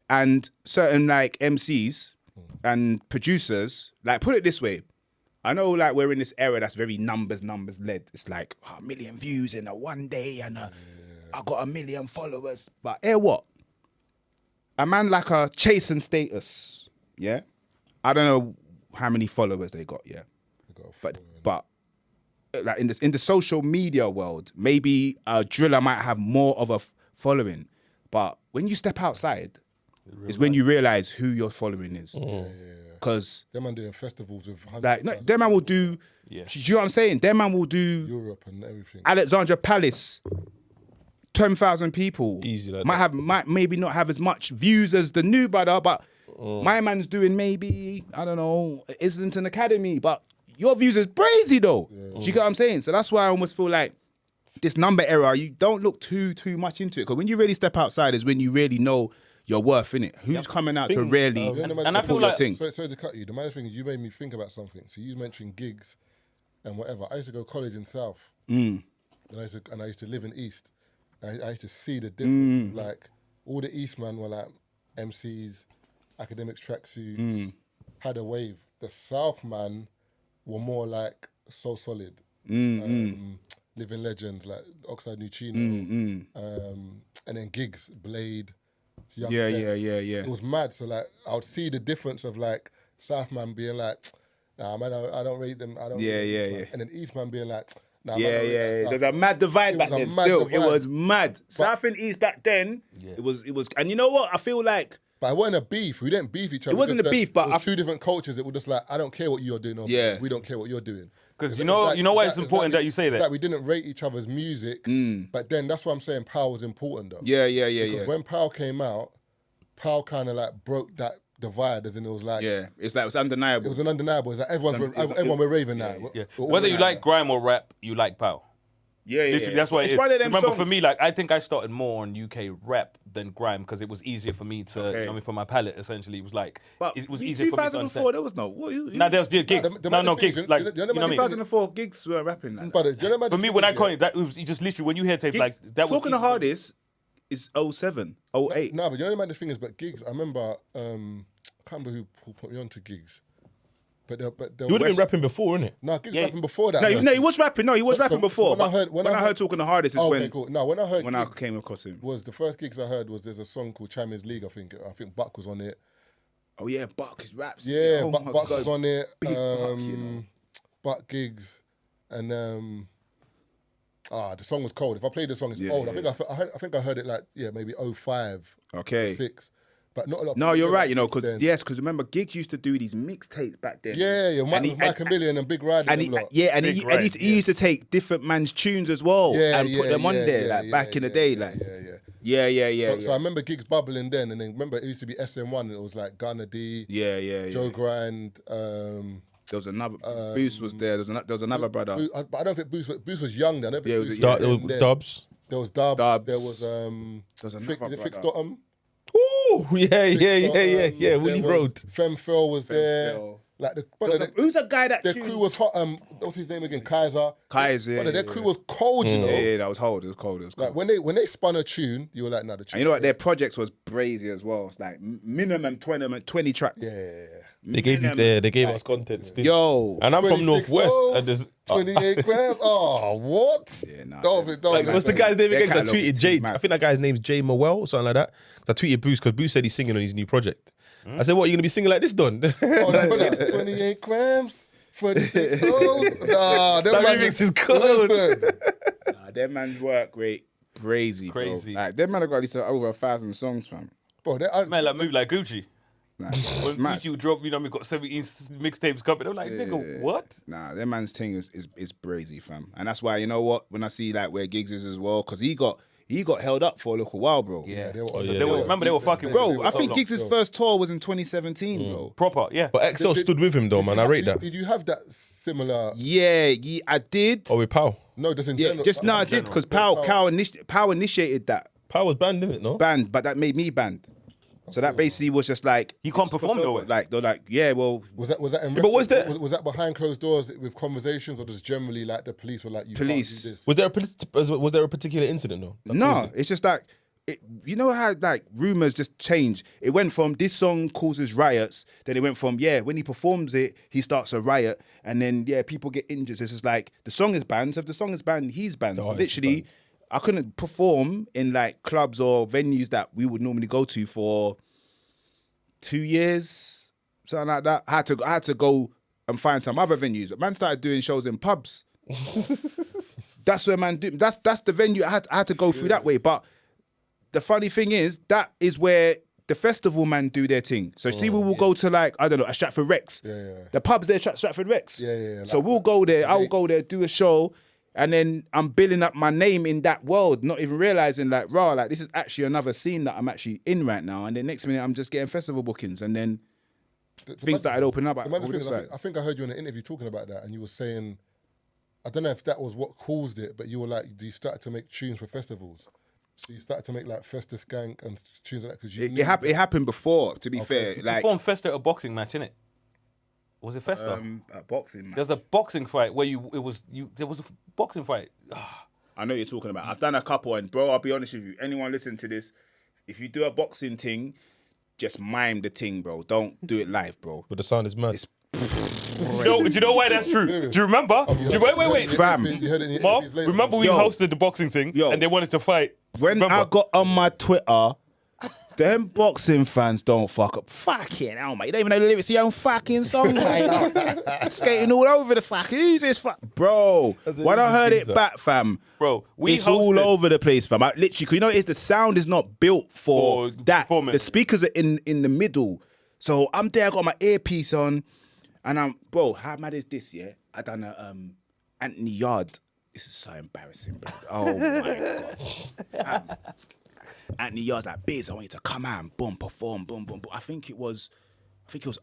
and certain like MCs and producers. Like put it this way, I know like we're in this era that's very numbers led. It's like 1 million views in a one day, and I got 1 million followers. But what? A man like a Chase and Status, yeah. I don't know how many followers they got, but like in the social media world, maybe a driller might have more of a following, but when you step outside, is when you realize who your following is. Because
them man doing festivals with
like them man will do. Do you know what I'm saying? Them man will do
Europe and everything.
Alexandra Palace, 10,000 people.
Easy like
might maybe not have as much views as the new brother, but my man's doing maybe, I don't know, Islington Academy, but your views is crazy though. Do you get what I'm saying? So that's why I almost feel like this number era, you don't look too much into it. Because when you really step outside is when you really know your worth, innit? Who's coming out to really
and I feel like,
thing?
Sorry to cut you. The main thing is you made me think about something. So you mentioned gigs and whatever. I used to go to college in South. And I used to live in East. I used to see the difference. Like all the East man were like MCs, academics, tracksuits, had a wave. The South man were more like So Solid, Living Legends, like Oxide Nucino, and then gigs, Blade.
Yeah.
It was mad. So like I would see the difference of like South man being like, nah man, I don't rate them. I don't.
Yeah.
And then East man being like, nah,
Yeah.
man, I don't rate that South
There's
man.
a mad divide back then. Still, it was mad. South and East back then. It was. And you know what? I feel like.
But it wasn't a beef. We didn't beef each other.
It wasn't
just
a beef, but
it was two different cultures. It was just like, I don't care what you're doing. Or we don't care what you're doing.
because you know why it's important that you say that.
Like we didn't rate each other's music, but then that's why I'm saying power was important though.
Yeah.
Because when Power came out, Power kind of like broke that divide, as in it was like,
it's like it was undeniable.
It was undeniable. It's like everyone we're raving now.
Yeah. Whether you like grime or rap, you like Power.
Yeah.
Literally, that's why
it's
it is.
one of them
Remember,
songs.
for me, like I think I started more on UK rap than grime because it was easier for me to, you know, I mean, for my palette. Essentially, it was like it was easier for me to
2004,
understand.
there was no.
Nah, there was gigs. No, gigs. Like you know what I mean.
2004 gigs were rapping. Like
But you know,
For me, when I caught it, that was just literally when you hear tapes like that. Was
talking the hardest is 07, 08.
No, but you know the thing is, but gigs. I remember, I can't remember who put me on to gigs. But
You would have been rapping before, innit?
No, gigs rapping before that.
No, he was rapping. No, he was rapping before.
When I heard
talking the hardest is when.
Okay, cool. No, when I heard
when I
gigs,
came across him.
was the first gigs I heard was there's a song called Champions League. I think Buck was on it.
Oh yeah, Buck, his raps.
Yeah,
Oh
Buck
my
was
God.
on it.
Big Buck, you know.
Buck gigs, and the song was cold. If I played the song, it's old.
yeah.
I think I heard it like maybe 05,
Okay.
06. but not a lot. Of
No,
people
you're
did
right.
like
You know,
Gigs then.
because remember, Gigs used to do these mixtapes back then.
Yeah, Mike and Million and Big Ride
And
and them lot.
he used to take different man's tunes as well and put them on there, back in the day, Yeah.
So I remember Gigs bubbling then, and then remember it used to be SM1, and it was like Gunna D, Joe Grind.
There was another Boost was there. There was another brother.
But I don't think Boost was young then. I don't think
Yeah,
Boost
yeah.
was then.
Dubs.
There was Dubs.
Dubs.
There was
another
Fix
brother.
Dot'em.
Ooh, yeah. Willie Road.
Femfil was there. Like
Who's a guy that
their crew was hot. What's his name again? Kaiser.
Kaiser.
Their crew was cold, you know.
Yeah, that was cold. It was cold.
Like when they spun a tune, you were like, nah, the tune.
And you know what? Their projects was brazy as well. It's like minimum 20 tracks.
Yeah.
They gave us content still.
Yo.
And I'm from
26
Northwest.
O's,
And there's
28 grams. Oh, what?
Yeah, nah.
like, what's the guy's name
Their
again? I
catalogue
tweeted
is
Jay.
mad.
I think that guy's name's Jay Mowell or something like that. 'Cause I tweeted Boost because Boost said he's singing on his new project. I said, what, you going to be singing like this, Don?
Oh, that's 28 grams. 26 O's. Nah, them
That
man
remix is cold.
Listen.
Nah, their man's work rate crazy.
Crazy.
Bro. Like, their man have got at least over 1,000 songs, fam.
Bro,
Man, like move like Gucci.
Nah, it's
When
mad.
Gucci would drop, you know, we got 17 mixtapes coming. I'm like, nigga, what?
Nah, their man's thing is brazy, fam. And that's why, you know what, when I see like where Giggs is as well, because he got held up for a little while, bro.
Yeah, they were.
Remember they were fucking
Bro, I
so
think
long.
Giggs' first tour was in 2017, bro.
Proper, yeah.
But XL stood with him though, man. I rate that.
Did you have that similar?
Yeah, I did.
Oh, with Pow.
No, just in
Yeah,
general.
just no, I did because Pow initiated that
Pow was banned, didn't it? No.
band, but that made me banned. So that basically was just like
You can't perform though.
like they're like, yeah, well,
Was that in
but was that-
was that behind closed doors with conversations, or just generally like the police were like, you
Police.
can't do this?
Was there a particular incident though?
no, it's just like you know how like rumors just change. It went from this song causes riots, then it went from when he performs it, he starts a riot, and then people get injured. It's just like the song is banned. So if the song is banned, he's banned. So literally, I couldn't perform in like clubs or venues that we would normally go to for 2 years, something like that. I had to go and find some other venues. But man started doing shows in pubs. That's where man do. That's the venue. I had to go through that way. But the funny thing is, that is where the festival man do their thing. So see, we will go to like, I don't know, a Stratford Rex.
Yeah.
The pub's there, Stratford Rex.
Yeah.
So we'll go there. I will go there, do a show, and then I'm building up my name in that world, not even realizing like, like this is actually another scene that I'm actually in right now. And then next minute, I'm just getting festival bookings, and then things started opening up.
I think I heard you in an interview talking about that, and you were saying, I don't know if that was what caused it, but you were like, you started to make tunes for festivals. So you started to make like Festa Skank and tunes like that because
It happened before, to be fair. Like
Performed Festa at a boxing match, innit? Was it Festa?
boxing, man.
There's a boxing fight where there was a boxing fight.
I know what you're talking about. I've done a couple, and bro, I'll be honest with you. Anyone listening to this, if you do a boxing thing, just mime the thing, bro. Don't do it live, bro.
But the sound is mad.
Do you know why that's true? Do you remember? Wait.
Fam.
Marv, remember we hosted the boxing thing and they wanted to fight?
When
Remember?
I got on my Twitter, them boxing fans don't fuck up. Fucking hell, mate. You don't even know the lyrics to your own fucking song, mate. Skating all over the fucking. Who's this Bro, when I heard it back, fam,
Bro,
it's all over the place, fam. I literally, cause you know, it's the sound is not built for that.
performance.
The speakers are in the middle. So I'm there, I got my earpiece on, and I'm, bro, how mad is this, yeah? I done a Anthony Yard. This is so embarrassing, bro. Oh my God. Anthony Yard's like, Biz, I want you to come out and boom, perform, boom, boom, boom. I think it was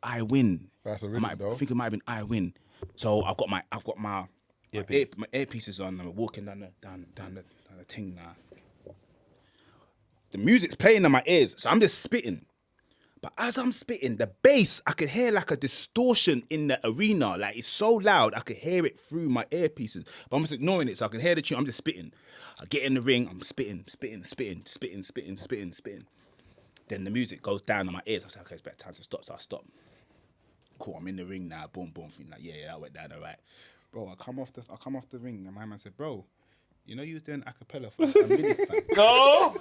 I Win.
That's a rhythm, though.
I think it might have been I Win. So I've got my earpieces on, and I'm walking down the thing now. The music's playing in my ears, so I'm just spitting. But as I'm spitting, the bass, I could hear like a distortion in the arena. Like it's so loud, I could hear it through my earpieces. But I'm just ignoring it, so I can hear the tune. I'm just spitting. I get in the ring, I'm spitting. Then the music goes down on my ears. I say, okay, it's better time to stop. So I stop. Cool, I'm in the ring now. Boom, boom. Feeling like, yeah, I went down all right. Bro, I come off the ring, and my man said, bro, you know you was doing a cappella for like a minute, fam.
No!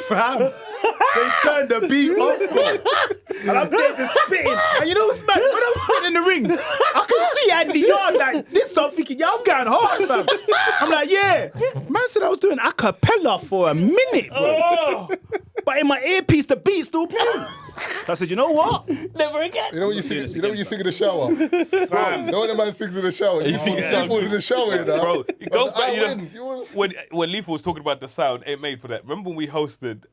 Fam, they turned the beat off, bro. And I'm there just spitting. And you know what's mad? When I'm spitting in the ring, I can see Andy Yard like this. So I'm thinking, yeah, I'm going hard, fam. I'm like, yeah. Man said I was doing a cappella for a minute, bro.
Oh.
But but in my earpiece, the beat still playing. I said, you know what?
Never again.
You know when you sing, you know when you sing in the shower? You know when the man sings in the shower? You think
it sounds
in the shower, you know?
Bro, it goes back,
win.
when Lethal was talking about the sound, it made for that. Remember when we hosted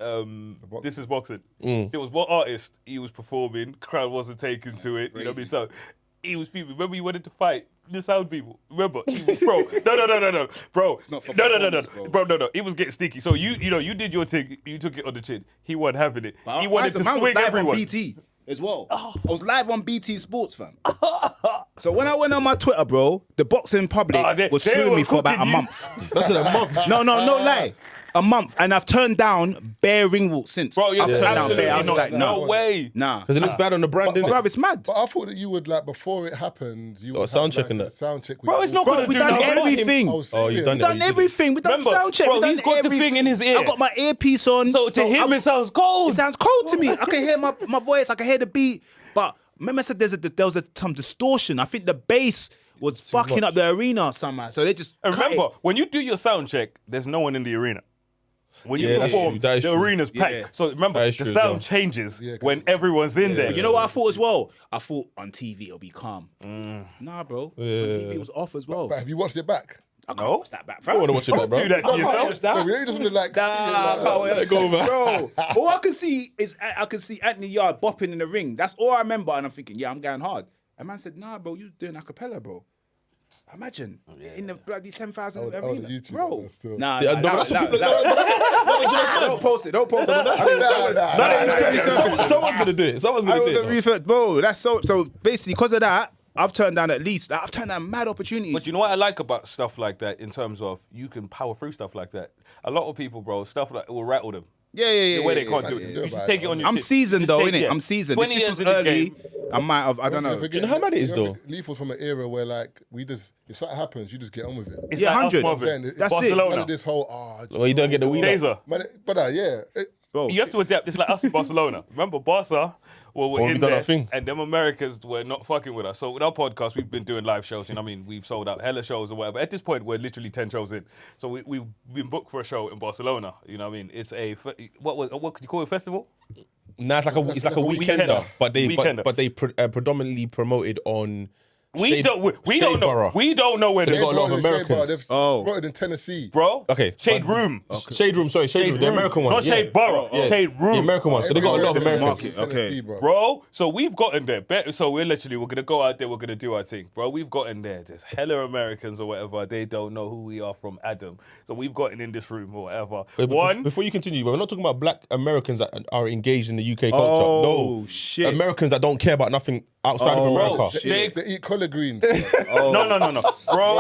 This Is Boxing? It was what artist he was performing, crowd wasn't taken to it, you know what I mean? So he was people. Remember he wanted to fight the sound people. Remember? He was, bro, no. Bro,
It's not for
no.
bro.
Bro, no. It was getting sticky. So you did your thing, you took it on the chin. He wasn't having it. He wanted to
man was
swing
live
everyone.
on BT as well. I was live on BT Sports, fam. So when I went on my Twitter, bro, the boxing public was suing me for about a month.
That's in a month.
No lie. A month, and I've turned down bare ringwalk since.
Bro, you're
I've turned down
absolutely
bare. I was
not.
like,
No way.
Nah.
Because it looks bad on the brand,
But,
didn't
bro,
it?
it's mad.
But I thought that you would, like, before it happened, you would
sound
have,
check and
like,
that.
a sound check.
Bro, it's not
Bro,
going to
we
do
done
nothing.
everything.
Oh,
We've
serious?
you've done
done
that.
everything. We've done
Remember,
sound check.
bro,
We've done
he's got the
everything.
thing in his ear.
I got my earpiece on.
So to him, it sounds cold.
It sounds cold to me. I can hear my voice. I can hear the beat. But remember I said there was some distortion. I think the bass was fucking up the arena somehow. So they just
And
cut
remember,
it.
when you do your sound check, there's no one in the arena. When you
Yeah, that's
perform,
true, that is
the
true.
arena's packed.
Yeah.
So remember,
That
the
is true as
sound
well.
changes
Yeah,
when everyone's in there.
But you know what I thought as well? I thought on TV it'll be calm. Nah, bro. On TV it was off as well.
But have you watched it back?
I can't watch that back,
I want to watch it back, bro.
Do that to yourself.
No, we don't just want to, like,
Bro, all I can see is I can see Anthony Yard bopping in the ring. That's all I remember, and I'm thinking, yeah, I'm going hard. And man said, nah, bro, you doing a cappella, bro. Imagine in the bloody 10,000
I would
arena,
YouTube
bro.
that still.
Nah,
Yeah, no, but that's what people-
don't post it. Don't post it.
Someone's going to do it. Someone's
I
going to
was
do
a
it.
research, bro. That's so basically because of that, I've turned down I've turned down mad opportunities.
But you know what I like about stuff like that in terms of you can power through stuff like that. A lot of people, bro, stuff like it will rattle them.
Yeah.
The way they can't do
yeah,
it.
yeah.
You should take it on your
I'm
chin.
seasoned
Just
though,
take
innit?
it.
I'm seasoned.
20
If this
years
was
in the
early,
game.
I might have. I don't know.
you know how mad it is, though?
Lethal from an era where, like, if something happens, you just get on with it.
It's
Yeah,
like us,
100.
Marvin.
That's it.
Barcelona.
None of this whole,
Well, you don't get the weed.
Taser.
Yeah.
Bro,
You have to adapt. It's like us in Barcelona. Remember, Barca were
we
in
done
there,
our thing.
and them Americans were not fucking with us. So with our podcast, we've been doing live shows. You know what I mean? We've sold out hella shows or whatever. At this point, we're literally 10 shows in. So we've been booked for a show in Barcelona. You know what I mean? It's what could you call it, a festival?
Nah, it's like a
Weekender.
weekender, but they
Weekender.
but they predominantly promoted on.
We don't know. We don't know where
They
to
got a
go,
lot of Americans.
They've
Oh.
brought it in Tennessee.
bro.
Okay,
Shade
but-
Room.
Shade Room, sorry, Shade Room, the American one,
Not
yeah.
Shade Borough.
Yeah.
Shade Room.
The American one. So they got a lot of
Everywhere
Americans.
in Tennessee,
Okay.
Bro, so we've gotten there. So we're gonna go out there. We're gonna do our thing, bro. We've gotten there. There's hella Americans or whatever. They don't know who we are from Adam. So we've gotten in this room or whatever.
Wait, but
One,
before you continue, we're not talking about black Americans that are engaged in the UK culture.
Oh,
No,
shit.
Americans that don't care about nothing outside of
bro,
America.
they-
They eat collard greens.
no, bro.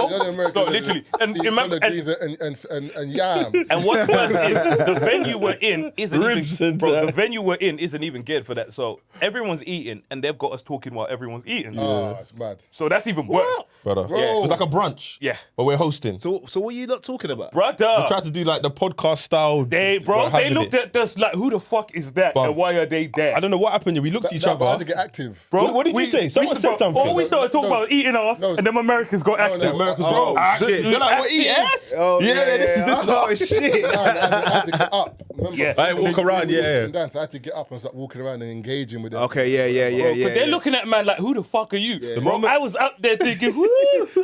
The other Americans
No, literally. And
eat
remember,
collard greens and yams.
and what's worse is the venue we're in isn't
Ribs
even,
and
bro.
that.
The venue we're in isn't even geared for that. So everyone's eating, and they've got us talking while everyone's eating.
It's mad.
So that's even worse,
Brother.
Yeah.
It was like a brunch.
Yeah.
But we're hosting.
So what are you not talking about?
brother.
We tried to do like the podcast style.
They looked at us like, who the fuck is that,
But
and why are they there?
I don't know what happened. We looked at each
But I had
other.
to get active.
Bro,
What did you say? Someone said something.
All we started talking
No,
about eating ass,
no.
and them Americans got active.
no,
Americans
Oh,
go,
shit.
They're like, what, eat ass? This
Oh shit.
I had to get up. Remember?
Yeah.
I walk around, yeah.
And dance. I had to get up and start walking around and engaging with them.
Okay, yeah.
But they're looking at man like, who the fuck are you? Bro,
moment-
I was up there thinking, woo.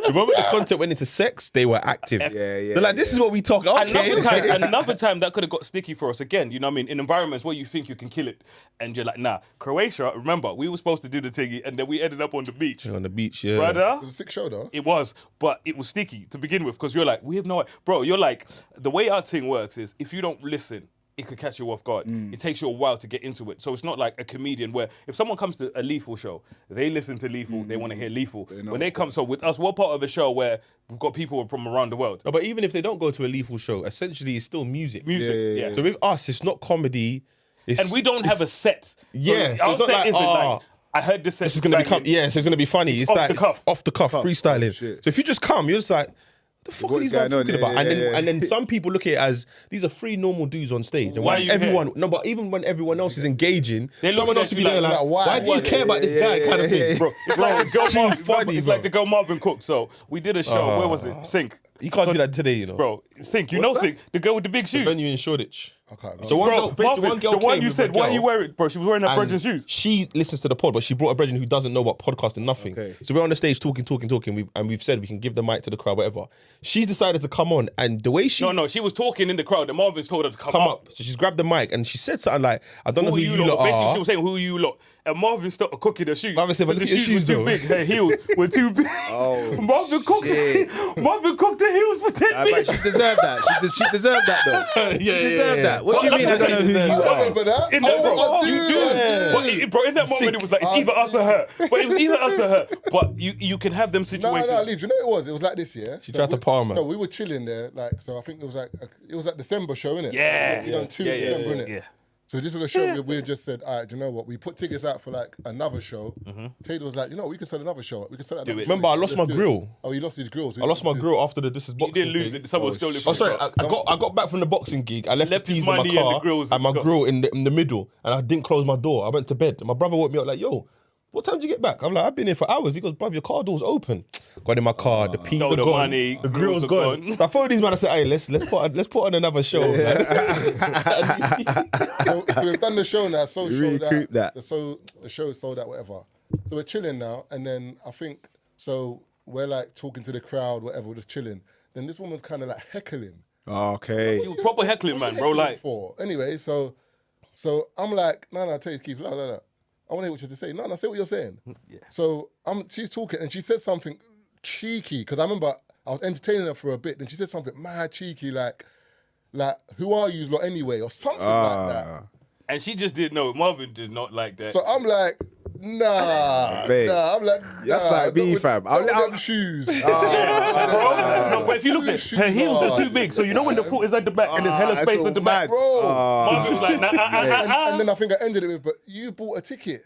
The moment the content went into sex, they were active.
Yeah.
They're like, this is what we talk. Okay.
Another time that could have got sticky for us again, you know what I mean? In environments where you think you can kill it, and you're like, nah. Croatia, remember, we were supposed to do the thingy, and then we ended up on the beach.
On the beach, yeah.
Brother,
It was a sick show though.
it was, but it was sticky to begin with, because you're like, we have no idea. Bro, you're like, the way our thing works is, if you don't listen, it could catch you off guard. It takes you a while to get into it. So it's not like a comedian where if someone comes to a Lethal show, they listen to Lethal, they want to hear Lethal. When they come, so with us, we're part of a show where we've got people from around the world.
No, but even if they don't go to a Lethal show, essentially it's still music.
Music, yeah.
So with us, it's not comedy. It's,
And we don't have a set.
Yeah, so
our
it's not
set
like,
isn't
oh,
I heard this set.
this is gonna become so it's gonna be funny. It's
off
like
the cuff.
off the cuff, freestyling.
shit.
So if you just come, you're just like, the fuck are
What's
these guys
going on?
talking
Yeah,
about?
yeah,
And then some people look at it as these are three normal dudes on stage. And
Why
why
are you
everyone
here?
no, but even when everyone else is engaging,
They look
someone
at
else will be
you
there
like,
like,
why?
why do you care about this guy kind of thing?
Bro, it's like the girl
too
Marvin.
funny,
It's
bro.
like the girl Marvin Cook. So we did a show. Where was it? Sync.
You can't do that today, you know.
Bro, Sink, you know Sink, the girl with the big shoes.
Venue in Shoreditch.
Okay,
So one
Bro,
girl, basically
Marvin,
one girl
the one
came
you
with
said,
a
why are
girl,
you wearing, bro? She was wearing her
and
brethren's shoes.
She listens to the pod, but she brought a brethren who doesn't know about podcasting, nothing.
Okay.
So we're on the stage talking. We've said we can give the mic to the crowd, whatever. She's decided to come on, and the way she
No, she was talking in the crowd. And Marvin's told her to come up.
So she's grabbed the mic and she said something like, "I don't know who you
lot.
lot
Basically,
are."
she was saying, "Who are you lot?" And Marvin started cooking her shoes.
Marvin said, "But
the
look at your
shoes
shoes,
were too
though."
big. Her heels were too big.
Oh,
Marvin cooked her heels for 10
But
minutes.
she deserved that. She deserved that though. She deserved that. What do you mean? I don't know who you
I
are.
remember that.
In that, bro,
I do.
you do. Bro, in that moment, it was like, it's either us or her. But it was either us or her. But you can have them situations.
No, leave. You know what it was? It was like this, yeah?
She tried to palm her.
No, we were chilling there, like, so I think it was like December show, innit?
Yeah.
You done 2 December, innit?
Yeah.
So this was a show we just said, all right, do you know what? We put tickets out for like another show. Taylor was like, you know, we can sell another show. We can sell another show.
Remember, I lost my
Let's do it.
grill.
Oh, he lost his grills.
I lost my grill after the This Is
You
Boxing
didn't lose
thing.
it. Someone stole it from
Oh, sorry.
you.
I got back from the boxing gig. I left the
Left his
keys in my
money and
car
the grills
and my
in the car.
grill in the middle, and I didn't close my door. I went to bed. My brother woke me up like, "Yo, what time did you get back?" I'm like, "I've been here for hours." He goes, "Bruv, your car door's open." Got in my car. The peas
Stole
are
the
gone.
money,
The
grills
grill's
are
gone.
gone.
So I phoned these man. I said, "Hey, let's put on another show."
So we've done the show now. So
You
show
recouped that.
The show is sold out, whatever. So we're chilling now, and then I think so we're like talking to the crowd, whatever. We're just chilling. Then this woman's kind of like heckling.
Okay.
You were proper heckling, man, bro. Like,
For anyway, so I'm like, no, tell you, Keith, la. I want to hear what you have to say. No, say what you're saying.
Yeah.
So she's talking, and she said something cheeky because I remember I was entertaining her for a bit. Then she said something mad cheeky, like, who are you lot anyway, or something like that.
and she just didn't know. Marvin did not like that.
So I'm like, nah.
Mate,
I'm like,
that's like me, fam.
Not with
I'll-
them shoes.
Bro, no, but if you look at it, her heels are too big. So you know when the foot is at the back and there's hella
that's
space
all
at the back.
mad.
Bro.
Marvin was like,
and then I think I ended it with, but you bought a ticket.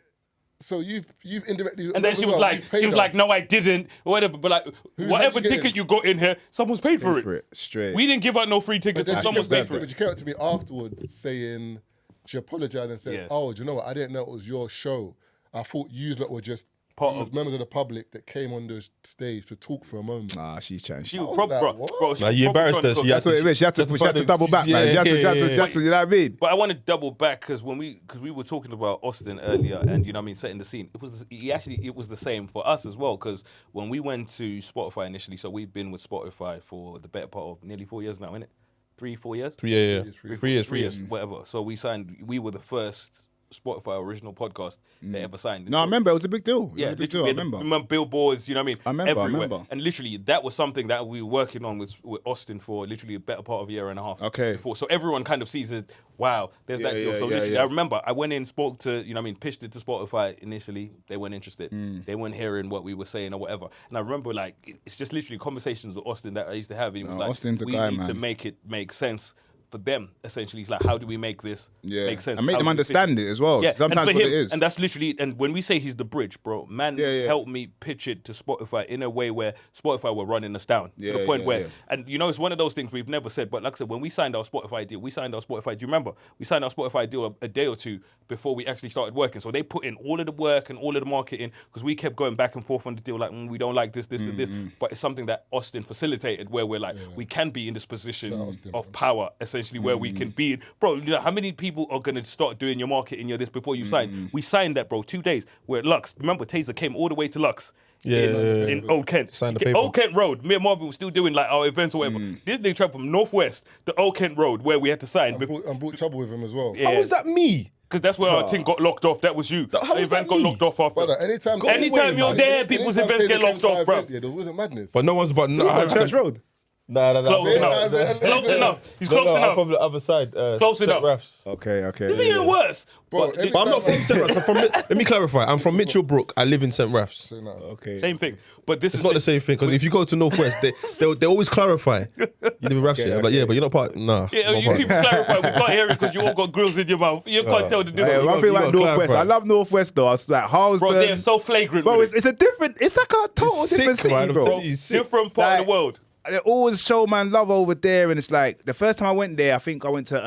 So you've indirectly.
And then she was like, no, I didn't, or whatever. But like, whatever
how'd you get
ticket
in?
you got in here, someone's paid for it.
Straight.
We didn't give out no free tickets,
But then
someone's paid for
but
it.
she came up to me afterwards saying, she apologized and said,
Yeah.
oh, do you know what? I didn't know it was your show. I thought you lot were just
Part of-
members of the public that came on the stage to talk for a moment.
Nah, she's chatting.
She
shit.
was proper,
like, what?
bro. She
Nah,
was
you
proper
embarrassed her.
trying to
She
go-
had
That's what it is. She had to double back, man. She had to, you know what I mean?
But I want to double back because we were talking about Austin earlier, and you know what I mean, setting the scene. It was the same for us as well, because when we went to Spotify initially, so we've been with Spotify for the better part of nearly 4 years now, innit? 3-4 years?
Yeah.
3 years.
3 years.
whatever. So we were the first Spotify original podcast they ever signed.
No, I remember. It was a big deal. It was
Yeah,
a big deal. I remember.
billboards, you know what I mean?
I remember.
Everywhere. And literally, that was something that we were working on with Austin for literally a better part of a year and a half.
Okay.
Before. So everyone kind of sees it, wow, there's that deal. So literally, I remember I went in, spoke to, you know what I mean, pitched it to Spotify initially. They weren't interested. They weren't hearing what we were saying or whatever. And I remember, like, it's just literally conversations with Austin that I used to have. He was like,
Austin's a
we
guy,
need to
man.
make it make sense for them, essentially. It's like, how do we make this make sense?
And make
How
them
do we
understand
pitch
it as well.
Yeah,
Sometimes
and for
what
him,
it is.
and that's literally, and when we say he's the bridge, bro, man helped me pitch it to Spotify in a way where Spotify were running us down to the point where, and you know, it's one of those things we've never said, but like I said, when we signed our Spotify deal, do you remember? We signed our Spotify deal a day or two before we actually started working. So they put in all of the work and all of the marketing because we kept going back and forth on the deal, like, we don't like this, and this. But it's something that Austin facilitated where we're like, we can be in this position of power, essentially, where we can be. Bro, you know, how many people are going to start doing your marketing, this before you sign? We signed that, bro, 2 days. We're at Lux. Remember, Tazer came all the way to Lux. In Old Kent.
Signed the paper.
Old Kent Road. Me and Marvin were still doing like our events or whatever. This nigga traveled from Northwest to Old Kent Road where we had to sign.
And brought trouble with him as well.
How was that me?
Because that's where our thing got locked off. That was you.
How
The
was
event
that
got
me?
locked off after.
Brother, anytime
you're there, people's events get locked off, bro.
Yeah, there wasn't madness.
But no one's but
Church Road.
Nah.
Close enough. Close enough. He's close
I'm
enough.
from the other side.
Close
St.
enough.
Raph's.
Okay.
It's even worse.
Bro,
But
But I'm not from St. Raph's. I'm from, let me clarify. I'm from Mitchell Brook. I live in St. Raph's.
Okay.
same thing. But this
It's
is
not the same thing because if you go to Northwest, they always clarify. You live in Raph's, yeah? But yeah, but you're not part. Nah.
Yeah,
not
you
part.
keep clarifying. We can't hear it because you all got grills in your mouth. You can't tell the
Hey,
difference.
one thing
you
about
gotta
Northwest,
clarify.
I love Northwest though. I was like, how's
Bro,
the?
they're so flagrant.
Bro,
with
it's a different. It's like a total
It's
different
sick,
city,
man. I'm
bro.
telling you, it's sick.
different part of
Like-
the world.
They always show man love over there, and it's like the first time I went there, I think I went to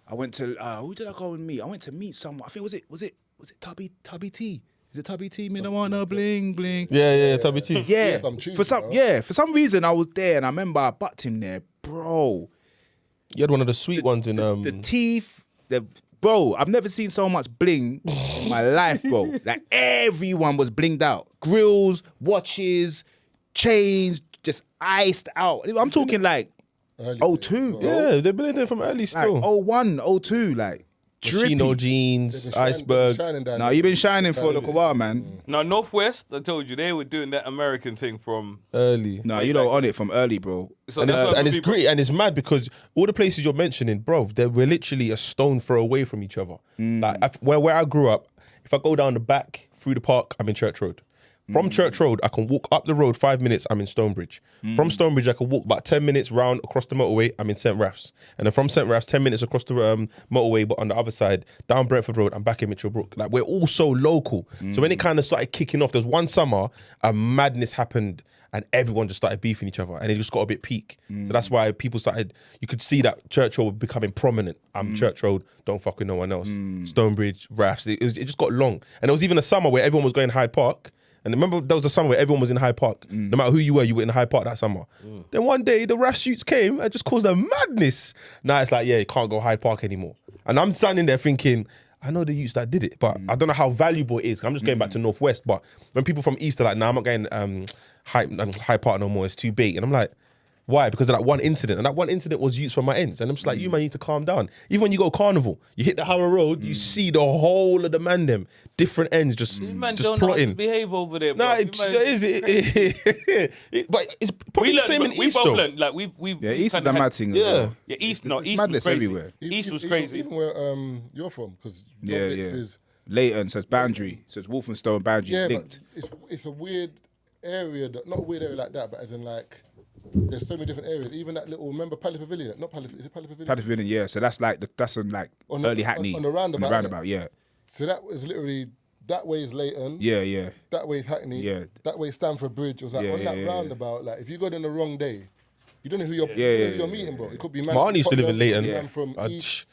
who did I go and meet? I went to meet someone. I think was it Tubby T? Is it Tubby T? Me, I wanna bling bling.
Yeah, Tubby T.
Yeah,
some tunes,
for some,
bro.
for some reason I was there and I remember I bucked him there, bro.
You had one of the sweet ones in
The teeth, bro. I've never seen so much bling in my life, bro. Like everyone was blinged out, grills, watches, chains, just iced out. I'm talking like
Early
02, bro.
Yeah, they've been in there from early
Like
still.
01, 02, like
Chino
drippy.
jeans,
They've been
iceberg.
shining down
No,
there.
you've been shining for a little while, man.
Now, Northwest, I told you, they were doing that American thing from...
Early.
No, you know on it from early, bro.
So
And
that's what
it's
people-
great and it's mad because all the places you're mentioning, bro, we're literally a stone throw away from each other. Like where I grew up, if I go down the back through the park, I'm in Church Road. From Church Road, I can walk up the road 5 minutes, I'm in Stonebridge. From Stonebridge, I can walk about 10 minutes round across the motorway, I'm in St. Raph's. And then from St. Raph's, 10 minutes across the motorway, but on the other side, down Brentford Road, I'm back in Mitchell Brook. Like, we're all so local. So when it kind of started kicking off, there was one summer, a madness happened and everyone just started beefing each other and it just got a bit peak. So that's why people started, you could see that Church Road becoming prominent. I'm Church Road, don't fuck with no one else. Stonebridge, Raph's, it just got long. And there was even a summer where everyone was going Hyde Park. And remember, there was a summer where everyone was in Hyde Park. No matter who you were in Hyde Park that summer. Then one day, the RAF shoots came and just caused a madness. Now it's like, yeah, you can't go Hyde Park anymore. And I'm standing there thinking, I know the youths that did it, but I don't know how valuable it is. I'm just going back to Northwest. But when people from East are like, nah, I'm not going Hyde Park no more, it's too big. And I'm like, why? Because of that one incident. And that one incident was youths from my ends. And I'm just like, you man need to calm down. Even when you go Carnival, you hit the Harrow Road, you see the whole of the man them, different ends just,
These man
just
don't know how to
plotting.
behave over there, bro.
Nah,
These man-
but it's probably the same in
we
East
both
though.
learned, like we've
Yeah, East is
kinda
a
had-
mad thing. as
Yeah.
well.
Yeah, East,
It's
East
madness
was crazy.
everywhere.
East was crazy.
Even where you're from, because
Yeah.
is
Leighton, so it's boundary. So it's Walthamstow boundary
yeah,
linked.
but it's a weird area, not a weird area like that, but as in like there's so many different areas. Even that little, remember Pally Pavilion? Not Pally, is it Pally Pavilion?
Paddington, yeah. So that's like that's on like
On the-
early Hackney.
on the roundabout,
yeah.
So that was literally, that way is Leighton,
Yeah.
that way is Hackney,
Yeah.
that way is Stamford Bridge. It was like
Yeah,
on that
yeah.
roundabout, like if you go in the wrong day, you don't know who you're,
Yeah.
meeting, bro. It could be man
My
from
aunt used to live in
Tottenham,
Leighton.
man from East.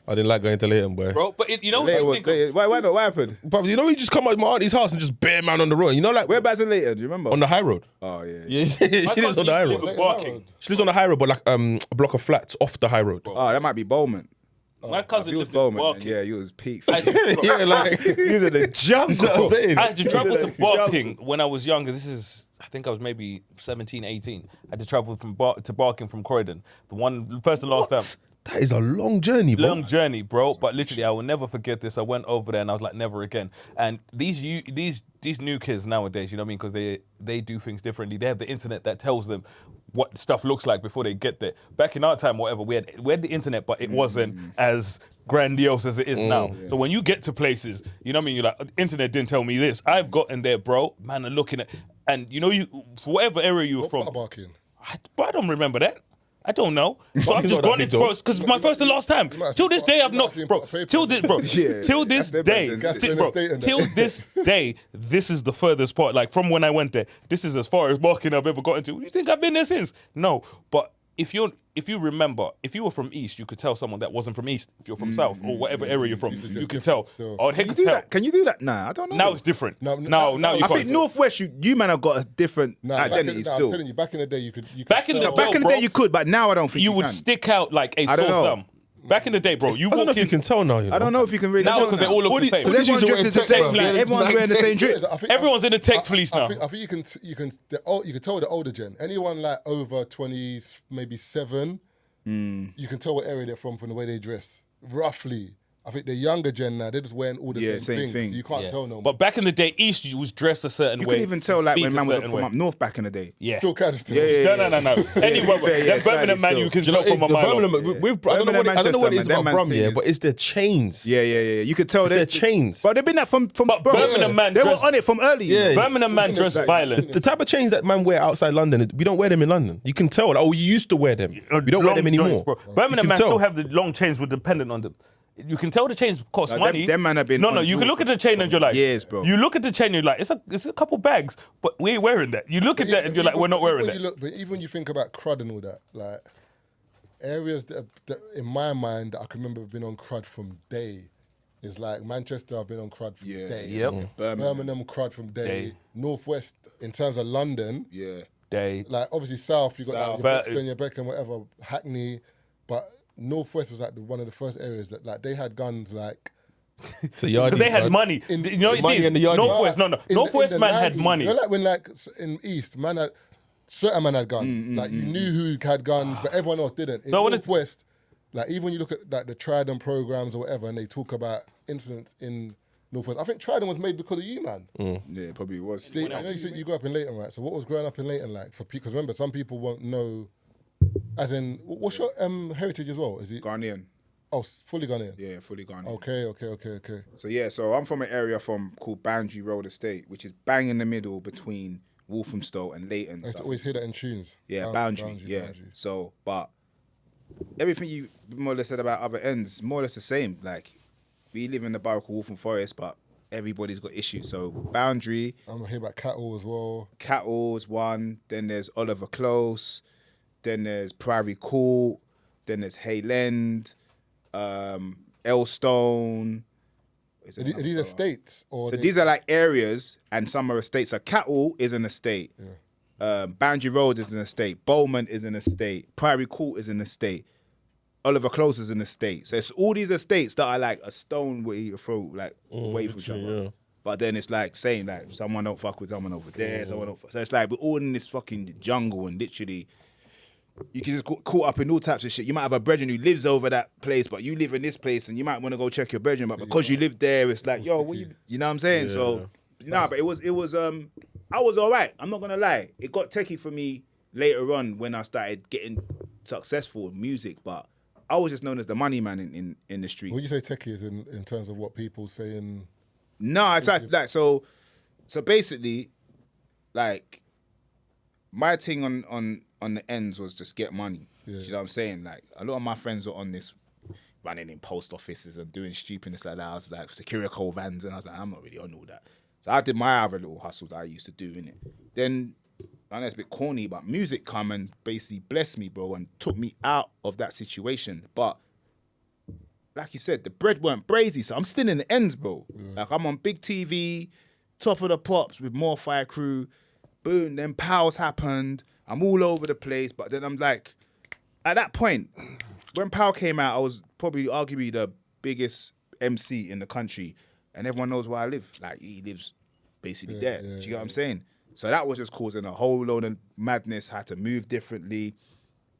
I didn't like going to Leighton, boy.
Bro, but you know what
Leighton
I
was
think of?
Leighton. Why not? What happened?
But you know, you just come out of my auntie's house and just bare man on the road. You know, like
Whereabouts in Leighton? Do you remember?
on the high road.
Oh yeah.
Yeah, she lives on the high
cousin used to
road.
live
Leighton
Barking.
Road.
She lives on the high road, but like a block of flats off the high road.
Oh, that might be Bowman.
My cousin
He was
lived in
Bowman.
Barking.
Yeah, he was peak.
I just-
Yeah, like
He's in the jungle.
That's what I'm saying.
I had to travel to Barking when I was younger. This is, I think I was maybe 17, 18. I had to travel from to Barking from Croydon. The first and last time.
That is a long journey, bro.
Long journey, bro. But literally, I will never forget this. I went over there and I was like, never again. And these new kids nowadays, you know what I mean? Because they do things differently. They have the internet that tells them what stuff looks like before they get there. Back in our time, whatever, we had the internet, but it wasn't as grandiose as it is now. So when you get to places, you know what I mean? You're like, internet didn't tell me this. I've gotten there, bro. Man, I'm looking at, and you know, for whatever area you were from,
Barking.
I don't remember that. I don't know. So I've
Barking's
just
not
gone
that
into,
big,
bro, because my first and last time.
might have
Till
seen
this day, I've
you might
not,
have seen
bro.
paper
Till this, bro.
Yeah,
Till this
that's their
day,
business.
Gas
bro.
station
Till
estate,
this day, this is the furthest part. Like from when I went there, this is as far as Barking I've ever gotten to. You think I've been there since? No, but if you remember, if you were from East, you could tell someone that wasn't from East. If you're from South or whatever area you're from,
East is
you
just
can tell.
different still.
I would hate
Can you
to
do
tell.
that? Can you do that? Nah, I don't know.
Now it's different.
No,
now
now
you
I
I
can't.
think Northwest, you man have got a different identity
I'm
still.
telling you, back in the day, you could
Back in the
tell-
day,
Back in the
bro,
day, you could, but now I don't think
you
you
would
can.
stick out like a
I don't
sore
know.
thumb. Back in the day, bro, you
I don't know
walk
if you
in.
can tell now. You know?
I don't know if you can really
Now
tell
because they all look the same.
Because everyone's dressed the same.
fleece.
Everyone's wearing the same dress.
I think-
Everyone's in a tech fleece now.
I think you can tell the older gen. Anyone like over 20s, maybe 7, you can tell what area they're from the way they dress, roughly. I think the younger gen now, they're just wearing all the
Yeah,
same
same
things.
thing.
You can't
Yeah.
tell no more.
But back in the day, East you was dressed a certain
You
way.
could even tell like
speak
when
a
man was
certain
from
way.
up north back in the day.
Yeah.
Still kind of still.
Yeah.
No. Anyway,
fair, yeah,
that Birmingham
slightly
man
still.
you can
Do you know
smell
it's
from a
the
mile off.
Birmingham? I don't know
Birmingham,
what it is
Manchester,
about
man,
Brum,
them
yeah,
man's
but it's their chains.
Yeah. You could tell
It's their chains.
But they've been that from
But
bro,
Birmingham man
they were
dress-
on it from early.
Yeah.
you know.
Birmingham man dress
Exactly.
violent.
The type of chains that man wear outside London, we don't wear them in London. You can tell. Like, oh, you used to wear them. We don't wear them
Long
anymore.
joints, bro.
You
Birmingham
can
man
tell.
still have the long chains with dependent on them. You can tell the chains cost
Like,
money.
them man have been
No,
on
you can
tour
look
for
at the chain and you're like,
years, bro.
You look at the chain and you're like, it's a couple bags, but we ain't wearing that. You look at that and you're like, we're not wearing that.
But even when you think about crud and all that, like areas that in my mind that I can remember being on crud from day It's like Manchester, I've been on crud from day.
Yep.
Birmingham crud from day. Northwest, in terms of London,
Day.
like obviously South, you got like, your
But-
Brixton, your Beckham, whatever, Hackney, but Northwest was like one of the first areas that like they had guns like.
So yardies,
Because they had
man.
money. You know what
money
it is?
and the yardies.
Northwest, no.
In the
Northwest man had
90s,
money.
You know, like when like in East, man had certain man had guns. Like you knew who had guns, but everyone else didn't. In
No, what is-
Northwest, like even when you look at like the Trident programs or whatever, and they talk about incidents in Northwest, I think Trident was made because of you, man.
Yeah, probably was.
I know you said you grew up in Leighton, right? So what was growing up in Leighton like for people? Because remember, some people won't know. As in, what's your heritage as well? Is it?
Ghanaian.
Oh, fully Ghanaian.
Yeah, fully Ghanaian.
Okay.
So I'm from an area called Boundary Road Estate, which is bang in the middle between Walthamstow and Leighton.
I used to always hear that in tunes.
Yeah, boundary. So, but everything you more or less said about other ends, more or less the same. Like, we live in the borough called Waltham Forest, but everybody's got issues. So, boundary,
I'm gonna hear about cattle as well.
Cattle's one, then there's Oliver Close, then there's Priory Court, then there's Hayland, Elstone.
Are these estates or?
So these are like areas, and some are estates. So Cattle is an estate. Boundary Road is an estate. Bowman is an estate. Priory Court is an estate. Oliver Close is an estate. So it's all these estates that are like a stone where you throw like away from each other. But then it's like saying like someone don't fuck with someone over there. Someone don't fuck. So it's like we're all in this fucking jungle, and literally you can just get caught up in all types of shit. You might have a brethren who lives over that place, but you live in this place, and you might want to go check your brethren. But because you live there, it's like, yo, what you know what I'm saying? So, but it was. I was all right. I'm not gonna lie. It got techie for me later on when I started getting successful in music, but I was just known as the money man in the streets.
What do you say techie is in terms of what people say in?
No, it's like so basically, like my thing on the ends was just get money.
Yeah.
Do you know what I'm saying? Like a lot of my friends were on this running in post offices and doing stupidness like that. I was like Securico vans, and I was like, I'm not really on all that. So I did my other little hustle that I used to do in it. Then I know it's a bit corny, but music come and basically blessed me, bro, and took me out of that situation. But like you said, the bread weren't brazy, so I'm still in the ends, bro. Like I'm on big TV, top of the pops with more Fire Crew. Boom, then Pals happened. I'm all over the place, but then I'm like, at that point, when Pow came out, I was probably arguably the biggest MC in the country, and everyone knows where I live. Like he lives basically there. Do you get what I'm saying? So that was just causing a whole load of madness. Had to move differently.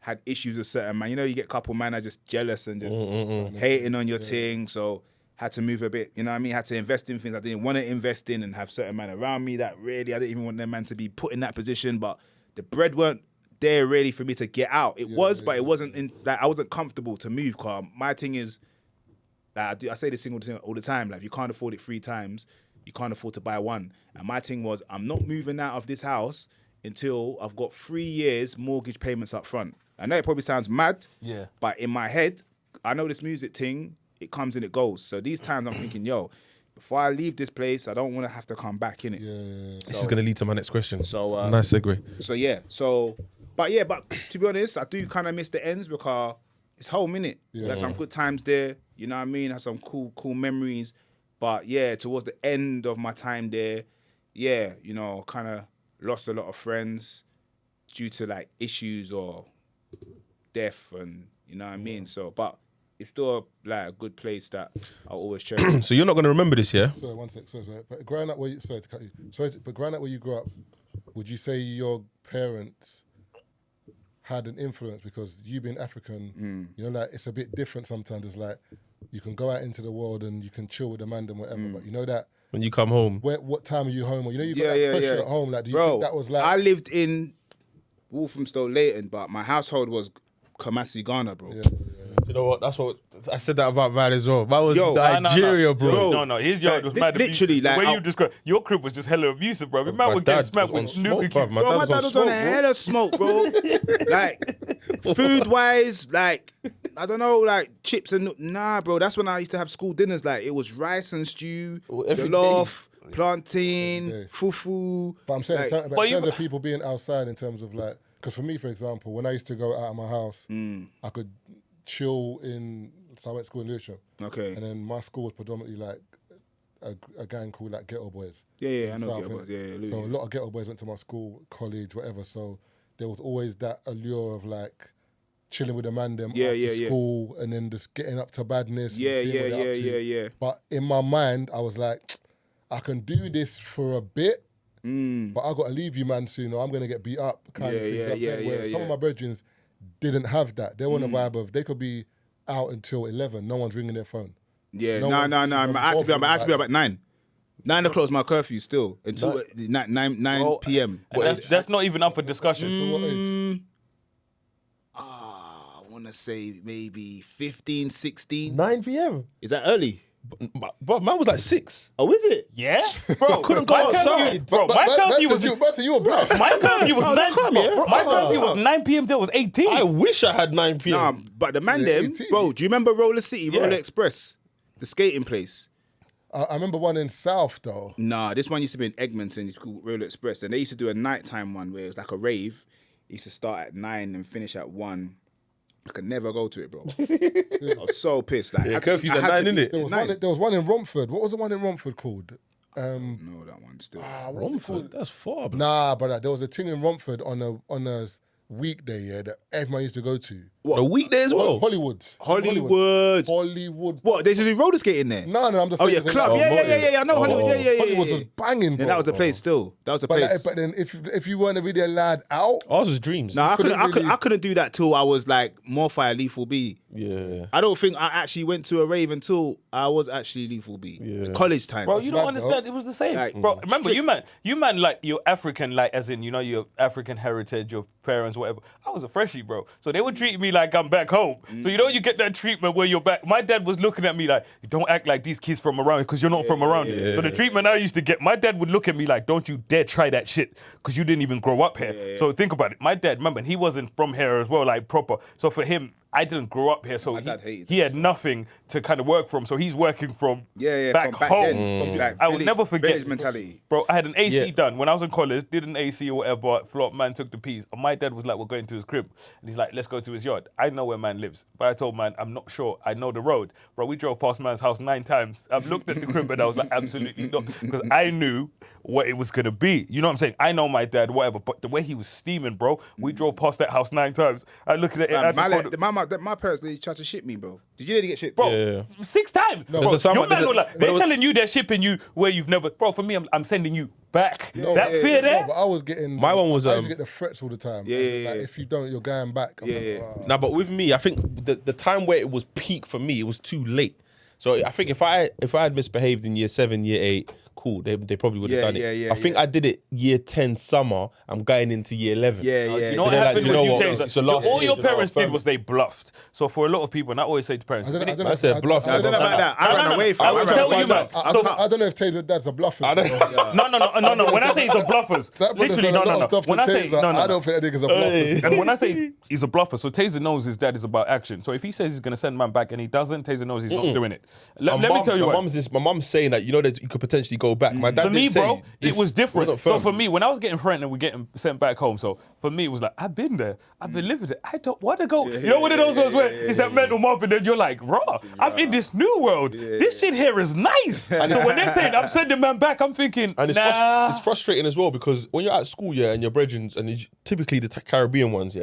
Had issues with certain man. You know, you get a couple man are just jealous and just hating on your thing. So had to move a bit. You know what I mean? Had to invest in things I didn't want to invest in, and have certain men around me that really I didn't even want them man to be put in that position. But the bread weren't there really for me to get out. It was, but it wasn't in. Like I wasn't comfortable to move. Cause my thing is, like, I say this thing all the time. Like if you can't afford it 3 times, you can't afford to buy one. And my thing was, I'm not moving out of this house until I've got 3 years mortgage payments up front. I know it probably sounds mad, but in my head, I know this music thing, it comes and it goes. So these times I'm thinking, yo, before I leave this place, I don't want to have to come back in it.
This is going to lead to my next question.
So
nice segue.
But to be honest, I do kind of miss the ends because it's home, innit? There's some good times there, you know what I mean? Had some cool memories. But yeah, towards the end of my time there, kind of lost a lot of friends due to like issues or death, and you know what I mean? So, but it's still like a good place that I'll always cherish.
So you're not going to remember this, yeah?
Sorry, one sec. Sorry. But growing up where you, sorry to cut you. But growing up where you grew up, would you say your parents had an influence because you being African, you know, like it's a bit different sometimes. It's like you can go out into the world and you can chill with the man and whatever, but you know that
when you come home,
what time are you home? Or you know you got that pressure at home. Like, do you think that was like?
I lived in Walthamstow, Leighton, but my household was Kumasi, Ghana, bro.
You know what? That's what I said that about Van as well. That was Nigeria, bro.
No, his yard was mad.
Literally,
abusive.
like
the way you describe your crib was just hella abusive, bro. Man would get smacked with snooker cubes.
My dad was on a hell of smoke, bro. Like food wise, like I don't know, like chips and nah, bro. That's when I used to have school dinners. Like it was rice and stew, jollof, plantain, fufu.
But I'm saying,
like,
in terms of people being outside, in terms of like, because for me, for example, when I used to go out of my house, I could chill in So I went to school in Lewisham.
Okay.
And then my school was predominantly like a gang called like Ghetto Boys.
Yeah, I know
South,
Ghetto Boys. Yeah,
so a
Lewisham.
lot of Ghetto Boys went to my school, college, whatever. So there was always that allure of like chilling with the man them after school and then just getting up to badness.
Yeah.
But in my mind, I was like, I can do this for a bit, but I got to leave you, man, soon, or I'm going to get beat up, kind of thing. Whereas some of my brethren didn't have that. They were on a vibe of, they could be out until 11, no one's ringing their phone.
Yeah, no. I had to be up at 9. 9 o'clock is my curfew still until 9 p.m.
That's not even up for discussion.
I want to say maybe 15, 16.
9 p.m.
Is that early?
But mine was like 6.
Oh, is it?
Yeah, bro.
couldn't go outside.
Bro, my curfew was
you were blessed.
my curfew was 9. My curfew was 9 p.m. till it was 18.
I wish I had 9 p.m.
Nah, but the man them,
18.
bro, do you remember Roller City, Roller Express? The skating place?
I remember one in South, though.
Nah, this one used to be in Egmonton. It's called Roller Express. And they used to do a nighttime one where it was like a rave. It used to start at 9 and finish at 1. I could never go to it, bro. I was so pissed. Like,
curfew's at 9, innit?
There was one in Romford. What was the one in Romford called?
No, that one still.
Romford, that's far, bro.
Nah, brother. There was a thing in Romford on a weekday, that everyone used to go to.
What? A weekday as well?
Hollywood.
Hollywood.
What?
They used to do roller skating there?
No, I'm just
Oh,
saying.
yeah, club. Yeah. I know Hollywood. Yeah.
Hollywood was banging, bro.
Yeah, that was the place still. That was the place.
But then if you weren't really allowed out,
Ours was Dreams.
No,
couldn't
I couldn't do that till I was like Morfire Lethal B.
Yeah.
I don't think I actually went to a rave until I was actually Lethal B.
Yeah.
College time.
Bro, you don't
mad,
understand.
bro.
It was the same,
Like,
bro. Remember, you man, like you're African, like as in your African heritage, your parents, whatever. I was a freshie, bro. So they would treat me like I'm back home. So you get that treatment where you're back. My dad was looking at me like, don't act like these kids from around because you're not from around here. So the treatment I used to get, my dad would look at me like, don't you dare try that shit because you didn't even grow up here. So think about it. My dad, remember, he wasn't from here as well, like proper. So for him, I didn't grow up here, so he had nothing to kind of work from. So he's working from back
from back
home.
then. Like
I would never forget.
village mentality.
Bro, I had an AC done when I was in college, did an AC or whatever, flop, man took the piece. And my dad was like, we're going to his crib. And he's like, let's go to his yard. I know where man lives. But I told man, I'm not sure. I know the road. Bro, we drove past man's house 9 times. I've looked at the crib and I was like, absolutely not. Because I knew what it was going to be. You know what I'm saying? I know my dad, whatever. But the way he was steaming, bro, we drove past that house 9 times. I look at it.
My parents, they tried to ship me, bro. Did you nearly get shipped?
Bro, 6 times.
No,
bro,
so
your man was like, they're telling you they're shipping you where you've never. Bro, for me, I'm sending you back. Fear there.
No, but I was getting.
My one was,
I used to get the threats all the time. Like, if you don't, you're going back.
Nah, but with me, I think the time where it was peak for me, it was too late. So I think if I had misbehaved in year 7, year 8, cool, they probably would have done it. I think I did it year 10 summer. I'm going into year 11.
Do you know what happened with you, Tazer? All your parents did was they bluffed. So for a lot of people, and I always say to parents,
I said bluff.
I don't know about that. I ran away from it.
I don't know if Tazer Dad's a bluffer.
No. When I say he's a bluffers, literally, no. When I say
I don't think that nigga's a bluffer.
And when I say he's a bluffer, so Tazer knows his dad is about action. So if he says he's going to send man back and he doesn't, Tazer knows he's not doing it. Let me tell you what.
My mum's saying that, that you could potentially go back. My dad
For me, bro, it was different. So for
me,
me, when I was getting threatened and we getting sent back home, so for me, it was like, I've been there. I've been living it. I don't want to go. You know what it was where it's that mental month and then you're like, raw, I'm in this new world. This shit here is nice. So when they're saying, I'm sending man back, I'm thinking,
and it's frustrating as well because when you're at school, and your brethren, and it's typically the Caribbean ones,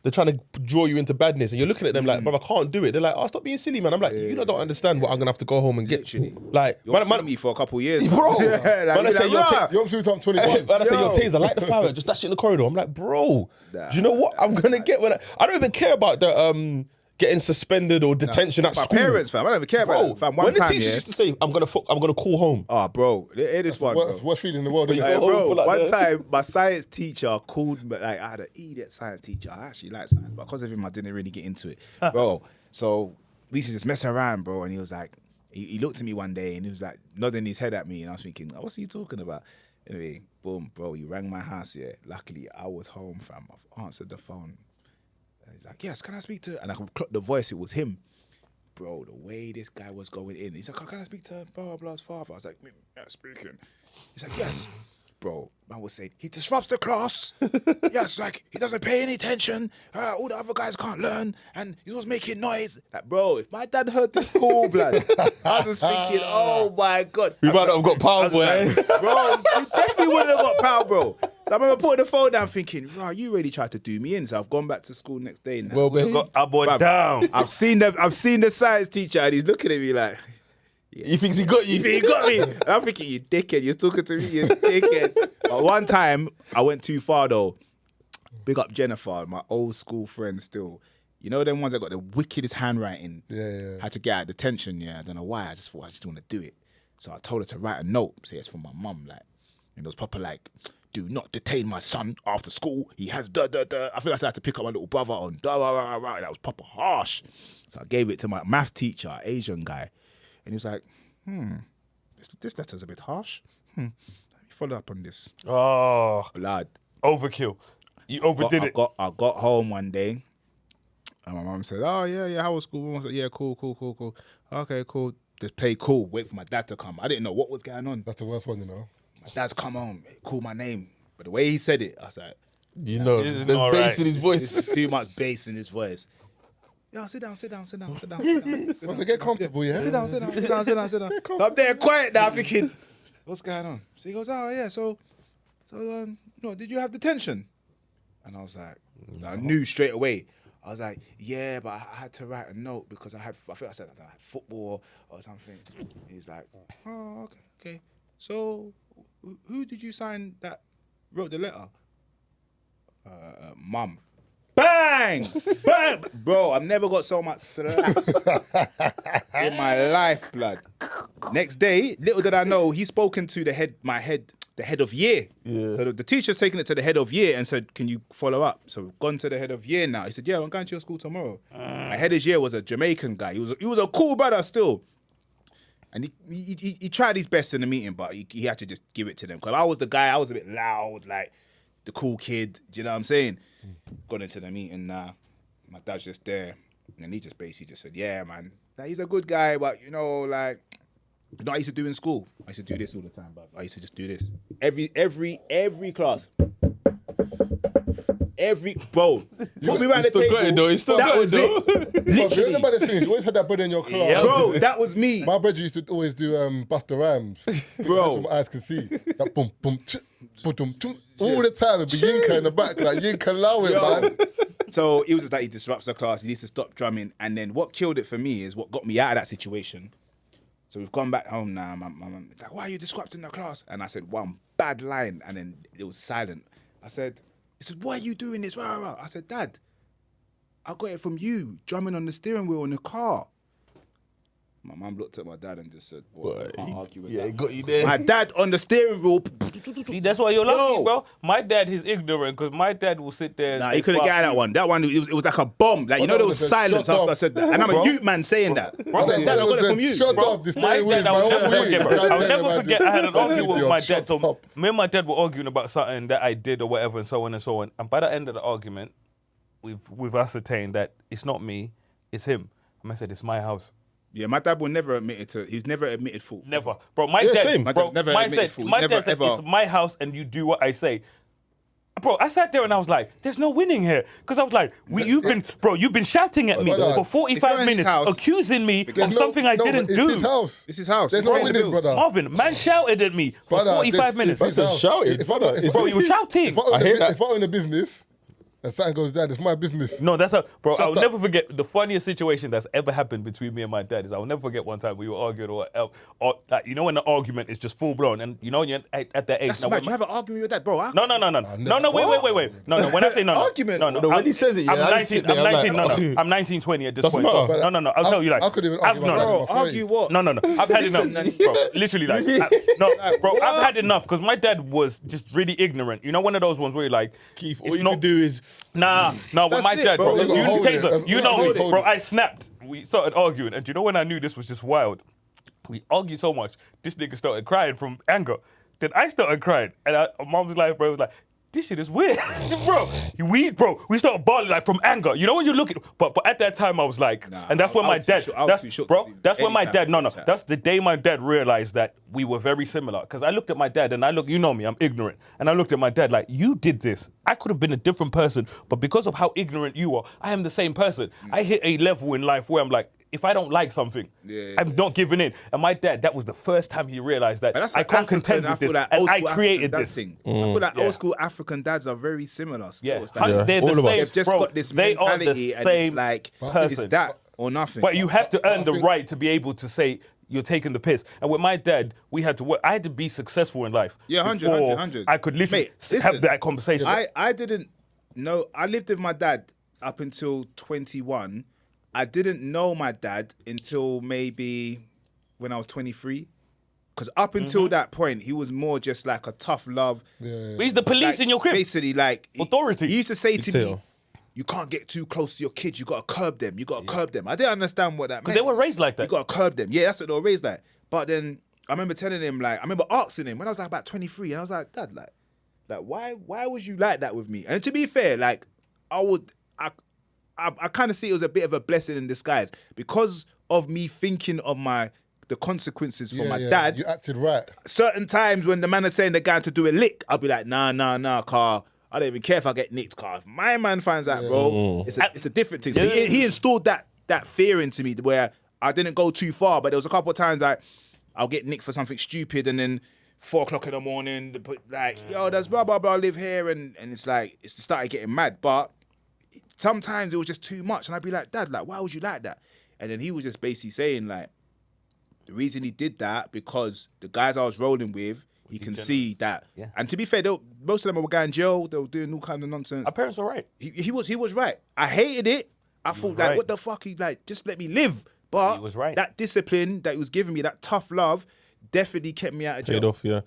they're trying to draw you into badness and you're looking at them like, bro, I can't do it. They're like, oh, stop being silly, man. I'm like, you don't understand what I'm going to have to go home and get.
Literally.
Like,
You're man, me for a couple of years.
Bro. When I say,
you're I'm 21.
When I say, yo, Tazer, light the fire, just dash it in the corridor. I'm like, bro, do you know what I'm going to get when I don't even care about the getting suspended or detention at
my
school.
Parents, fam. I don't even care about that. Fam,
when the teachers used to say, I'm gonna call home.
Oh, bro, it is one.
Worst feeling in the world.
One time, my science teacher called me. Like, I had an idiot science teacher. I actually like science, but because of him, I didn't really get into it, bro. So we used to just mess around, bro. And he was like, he looked at me one day and he was like nodding his head at me, and I was thinking, what's he talking about? Anyway, boom, bro. He rang my house. Luckily, I was home, fam. I've answered the phone. He's like, yes, can I speak to... And I could clock the voice, it was him. Bro, the way this guy was going in. He's like, oh, can I speak to blah, blah's father? I was like, yeah, speaking. He's like, yes. Bro, man was saying, he disrupts the class. Yes, like, he doesn't pay any attention. All the other guys can't learn. And he was making noise. Like, bro, if my dad heard this call, blood, I was just thinking, oh my God.
We might not have got power, boy.
Like, bro, you definitely wouldn't have got power, bro. So I remember putting the phone down thinking, right, you really tried to do me in. So I've gone back to school next day now.
Well, babe.
Got our boy down.
I've seen the science teacher and he's looking at me like,
He thinks he got you.
he got me. And I'm thinking, you dickhead, you're talking to me, you dickhead. But one time, I went too far though. Big up Jennifer, my old school friend still. You know them ones that got the wickedest handwriting?
Yeah.
Had to get out of detention, I don't know why. I just thought I just want to do it. So I told her to write a note, say it's from my mum, like. And it was proper like, do not detain my son after school. He has da-da-da. I think I said I had to pick up my little brother on da-da-da-da. That was proper harsh. So I gave it to my maths teacher, Asian guy. And he was like, this letter's a bit harsh. Let me follow up on this.
Oh,
Blood.
overkill. You overdid it.
I got home one day and my mum said, oh, yeah, how was school? I said, yeah, cool. Okay, cool. Just play cool. Wait for my dad to come. I didn't know what was going on.
That's the worst one, you know.
My dad's come home, call my name. But the way he said it, I was like,
You know,
This is
there's
not
bass
right.
in his
this
voice.
is too much bass in his voice. Yeah, sit down.
Once I get comfortable, yeah.
Sit down. So I'm there quiet now thinking, what's going on? So he goes, oh yeah, so no, did you have detention? And I was like, I knew straight away. I was like, yeah, but I had to write a note because I think I said I had football or something. He's like, oh, okay. So who did you sign that wrote the letter? Mum. Bang! Bang! Bro, I've never got so much slaps in my life, blood. Next day, little did I know, he's spoken to the head of year. Yeah. So the teacher's taken it to the head of year and said, can you follow up? So we've gone to the head of year now. He said, yeah, I'm going to your school tomorrow. My head of year was a Jamaican guy. He was a cool brother still. And he tried his best in the meeting, but he had to just give it to them. Because I was the guy, I was a bit loud, like the cool kid. Do you know what I'm saying? Got into the meeting now. My dad's just there. And he just basically just said, yeah, man, like, he's a good guy, but you know, like, you know what I used to do in school? I used to do this all the time, but I used to just do this. Every class. Bro, put me around the table. That was it.
You remember the thing? You always had that brother in your class.
Yeah.
Bro, that was me.
My brother used to always do Busta Rhymes.
Bro.
That's what my eyes can see. That boom, boom, boom, boom. All the time, it'd be Yinka in the back, like Yinka Lawe, man.
So it was just like he disrupts the class. He needs to stop drumming. And then what killed it for me is what got me out of that situation. So we've gone back home now. My mum like, why are you disrupting the class? And I said one bad line, and then it was silent. He said, why are you doing this? I said, Dad, I got it from you, drumming on the steering wheel in the car. My mum looked at my dad and just said, boy, I can't argue with that.
Yeah, got you there.
My dad on the steering wheel.
See, that's why you're lucky,
Yo.
bro. My dad, he's ignorant because my dad will sit there.
Nah, he couldn't get out of that one. That one, it was like a bomb. Like, you know, there was silence
shut
after
up.
I said that. And I'm a youth man saying that.
Bro,
I said, Dad, I got it from you.
Shut
Bro,
up, this
my
steering wheel
dad,
is
I
my
will
own
never
wheel.
forget, bro. I'll never forget. I had an argument with my dad.
Shut
So
up.
me and my dad were arguing about something that I did or whatever, and so on and so on. And by the end of the argument, we've ascertained that it's not me, it's him. And I said, it's my house.
Yeah, my dad will never admit it to. He's never admitted fault.
Never, bro. My
Yeah,
dad,
same.
My
bro.
dad never
My
admitted
said,
fault.
my
Never,
dad said,
ever.
it's my house, and you do what I say. Bro, I sat there and I was like, "There's no winning here," because I was like, "You've been shouting at me
Brother,
for
if
45
you're in his
minutes,
house,
accusing me of
There's
something I
but
didn't
it's
do."
his house.
It's his house.
There's
He's
no
paying the
winning,
bills.
brother.
Marvin, man shouted at me for
Brother,
45 minutes.
it's his house.
shouting, brother. It's-
Bro, you were shouting.
If I
hear that.
if I own a business and something goes down, it's my business.
No, that's bro. I'll
up.
never forget the funniest situation that's ever happened between me and my dad. I'll never forget one time we were arguing or like, you know, when the argument is just full blown and you know you're at that age.
That's
now,
mad.
when
You have an argument with your dad, bro. Huh?
No. Wait. No. When I say no.
Argument.
No.
No, when he says it, yeah,
I'm
I
19.
just sit there,
I'm
I'm
19.
like,
No. I'm 19, 20 at this
Doesn't
point.
matter.
No. I'll tell you like.
I couldn't even
I've
argue with my
Bro,
dad.
argue what?
No. I've had enough, bro. Literally, like, I've had enough because my dad was just really ignorant. You know, one of those ones where you're like,
Keith,
it's
all you
not-
can do is
Nah, with
That's
my
it,
dad,
bro.
bro.
You gotta
hold it. That's-
You know
hold
me,
it.
bro. I snapped. We started arguing, and do you know when I knew this was just wild? We argued so much, this nigga started crying from anger. Then I started crying, and Mom was like, bro, was like, this shit is weird, bro. We started bawling like from anger. You know when you look at, but at that time I was like, and that's when my dad, that's when my dad, that's the day my dad realized that we were very similar. Because I looked at my dad and you know me, I'm ignorant, and I looked at my dad like, you did this. I could have been a different person, but because of how ignorant you are, I am the same person. I hit a level in life where I'm like, if I don't like something, I'm not giving in. And my dad, that was the first time he realized that I can't contend with this, and I created this.
I feel like old school African dads are very similar still.
Yeah,
It's like,
they're the same.
they've just got this mentality, and it's like,
person.
it's that or nothing.
But you have to earn the right to be able to say you're taking the piss. And with my dad, we had to work. I had to be successful in life.
Yeah, 100.
I could literally have that conversation.
I didn't know. I lived with my dad up until 21. I didn't know my dad until maybe when I was 23. Because up until that point, he was more just like a tough love.
But he's the police in your crib.
Basically, like
authority.
He used to say to me, you can't get too close to your kids. You got to curb them. You got to curb them. I didn't understand what that meant.
Because they were raised like that.
You got to curb them. Yeah, that's what they were raised like. But then I remember telling him, like, I remember asking him when I was like about 23, and I was like, Dad, like why was you like that with me? And to be fair, like, I kind of see it was a bit of a blessing in disguise because of me thinking of the consequences for my dad.
You acted right.
Certain times when the man is saying they're going to do a lick, I'll be like, nah, car. I don't even care if I get nicked, car. If my man finds out, bro, it's a different thing. So he installed that fear into me where I didn't go too far, but there was a couple of times like I'll get nicked for something stupid, and then 4 o'clock in the morning, like, yo, there's blah blah blah, live here, and it's like it's started getting mad, but. Sometimes it was just too much, and I'd be like, Dad, like, why would you like that? And then he was just basically saying, like, the reason he did that because the guys I was rolling with, he can see that. Yeah. And to be fair, most of them were going in jail. They were doing all kinds of nonsense.
Our parents were right.
He was right. I hated it. I thought, like, what the fuck? He like, just let me live. But
he was right.
That discipline that he was giving me, that tough love, definitely kept me out of jail.
Paid off, yeah.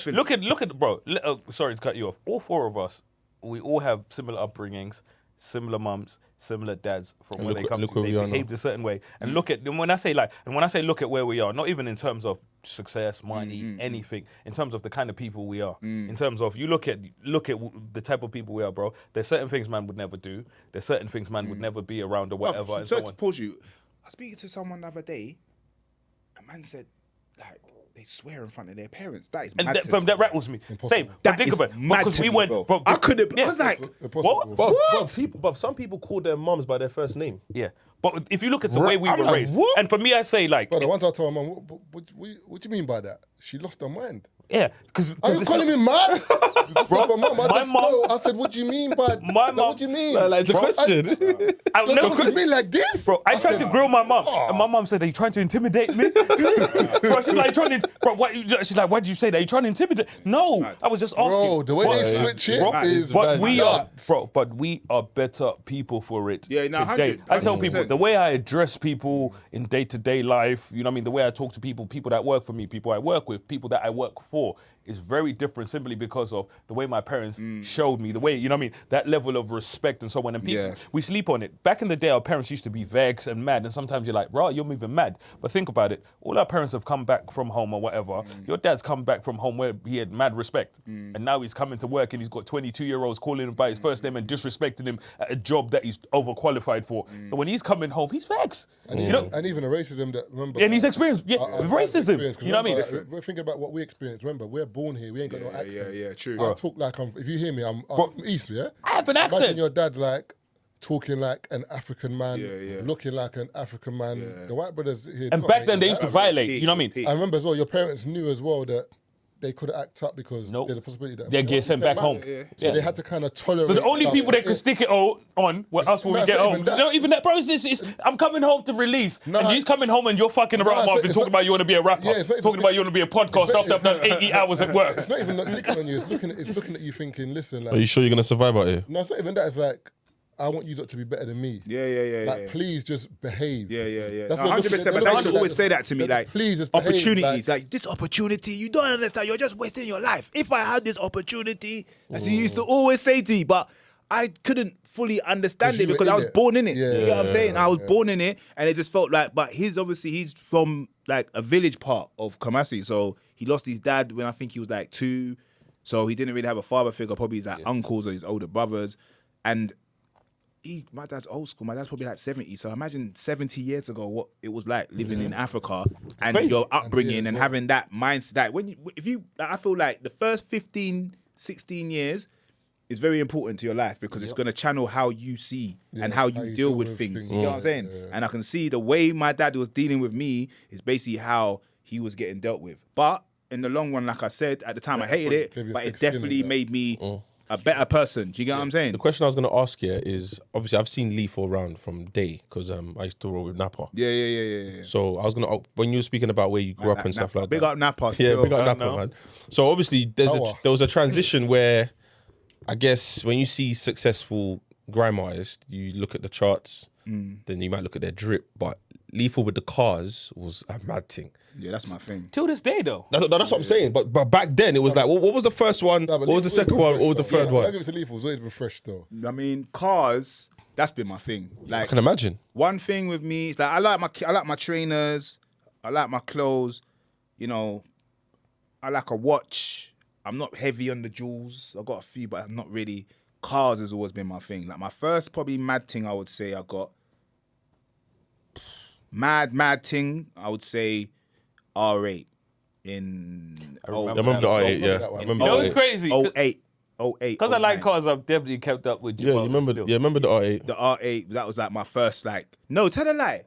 Look at bro. Sorry to cut you off. All 4 of us, we all have similar upbringings. Similar mums, similar dads from where they come to. They behaved a certain way. And look at when I say look at where we are, not even in terms of success, money, anything, in terms of the kind of people we are. In terms of you look at the type of people we are, bro. There's certain things man would never do. There's certain things man would never be around or whatever.
And so on. To pause you, I was speaking to someone the other day, a man said, like, they swear in front of their parents. That is mad.
And that rattles me.
Impossible.
Same. But think about it. Because we went.
Bro. I couldn't. I was like,
Impossible.
But some people call their mums by their first name.
Yeah. But if you look at the way we were raised, and for me, I say like.
But the once I told my mum, what do you mean by that? She lost her mind.
Yeah, because
are you calling me mad? Bro,
my mom.
I said, what do you mean by
my mom?
What do you mean?
Like, it's a question.
I never
could be like this,
bro. I tried to grill my mom, and my mom said, "Are you trying to intimidate me?" Bro, she's like, she's like, why did you say that? Are you trying to intimidate? No, I was just asking.
Bro, the way they switch it is
but we are better people for it.
Yeah, no,
today.
100%.
I tell people the way I address people in day-to-day life. You know what I mean? The way I talk to people that work for me, people I work with, people that I work for. Is very different simply because of the way my parents showed me, the way, you know what I mean, that level of respect and so on. And people, we sleep on it. Back in the day, our parents used to be vexed and mad, and sometimes you're like, bro, you're moving mad. But think about it. All our parents have come back from home or whatever. Your dad's come back from home where he had mad respect. And now he's coming to work and he's got 22-year-olds calling him by his first name and disrespecting him at a job that he's overqualified for. So when he's coming home, he's vexed.
And, and even the racism that, remember.
And he's experienced, racism. You know what I mean?
Like, we're thinking about what we experienced. Remember, we're born here. We ain't got no accent.
Yeah, true.
I talk like if you hear me, I'm from East, yeah?
I have an accent.
Imagine your dad like talking like an African man, looking like an African man. The white brothers here.
And back then they used to violate, you know what I mean?
I remember as well, your parents knew as well that they couldn't act up because there's a possibility that
they get sent back home.
So they had to kind of tolerate.
So the only people that could stick it on were us when we get home. Not even that, bro. I'm coming home to release, and he's coming home and you're fucking around, Marvin, talking about you want to be a rapper, talking about you want to be a podcast after I've done 80 hours at work.
It's not even not sticking on you. It's looking at you thinking, listen. Like,
are you sure you're gonna survive out here?
No, it's not even that. It's like, I want you to be better than me.
Yeah.
Please just behave.
Yeah.
That's
100%. But they used to always say that to me, like,
please just behave,
opportunities. Like, this opportunity, you don't understand. You're just wasting your life. If I had this opportunity, as he used to always say to me, but I couldn't fully understand it because I was born in it. You know what I'm saying? I was born in it, and it just felt like. But he's from like a village part of Kumasi, so he lost his dad when I think he was like 2. So he didn't really have a father figure, probably his uncles or his older brothers. And my dad's old school. My dad's probably like 70. So imagine 70 years ago what it was like living in Africa and your upbringing and having that mindset. That I feel like the first 15, 16 years is very important to your life because it's going to channel how you see and how you deal with things. You know what I'm saying? Yeah. And I can see the way my dad was dealing with me is basically how he was getting dealt with. But in the long run, like I said, at the time I hated it, but it definitely made me a better person. Do you get what I'm saying?
The question I was going to ask here is, obviously, I've seen Lethal around from day because I used to roll with Napa.
Yeah.
So I was going to, when you were speaking about where you grew up and stuff like that.
Big up Napa.
Yeah, big up Napa, man. So obviously, there was a transition where, I guess, when you see successful grime artists, you look at the charts, then you might look at their drip, but Lethal with the cars was a mad thing.
Yeah, that's my thing.
Till this day, though.
That's what I'm saying. But back then, it was like, what was the first one? What was the second one? What was the third one?
I give it to Lethal. It's always been fresh, though.
I mean, cars, that's been my thing. Like,
I can imagine.
One thing with me is like I like my trainers, I like my clothes, you know, I like a watch. I'm not heavy on the jewels. I got a few, but I'm not really. Cars has always been my thing. Like my first probably mad thing, I would say I got mad thing. I would say R8 in.
I remember
the R8. Yeah, I remember.
That was crazy.
08.
Because I like cars, I've definitely kept up with you.
Yeah, you remember? Yeah, remember the R8.
The R8. That was like my first like. No, tell a lie.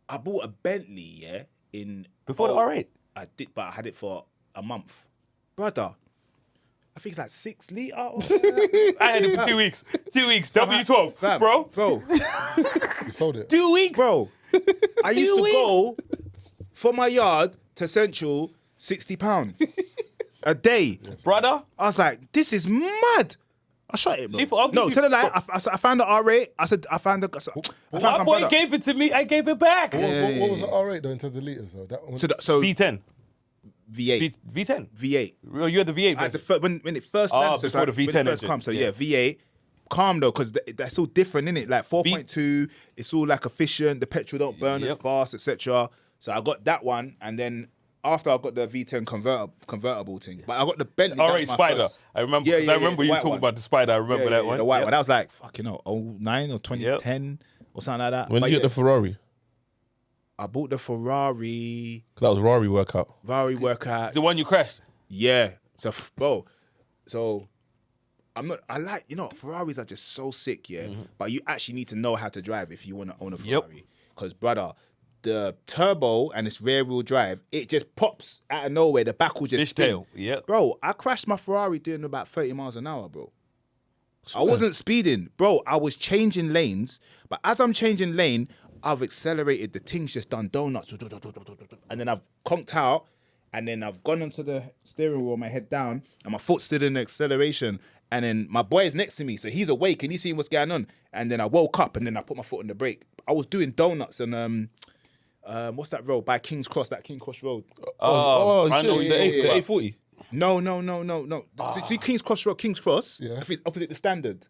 I bought a Bentley. Yeah, in
before the R8.
I did, but I had it for a month, brother. I think it's like 6 litre.
I had it for 2 weeks. 2 weeks. W12, bro.
You sold it.
2 weeks,
bro. I used to go from my yard to Central, £60 a day,
brother.
I was like, this is mad. I shot it, bro.
No,
tell a lie. I found the R8. I said I found
my boy gave it to me. I gave it back.
What was the R8 though in terms of litres though? That one?
So V10.
V8.
V10?
V8.
Well, you had the V8.
When it first landed,
before
like,
the V10
when it first come, so yeah, V8. Calm though, because that's all different, innit? Like 4.2, it's all like efficient. The petrol don't burn as fast, etc. So I got that one, and then after I got the V10 convertible thing, but I got the Bentley.
R8 Spider. First. I remember. I remember you talking about the Spider. I remember that one.
The white one. That was like fucking 09 or 2010 or something like that.
When did you get the Ferrari?
I bought the Ferrari.
That was Rari workout.
The one you crashed?
Yeah. So, bro, I like, Ferraris are just so sick, yeah? Mm-hmm. But you actually need to know how to drive if you want to own a Ferrari. Because, brother, the turbo and its rear wheel drive, it just pops out of nowhere. The back will just spin. Bro, I crashed my Ferrari doing about 30 miles an hour, bro. I wasn't speeding. Bro, I was changing lanes. But as I'm changing lane, I've accelerated. The thing's just done donuts. And then I've conked out. And then I've gone onto the steering wheel, my head down. And my foot stood in the acceleration. And then my boy is next to me. So he's awake and he's seeing what's going on. And then I woke up and then I put my foot on the brake. I was doing donuts and what's that road? By King's Cross, that King's Cross Road.
I know the A40.
No. See King's Cross Road, King's Cross?
Yeah.
I think it's opposite the Standard.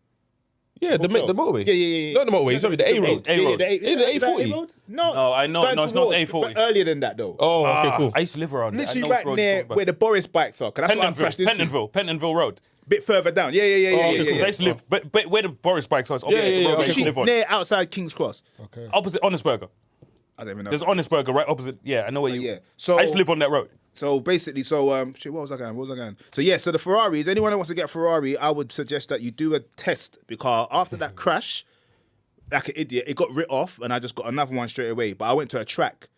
Yeah, the motorway.
Yeah.
Not the motorway, sorry, the A road.
A road.
The
A40.
No, I know. No, it's not the A40.
But earlier than that, though.
Oh, okay, cool.
I used to live around there.
Literally right near where the Boris bikes are. Because that's what I crashed into.
Pentonville Road.
Bit further down. Yeah.
I used to live, but where the Boris bikes are,
Literally near outside King's Cross.
Okay.
Opposite Honest Burger.
I don't even know.
There's Honest Burger right opposite. Yeah, I know where you.
Yeah. So
I used to live on that road.
So basically, what was I going? So yeah, so the Ferraris, anyone that wants to get a Ferrari, I would suggest that you do a test because after that crash, like an idiot, it got writ off and I just got another one straight away. But I went to a track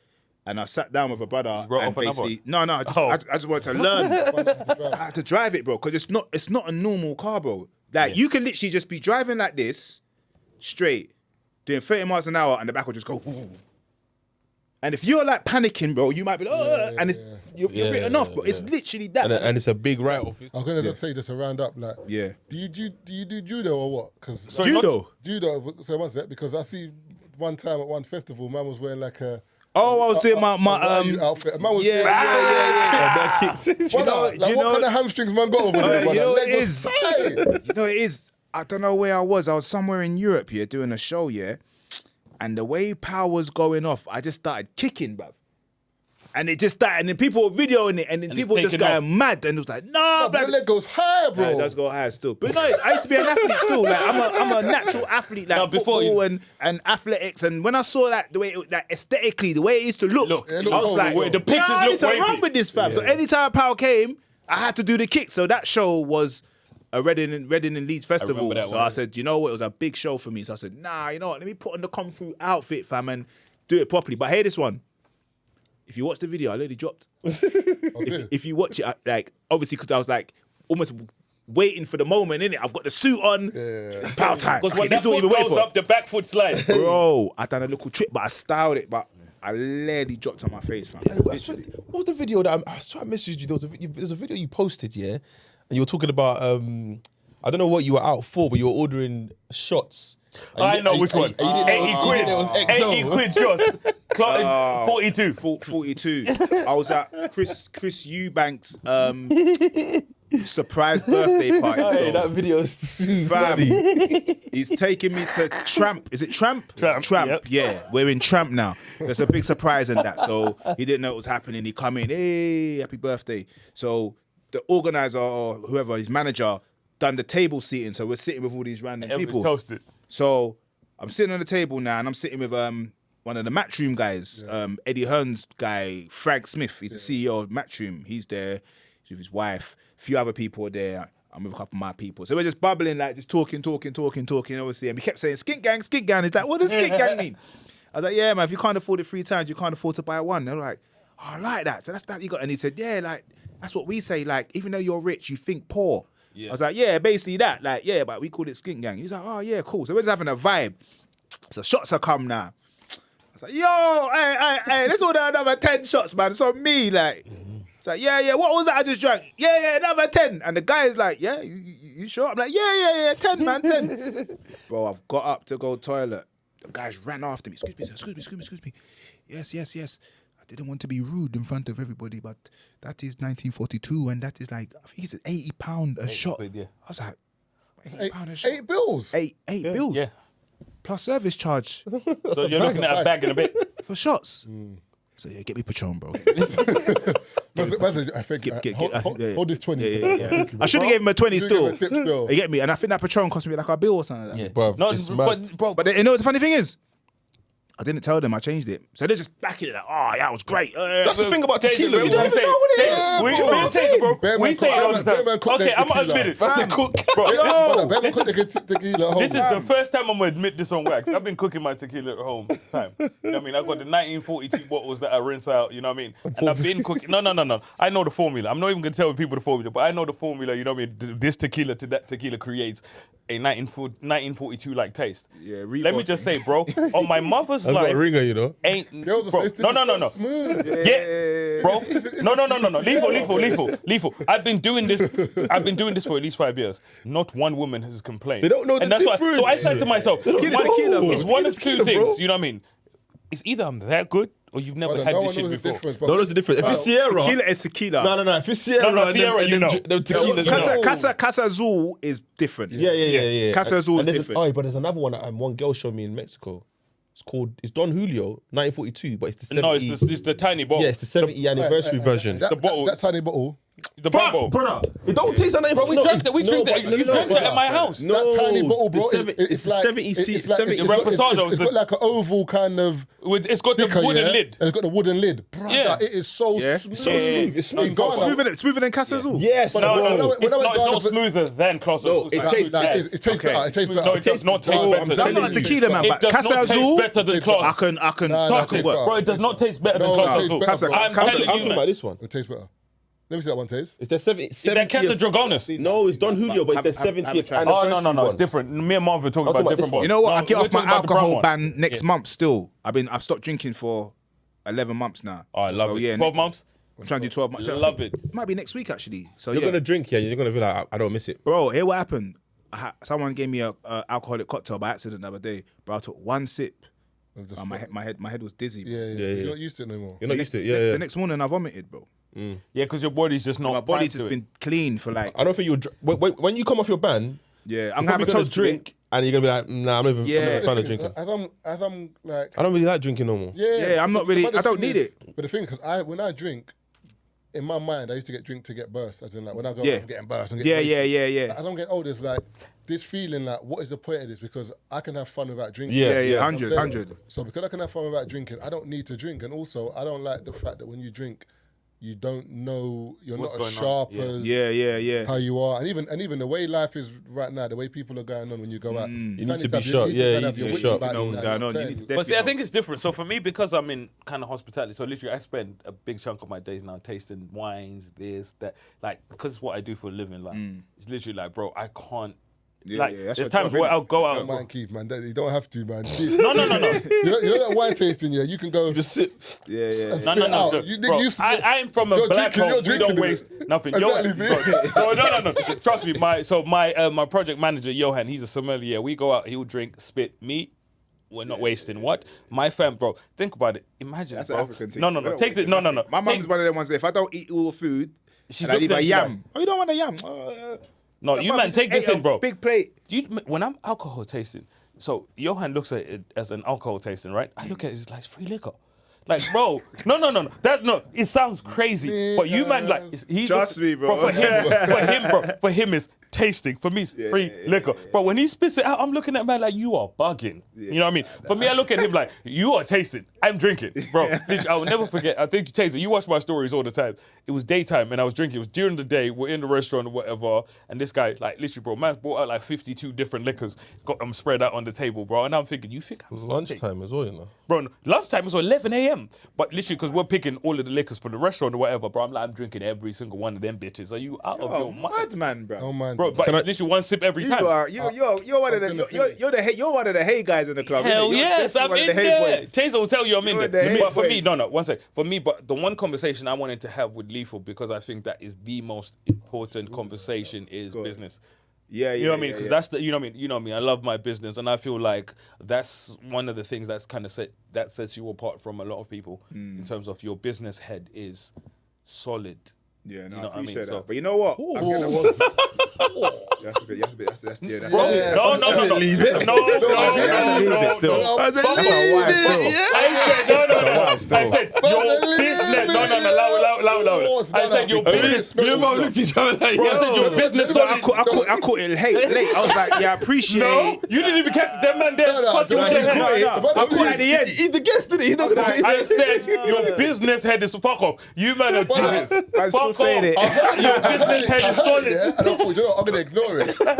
and I sat down with a brother and basically, I just wanted to learn how to drive it, bro, because it's not a normal car, bro. Like you can literally just be driving like this, straight, doing 30 miles an hour and the back will just go. And if you're like panicking, bro, you might be like, you're written off, bro. It's literally that.
And it's a big write-off.
I was going to say, just to round up, like, do you do judo or what? Cause
judo?
Judo, so one sec, because I see one time at one festival, man was wearing like a...
Oh, I was doing my
outfit. Man was
doing
That kicks.
what kind of hamstrings man got over there?
You know what it is? I don't know where I was. I was somewhere in Europe here doing a show, and the way power was going off, I just started kicking, bruv. And it just started, and then people were videoing it, and then people were just going mad, and it was like,
But
black.
your leg goes higher, bro.
It does go higher still. But no, I used to be an athlete still. Like I'm a natural athlete, like football and athletics. And when I saw that, the way that aesthetically, the way it used to look, I was like,
the pictures
I need
look
to run with this, fam. So anytime Power came, I had to do the kick. So that show was a Reading and Leeds festival. So I said, you know what, it was a big show for me. So I said, nah, you know what, let me put on the Kung Fu outfit, fam, and do it properly. But hey, this one. If you watch the video, I literally dropped. If you watch it, like, obviously, because I was like almost waiting for the moment, innit? I've got the suit on. It's power time.
Because when that foot goes up, the back foot slides.
Bro, I done a little trick, but I styled it, but I literally dropped on my face, fam.
What was the video that I was trying to message you? There's a video you posted, yeah? And you were talking about, I don't know what you were out for, but you were ordering shots.
I know which one. 80 quid. 80 quid shots. 42.
42. I was at Chris Eubank's surprise birthday party.
Hey, that video is too funny.
He's taking me to Tramp. Is it Tramp?
Tramp. Yep.
Yeah, we're in Tramp now. There's a big surprise in that. So he didn't know it was happening. He come in, hey, happy birthday. So the organizer or whoever, his manager, done the table seating. So we're sitting with all these random people.
Toasted.
So I'm sitting on the table now, and I'm sitting with one of the Matchroom guys, Eddie Hearn's guy, Frank Smith. He's the CEO of Matchroom. He's there. He's with his wife. A few other people are there. I'm with a couple of my people. So we're just bubbling, like just talking, obviously. And we kept saying, skink gang. He's like, what does skink gang mean? I was like, yeah, man, if you can't afford it 3 times, you can't afford to buy one. They're like, oh, I like that. So that's that you got. And he said, yeah, like, that's what we say. Like, even though you're rich, you think poor. Yeah. I was like, yeah, basically that. Like, yeah, but we call it skink gang. He's like, oh, yeah, cool. So we're just having a vibe. So shots are come now. I was like, yo, hey, let's order another 10 shots, man. It's on me, like. It's like, yeah, what was that I just drank? Yeah, another 10. And the guy is like, yeah, you sure? I'm like, yeah, 10, man, 10. Bro, I've got up to go toilet. The guys ran after me. Excuse me. Yes. I didn't want to be rude in front of everybody, but that is 1942, and that is like, I think it's £80 a shot.
Quid, yeah.
I was like, £80 a shot?
8 bills?
8 bills.
Yeah.
Plus service charge.
So you're looking at a bag in a bit.
For shots. So yeah, get me Patron, bro.
I think, hold this 20.
Yeah. I should have gave him a 20 still.
Give him a tip still.
You get me? And I think that Patron cost me like a bill or something like that.
Yeah.
Bro,
No,
it's mad.
but
But you know what the funny thing is? I didn't tell them I changed it. So they're just backing it like, oh, yeah, it was great.
That's the thing about tequila.
You
don't even know what it is.
We say it, bro. We say it all the time. Okay, I'm gonna admit it.
That's a cook.
Bro,
Better cook the tequila at home.
this is the first time I'm gonna admit this on wax. I've been cooking my tequila at home time. You know what I mean? I've got the 1942 bottles that I rinse out, you know what I mean? And I've been cooking. No. I know the formula. I'm not even gonna tell people the formula, but I know the formula, you know what I mean? This tequila to that tequila creates a 1942 like taste.
Yeah,
let me just say, bro, on my mother's
That's got
life,
a ringer, you know.
ain't
Girls
bro.
are so-
No.
Smooth.
Yeah, bro. No. Lethal. I've been doing this for at least 5 years. Not one woman has complained.
They don't know the
and that's
difference.
why. So I said to myself, it's one of two
Tequila, bro.
things. You know what I mean? It's either I'm that good or you've never had
No
this
one
shit
knows the
before.
difference.
No, there's the difference. If it's Sierra,
Tequila is tequila.
no. If it's Sierra,
No,
and
Sierra,
then,
you know.
the tequila,
Casa Azul is different.
Yeah.
Casa Azul is
And there's
different.
Oh, but there's another one that one girl showed me in Mexico. It's Don Julio, 1942, but it's the 70.
No, it's the tiny bottle.
Yeah, it's the 70th anniversary version.
That,
The bottle.
that tiny bottle.
The brown bottle.
Brother, it don't taste like
Bro, we drank that. We drank that. You drank that at my house.
That tiny bottle, bro.
It's
like
70.
it's like-
The Reposado is
It's got like an oval kind of.
It's got the
thicker,
wooden
yeah?
lid.
And it's got the wooden lid. Brother,
Yeah.
it is so
Yeah.
smooth.
So smooth. It's smooth.
In Ghana,
Smoother than Casa Azul.
Yes,
No,
bro.
it's not smoother than Class.
No, it tastes-
like, it tastes better. It tastes better.
No, it does not taste
Oh,
better.
I'm
than-
I'm not a
telling you.
tequila man,
It
but
does
Casa
not taste
Azul,
better than
I
Class.
can
Nah,
talk
it tastes
work.
better.
Bro, it does not taste better than
No,
Class
it
Azul.
tastes better, bro.
I'm
Casa-
telling
I'm
you,
talking
man.
about this one.
It tastes better. Let me see that one taste.
It's the 70th.
Is that Casa Dragonis?
No, it's Don Julio, but it's the 70th
have-
Oh,
anniversary.
no, it's
one.
different. Me and Marvin talking
I'll
about
talk about
different
this one.
bottles.
You know what? I
No,
get
we're
off my
talking about the brown
alcohol
one.
ban next month still. I've stopped drinking for 11 months now.
Oh, I love
So,
it.
yeah,
12
next-
months?
I'm trying to do 12 months.
Love it.
Might be next week actually. So
You're
yeah.
gonna drink, yeah. You're gonna be like, I don't miss it.
Bro, here what happened. Someone gave me a alcoholic cocktail by accident the other day. Bro, I took one sip. My head was dizzy. Bro.
Yeah. You're not used to it no more.
You're not used to it. Yeah.
The next morning I vomited, bro.
Yeah, because your body's just not.
My body's
primed to
just
it.
been clean for like.
I don't think you'll. When you come off your ban,
Yeah, I'm
You're
gonna have a
probably gonna
toast to it.
drink, and you're gonna be like, nah, I'm not even a fan of drinking.
As I'm like,
I don't really like drinking no more.
Yeah, I'm not really.
but the
I don't
thing
need
is-
it.
But the thing, because when I drink, in my mind, I used to get drink to get burst. As in, like when I go,
Yeah.
out, I'm getting burst. I'm
Yeah,
getting wasted.
yeah.
As I'm getting older, it's like this feeling like, what is the point of this? Because I can have fun without drinking.
Yeah,
Yeah,
yeah.
100.
So because I can have fun without drinking, I don't need to drink. And also, I don't like the fact that when you drink, you don't know, you're
What's
not as
going on?
sharp
Yeah.
as
Yeah.
how you are. And even the way life is right now, the way people are going on when you go out.
You need to be sharp. Yeah, you need to be sharp.
To know what's going on. You need to
But see, I
definitely
think it's different. So for me, because I'm in kind of hospitality, so literally I spend a big chunk of my days now tasting wines, this, that. Like, because it's what I do for a living, like, it's literally like, bro, I can't.
Yeah,
like,
yeah, that's
there's
your
times
job,
where
innit?
I'll go out.
Don't mind, Keith, man. You don't have to, man.
No.
You know that wine tasting, yeah? You can go.
Just sit.
Yeah.
No.
out.
So,
You-
bro,
you-
I'm from a
you're
black
drinking,
home.
you're
We
drinking
don't
it.
waste nothing.
Exactly,
Johan,
see?
so no. Trust me. My project manager Johan, he's a sommelier. We go out. He'll drink, spit, meat. We're not wasting what? My fam, bro. Think about it. Imagine,
That's
bro.
an African thing.
No.
We don't
Take
waste
it. No.
My mum's one of them ones that if I don't eat all the food,
She's
and I leave
looking
a
at you
yam.
like-
Oh, you don't want a yam?
No, you man, take this in, bro.
Big plate.
When I'm alcohol tasting, so Johan looks at it as an alcohol tasting, right? I look at it as like it's free liquor. Like, bro, no. It sounds crazy, but you man, like,
Trust me, bro.
For him, it's tasting. For me, it's free liquor. But when he spits it out, I'm looking at man like you are bugging. You know what I mean? For me, I look at him like you are tasting. I'm drinking, bro. Literally, I will never forget. I think Tazer, you watch my stories all the time. It was daytime and I was drinking. It was during the day. We're in the restaurant or whatever, and this guy, like, literally, bro, man's brought out like 52 different liquors, got them spread out on the table, bro. And I'm thinking, you think I'm
It's
smoking?
lunchtime as well, you know.
Bro, no, lunchtime was 11 a.m. But literally, because we're picking all of the liquors for the restaurant or whatever, bro, I'm drinking every single one of them bitches. Are you out of
Oh,
your mind?
madman, bro.
Don't mind.
Bro, but it's literally one sip every
You
time.
are you're one of the you're one of the hey guys in the club.
Hell
innit? You're
yes, I'm
definitely one
in
of the hey
there.
boys.
Tazer will tell you I'm in
You're
there.
the hey
But for me,
boys.
no, one sec. For me, but the one conversation I wanted to have with Lethal, because I think that is the most important conversation, is business.
Yeah,
You know what I mean? Because that's the, you know what I mean? You know what I mean? I love my business, and I feel like that's one of the things that's kind of that sets you apart from a lot of people in terms of your business head is solid.
Yeah, no,
You know
I
what I mean?
appreciate that.
So-
But you know what? I'm gonna- That's a bit. That's
Bro,
Yeah.
no.
Leave it.
No.
leave it still.
I said,
That's a wild still.
I
still.
said your business. No. I said your business.
Me and Mark looked at each other like,
Bro, I said your business.
I caught it late. I was like, yeah, I appreciate
No,
it.
you didn't even catch it. That man there.
No,
Fuck you with your
I
head.
caught it at the end.
he's the guest, isn't he? He's not gonna say
I
that.
said your business head is fuck off. You man are genius.
I'm still
Fuck
saying it.
off. Your business head is solid.
Yeah, and I thought, you know, I'm gonna ignore it. But I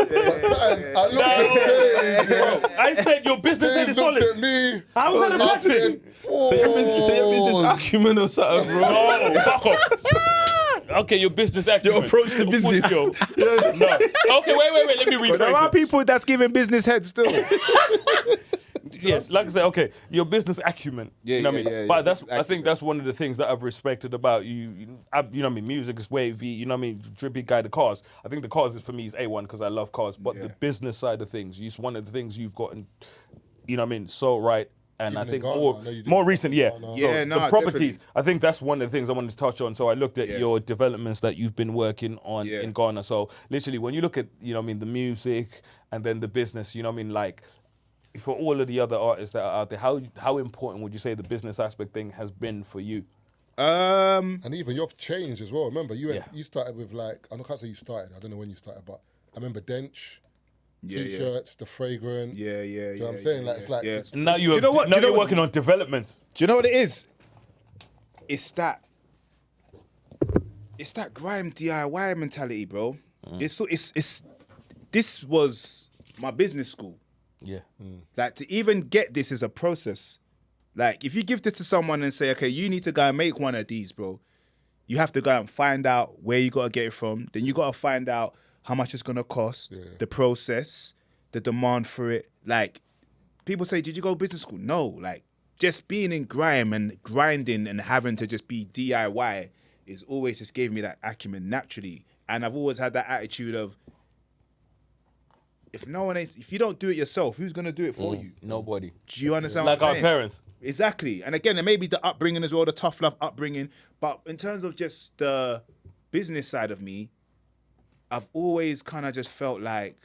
looked at Taze, yeah.
I said your business head
Taze
is
looked
solid.
at me.
How was that a bad
I said,
thing?
Say your business acumen or something, bro.
No, fuck off. Okay, your business acumen.
Your approach to business.
No. Okay, wait. Let me
But there are
rephrase it.
people that's giving business heads still.
Yes, like I said, okay, your business acumen.
Yeah,
you know what I
yeah,
mean?
yeah,
But that's,
yeah.
I think that's one of the things that I've respected about you. You know what I mean? Music is wavy. You know what I mean? Drippy guy, the cars. I think the cars is for me is A1 because I love cars. But the business side of things, it's one of the things you've gotten. You know what I mean? So right. And
Even
I
in
think
Ghana,
more,
I know you did
more
in
recent,
Ghana.
Yeah,
So
no,
the properties,
definitely.
I think that's one of the things I wanted to touch on. So I looked at your developments that you've been working on
Yeah.
in Ghana. So literally, when you look at, you know what I mean, the music and then the business, you know what I mean, like, for all of the other artists that are out there, how important would you say the business aspect thing has been for you?
And even you've changed as well. Remember, you
Yeah.
started with like, I can't say you started. I don't know when you started, but I remember Dench,
Yeah,
t-shirts, the fragrance.
Yeah,
Do you know what I'm saying? Like, it's like,
yeah.
it's-
Now
Do you know what- do you know
you're
what-
working on development.
Do you know what it is? It's that grime DIY mentality, bro. It's this was my business school.
Yeah.
Like, to even get this is a process. Like, if you give this to someone and say, okay, you need to go and make one of these, bro, you have to go and find out where you got to get it from. Then you got to find out how much it's going to cost, the process, the demand for it. Like, people say, did you go to business school? No. Like, just being in grime and grinding and having to just be DIY is always just gave me that acumen naturally. And I've always had that attitude of, if you don't do it yourself, who's gonna do it for you?
Nobody.
Do you understand
Like
what I'm
our
saying?
parents.
Exactly. And again, there may be the upbringing as well, the tough love upbringing. But in terms of just the business side of me, I've always kind of just felt like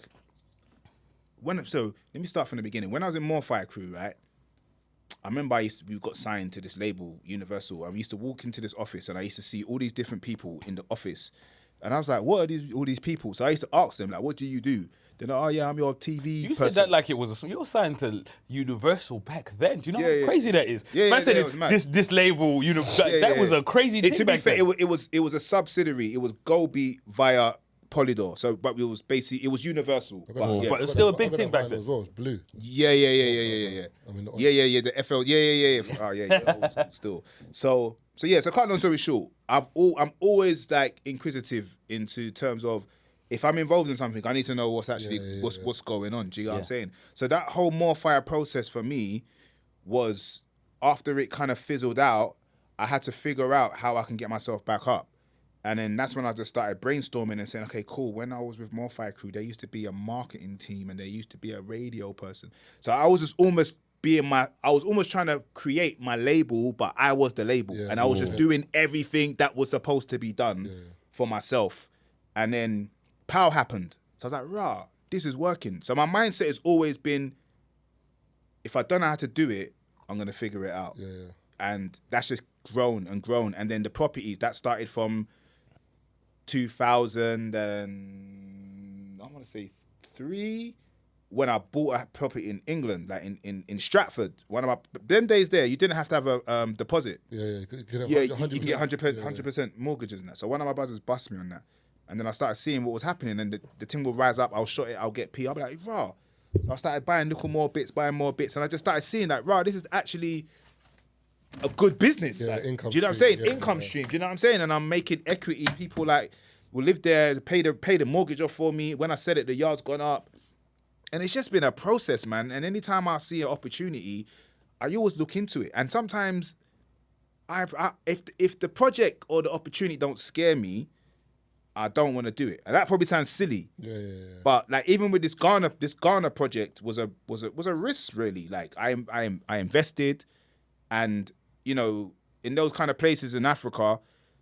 So let me start from the beginning. When I was in Morfire Crew, right? I remember we got signed to this label, Universal, and we used to walk into this office, and I used to see all these different people in the office, and I was like, "What are all these people?" So I used to ask them, like, "What do you do?" They're like, "Oh yeah, I'm your TV
You
person."
said that like it was you were signed to Universal back then. Do you know
Yeah,
how crazy that is?
Yeah,
Man
yeah,
said
it was mad.
this label, that was a crazy thing
To be
back
fair,
then.
it was a subsidiary. It was Goldbeat via Polydor. So, but it was basically Universal. But
But it's still a big thing back then.
As well, it's blue.
Yeah.
I mean,
The FL. Yeah. Oh yeah. Old school still. So cut long story short, I'm always like inquisitive into terms of if I'm involved in something, I need to know what's actually what's going on. Do you know what I'm saying? So that whole Morfire process for me was after it kind of fizzled out, I had to figure out how I can get myself back up. And then that's when I just started brainstorming and saying, okay, cool. When I was with Morfire Crew, there used to be a marketing team and there used to be a radio person. So I was just almost trying to create my label, but I was the label. And I was just doing everything that was supposed to be done for myself. And then Pow happened. So I was like, rah, this is working. So my mindset has always been, if I don't know how to do it, I'm going to figure it out. And that's just grown and grown. And then the properties, that started from 2000 and I want to say 3 when I bought a property in England, like in Stratford. Them days there, you didn't have to have a deposit.
You could have
You
100%.
can get 100% mortgages and that. So one of my brothers bust me on that. And then I started seeing what was happening and the thing will rise up, I'll shot it, I'll get P. I'll be like, rah. I started buying more bits, and I just started seeing like, rah, this is actually a good business.
Yeah,
like,
income
do you know what I'm
stream,
saying? Income stream. Do you know what I'm saying? And I'm making equity. People like will live there, pay the mortgage off for me. When I said it, the yard's gone up. And it's just been a process, man. And anytime I see an opportunity, I always look into it. And sometimes, if the project or the opportunity don't scare me, I don't want to do it. And that probably sounds silly. But like even with this Ghana project was a risk really. Like I invested, and you know in those kind of places in Africa,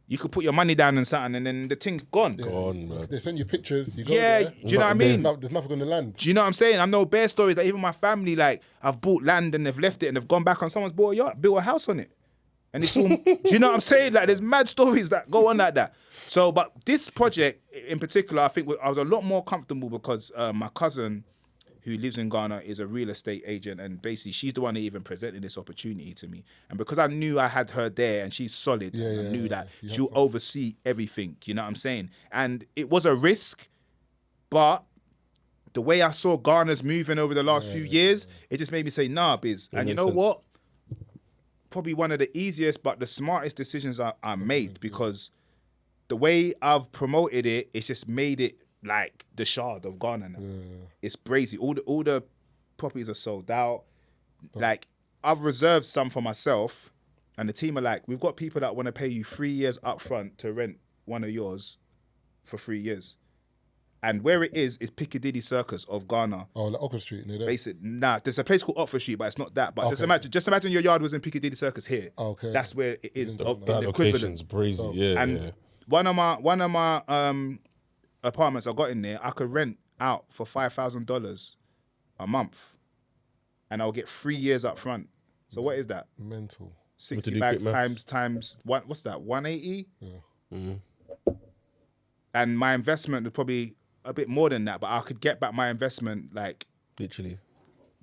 you could put your money down and something, and then the thing's gone.
Gone, man.
They send you pictures. You go
Yeah,
there.
do you know what I mean?
There's nothing on the land.
Do you know what I'm saying? I know bare stories that even my family, like, I've bought land and they've left it and they've gone back and someone's bought a yacht, built a house on it. And it's all, do you know what I'm saying? Like, there's mad stories that go on like that. So, but this project in particular, I think I was a lot more comfortable because my cousin, who lives in Ghana, is a real estate agent, and basically she's the one that even presented this opportunity to me. And because I knew I had her there and she's solid, I knew that she'll oversee everything, you know what I'm saying? And it was a risk, but the way I saw Ghana's moving over the last few years, it just made me say, nah, Biz. And you know what? Probably one of the easiest but the smartest decisions I made, because the way I've promoted it, it's just made it like the shard of Ghana now. It's crazy. All the properties are sold out. Like, I've reserved some for myself, and the team are like, we've got people that want to pay you 3 years up front to rent one of yours for 3 years. And where it is Piccadilly Circus of Ghana.
Oh, like Oxford Street near there.
Nah, there's a place called Oxford Street, but it's not that. But just imagine your yard was in Piccadilly Circus here.
Okay.
That's where it is.
That
the
That location's
equivalent.
crazy. Yeah,
And
yeah.
one of my apartments I got in there, I could rent out for $5,000 a month, and I'll get 3 years up front. So what is that?
Mental.
60
do
bags
quick maths.
times what? What's that? 180. And my investment was probably a bit more than that, but I could get back my investment, like,
Literally.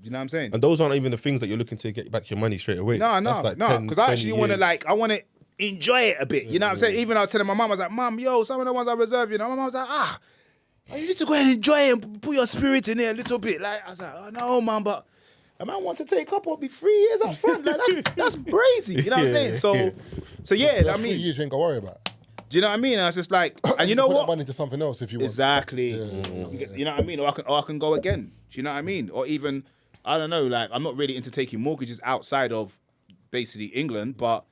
you know what I'm saying?
And those aren't even the things that you're looking to get back your money straight away.
No,
That's like
no,
10,
because I actually
20
want to
years.
I want to enjoy it a bit. You know what I'm saying? Even I was telling my mum, I was like, Mum, yo, some of the ones I reserve, you know, my mum was like, you need to go and enjoy it and put your spirit in there a little bit. Like, I was like, oh no, man, but a man wants to take up what be 3 years up front. Like, that's crazy. You know what I'm saying? So yeah,
That's
I
3
mean,
years you ain't got to worry about.
do you know what I mean? And I was just like, and you know
Put that
what?
money into something else if you want.
Exactly. You know what I mean? Or I can go again. Do you know what I mean? Or even, I don't know, like, I'm not really into taking mortgages outside of basically England, but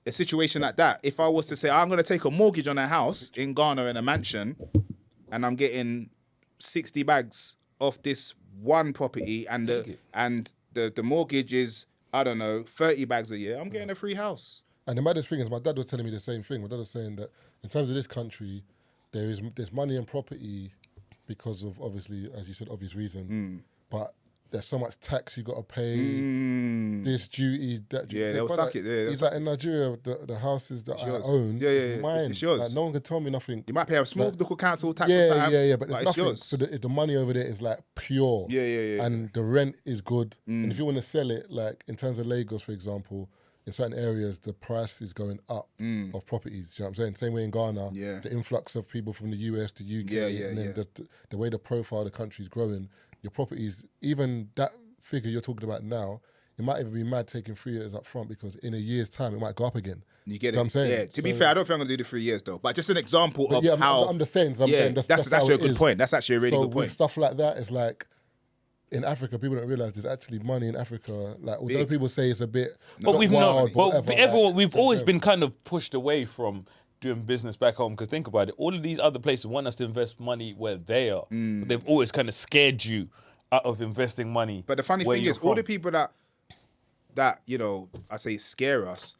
a situation like that, if I was to say, I'm going to take a mortgage on a house in Ghana in a mansion, and I'm getting 60 bags off this one property, and the mortgage is, I don't know, 30 bags a year, I'm getting a free house.
And the maddest thing is, my dad was telling me the same thing. My dad was saying that in terms of this country, there's money and property because of, obviously, as you said, obvious reasons. but there's so much tax you got to pay, this duty, that duty.
Yeah, they'll suck it. Yeah,
he's like, in Nigeria, the houses that I own,
yeah,
mine.
it's yours.
Like, no one can tell me nothing.
You might pay a small local council tax.
Yeah, but it's nothing.
yours.
So the money over there is like pure.
Yeah.
And the rent is good. And if you want to sell it, like in terms of Lagos, for example, in certain areas, the price is going up of properties. You know what I'm saying? Same way in Ghana, the influx of people from the US to UK, and then the way the profile of the country is growing, your properties, even that figure you're talking about now, it might even be mad taking 3 years up front because in a year's time, it might go up again.
You get it?
You know what I'm saying?
Yeah. To be fair, I don't think I'm going to do the 3 years though. But just an example of how...
I'm just saying.
That's actually a good point. That's actually a really good point.
With stuff like that, it's like, in Africa, people don't realize there's actually money in Africa. Like, although people say it's a bit wild,
we've always been kind of pushed away from doing business back home. Because think about it, all of these other places want us to invest money where they are. But they've always kind of scared you out of investing money.
But the funny thing is, all the people that you know, I say scare us,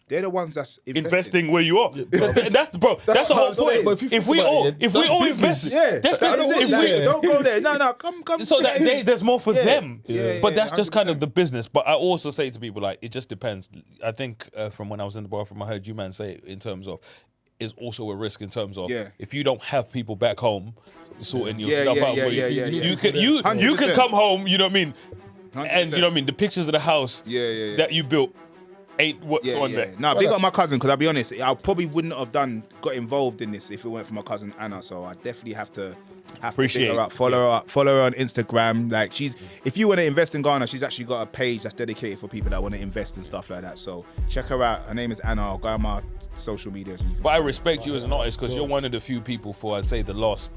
they're the ones that's
investing where you are. That's the whole point. If we all invest,
don't go there. No, come.
So that there's more for them. But that's just
100%.
kind of the business. But I also say to people, like, it just depends. I think from when I was in the bathroom, I heard you man say in terms of, is also a risk in terms of if you don't have people back home sorting your stuff out for you can come home, you know what I mean? 100%. And you know what I mean, the pictures of the house that you built ain't what's on there.
No, big up my cousin, because I'll be honest, I probably wouldn't have got involved in this if it weren't for my cousin Anna. So I definitely have to
appreciate
her up, follow her on Instagram. Like, if you want to invest in Ghana, she's actually got a page that's dedicated for people that want to invest and stuff like that. So check her out. Her name is Anna. I'll go on my social media.
But I respect you as an artist because you're one of the few people for, I'd say, the last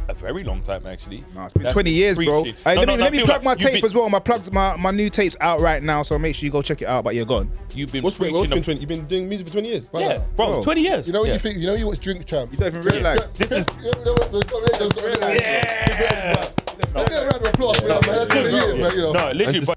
a very long time actually.
No, it's been 20 years, bro. Hey, let me plug my tape as well. My new tape's out right now, so make sure you go check it out. But you're gone.
You've been
you've been doing music for 20 years?
Yeah, bro, 20 years.
You know what you think? You know you watch Drinks Champ?
You don't even realise.
This is
Let's get a round of applause for that, man. 20 years, man. You know.
No, literally.